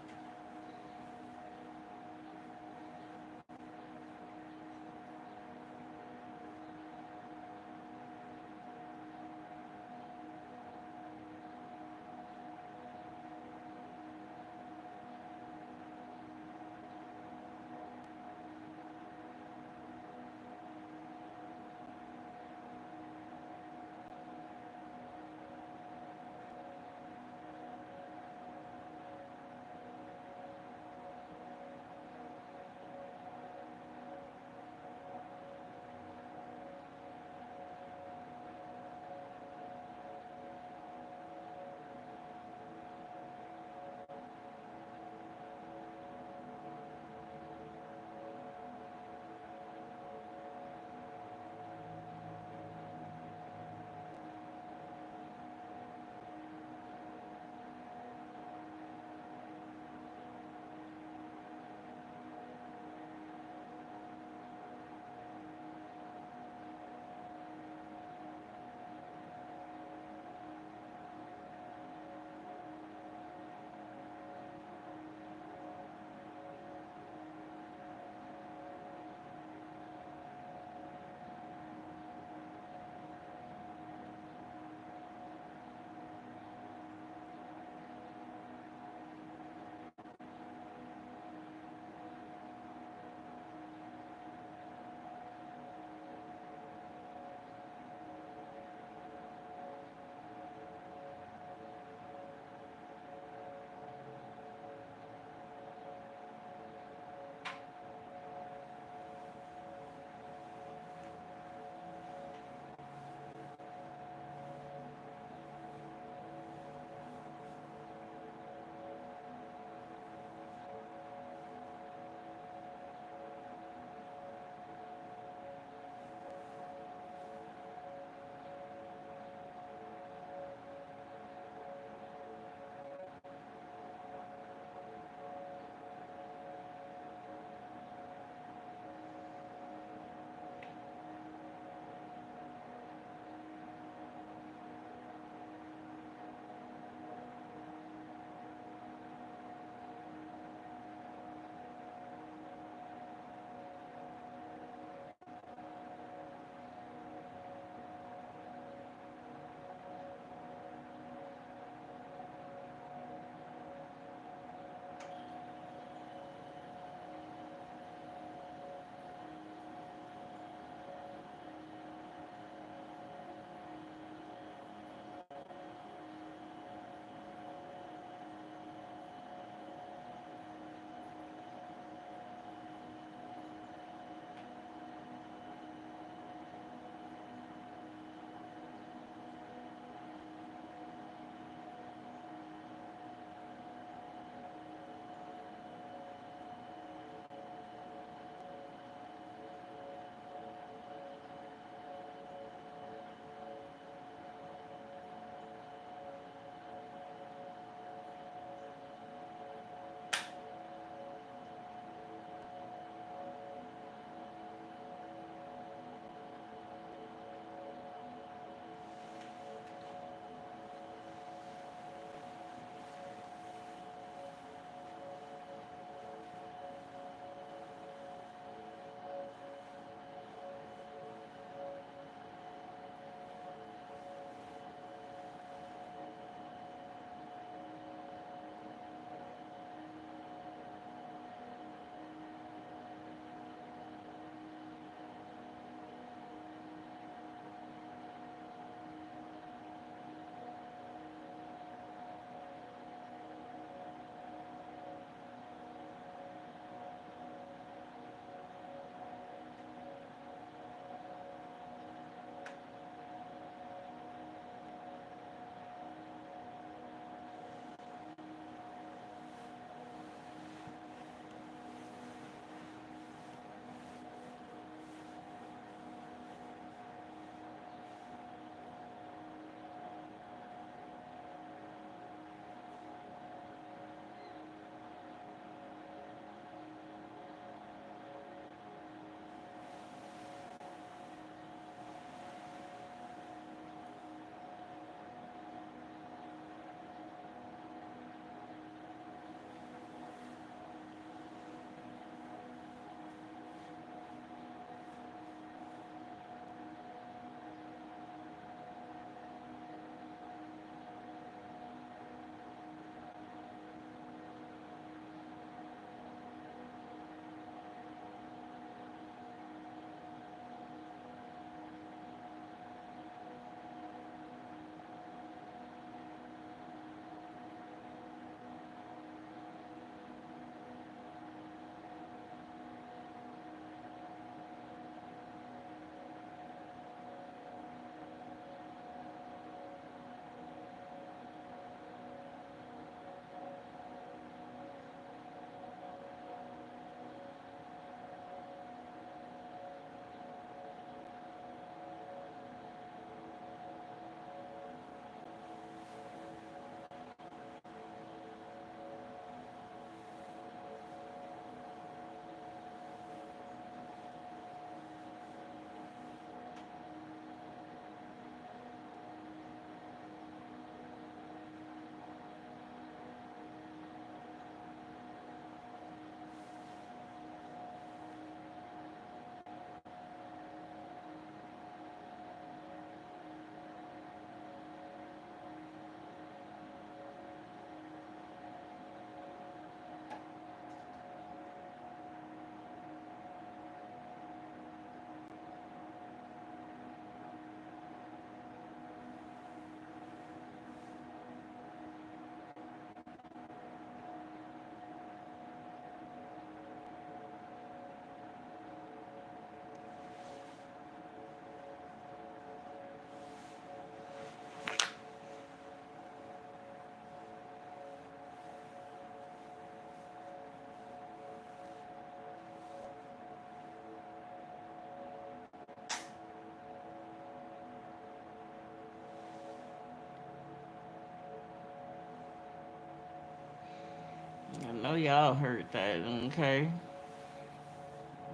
know y'all heard that, okay?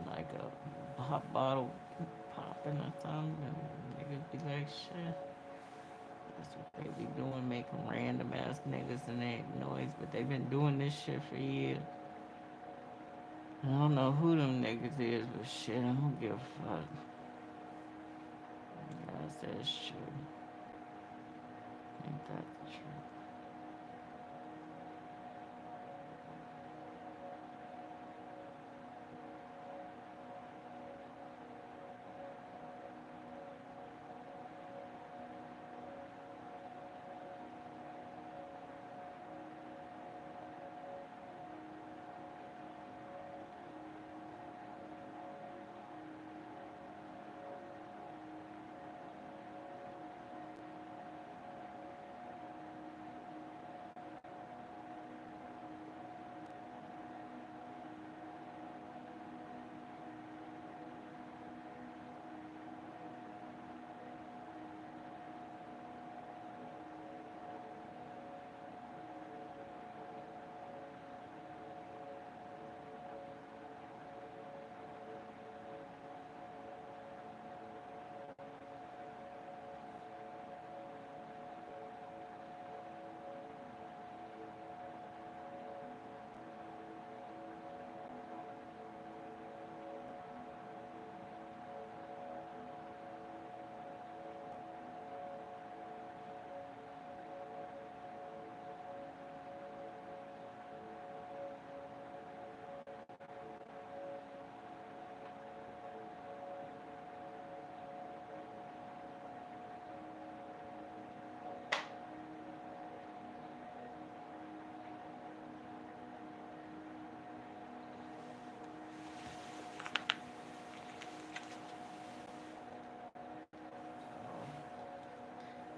Like a hot bottle popping or something, and niggas be like, shit. That's what they be doing, making random ass niggas and they noise, but they been doing this shit for years. I don't know who them niggas is, but shit, I don't give a fuck. God says shit. Ain't that the truth?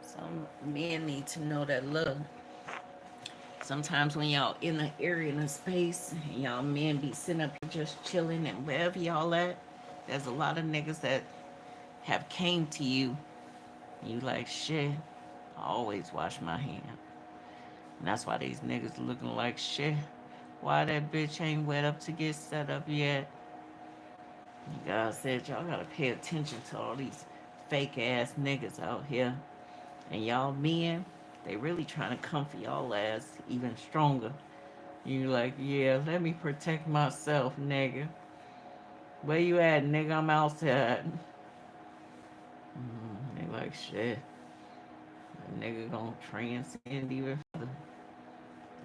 Some men need to know that, look, sometimes when y'all in an area, in a space, and y'all men be sitting up here just chilling and wherever y'all at, there's a lot of niggas that have came to you. You like, shit, I always wash my hands. And that's why these niggas looking like shit. Why that bitch ain't wet up to get set up yet? God said y'all gotta pay attention to all these fake ass niggas out here. And y'all men, they really trying to come for y'all ass even stronger. You like, yeah, let me protect myself, nigga. Where you at, nigga? I'm outside. They like, shit. That nigga gonna transcend even further.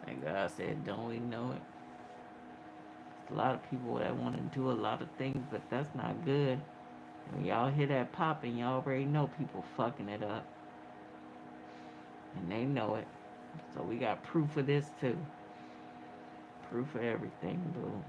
Like God said, don't we know it? There's a lot of people that want to do a lot of things, but that's not good. When y'all hear that popping, y'all already know people fucking it up. And they know it. So we got proof of this too. Proof of everything, boo.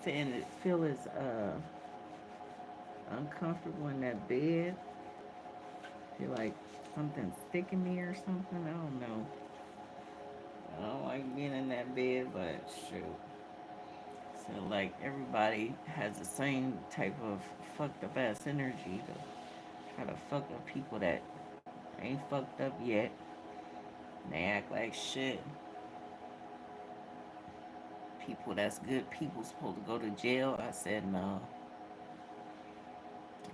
saying it feel as uncomfortable in that bed. Feel like something's sticking me or something. I don't know. I don't like being in that bed, but shoot. So like everybody has the same type of fucked up ass energy to try to fuck up people that ain't fucked up yet. They act like shit. People that's good people supposed to go to jail. I said no.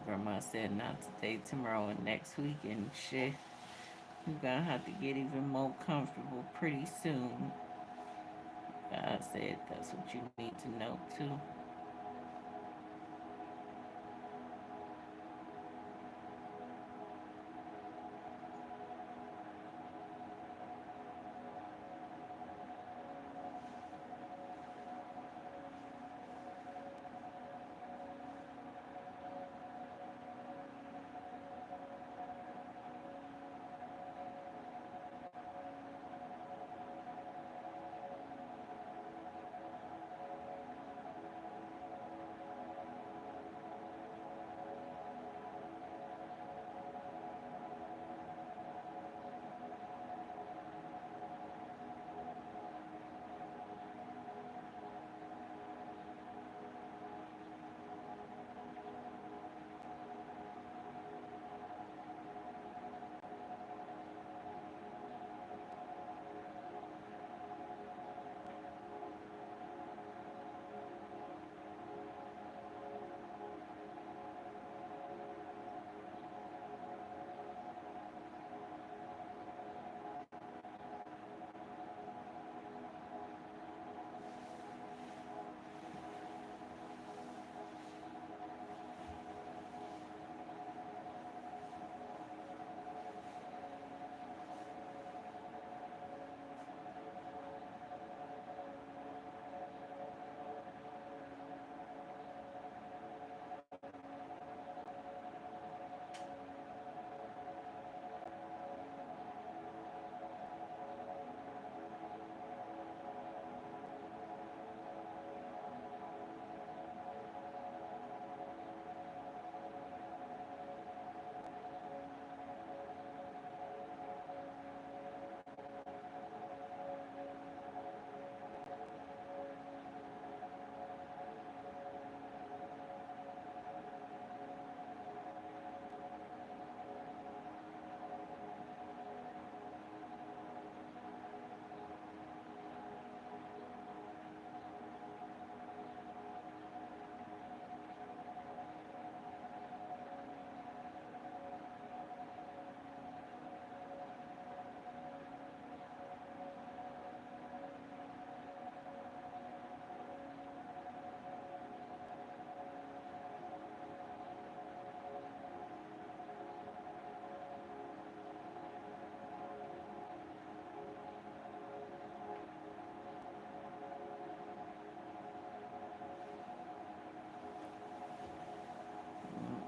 Grandma said not today, tomorrow, and next week and shit. You're gonna have to get even more comfortable pretty soon. God said that's what you need to know too.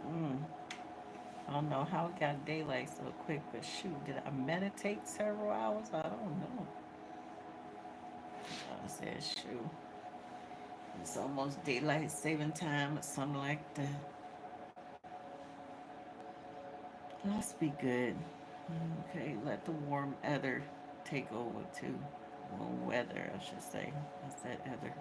Mm-mm. I don't know how it got daylight so quick, but shoot, did I meditate several hours? I don't know. I said, shoot, it's almost daylight saving time or something like that. Let's be good. Okay, let the warm weather take over too. Warm weather, I should say. I said other.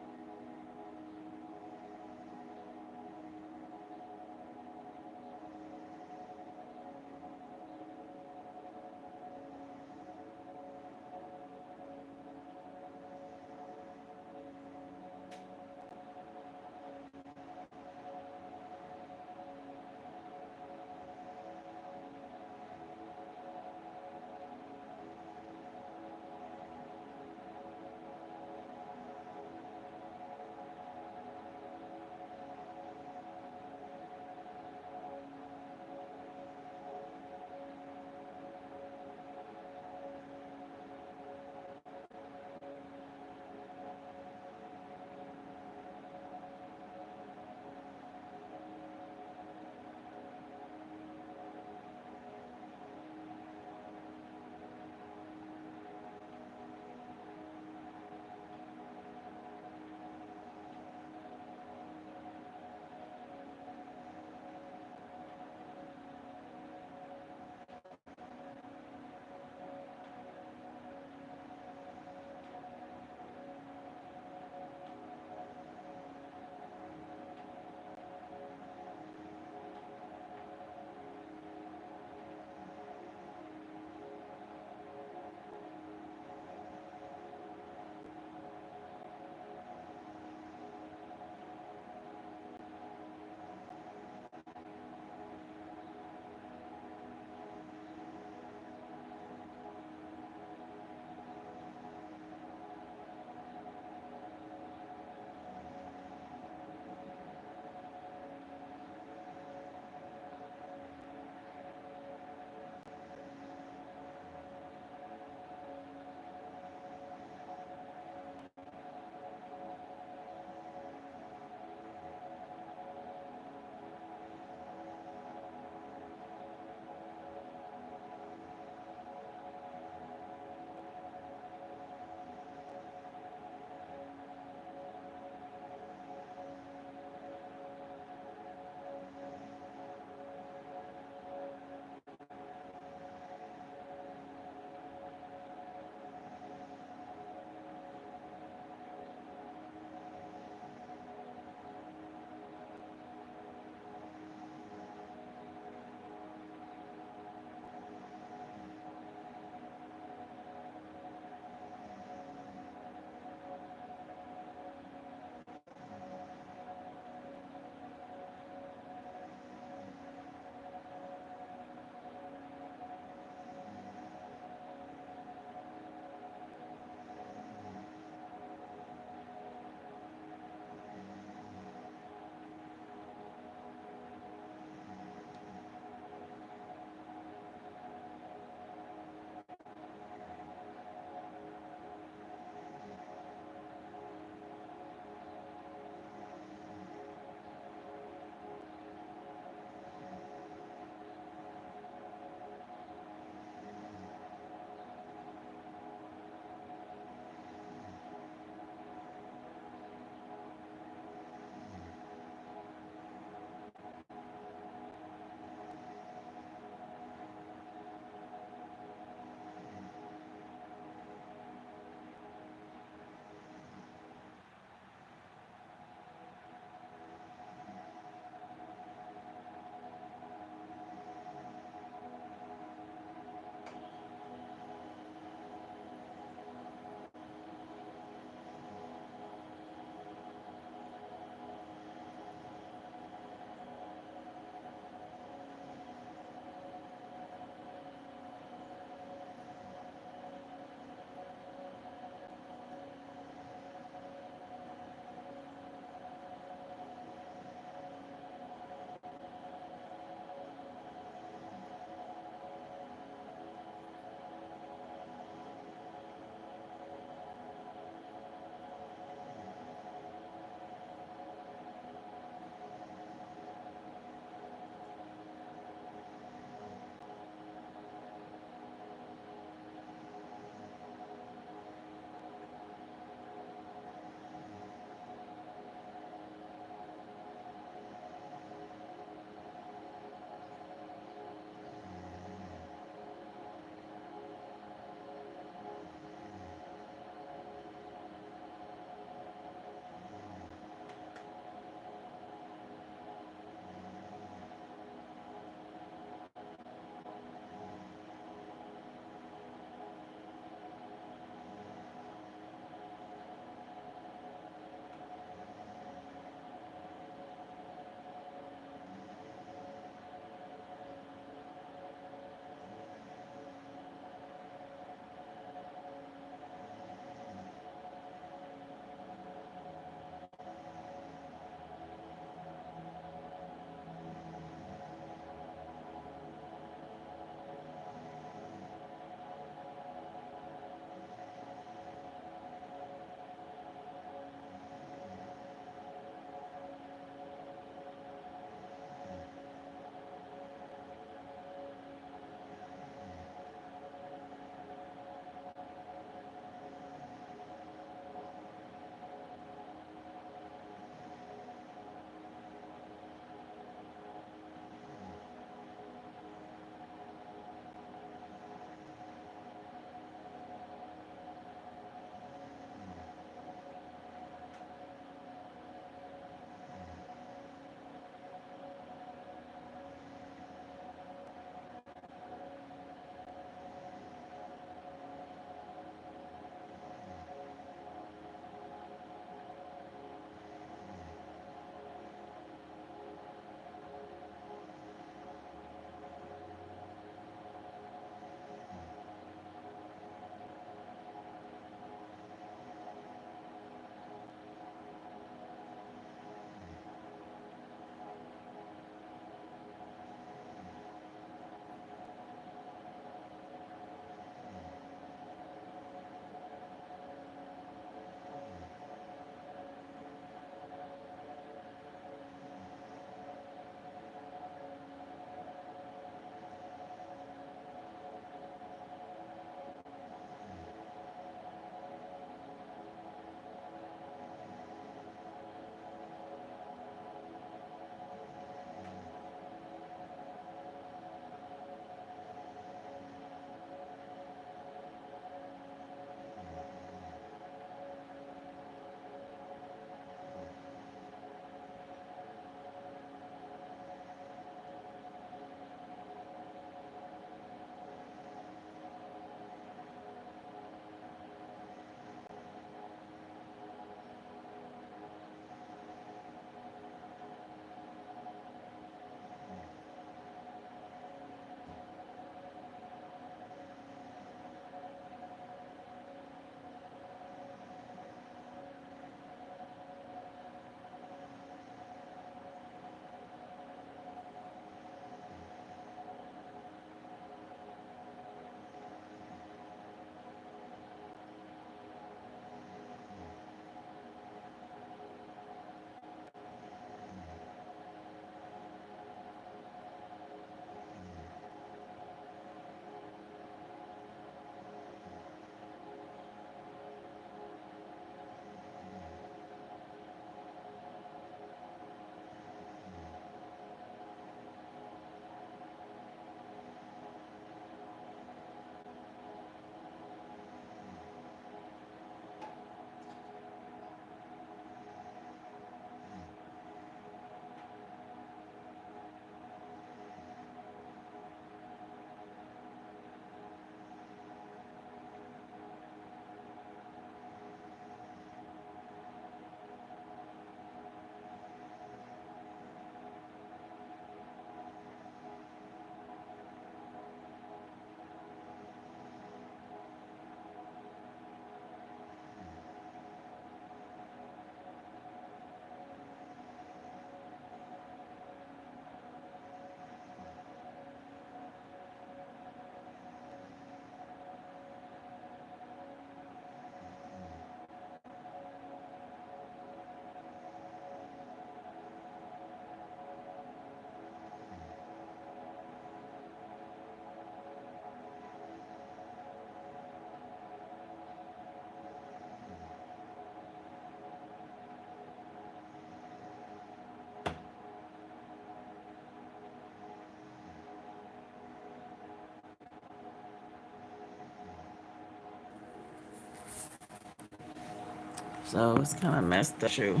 So it's kind of messed up. True.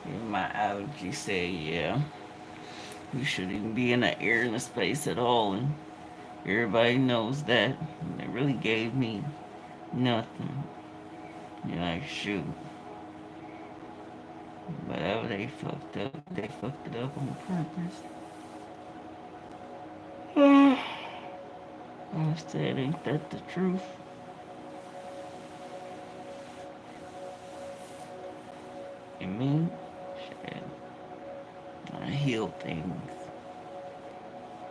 Even my allergy said, yeah, you shouldn't even be in the air in the space at all. And everybody knows that. And it really gave me nothing. You're like, shoot. Whatever they fucked it up on purpose. I said, ain't that the truth? And me, shit, I heal things.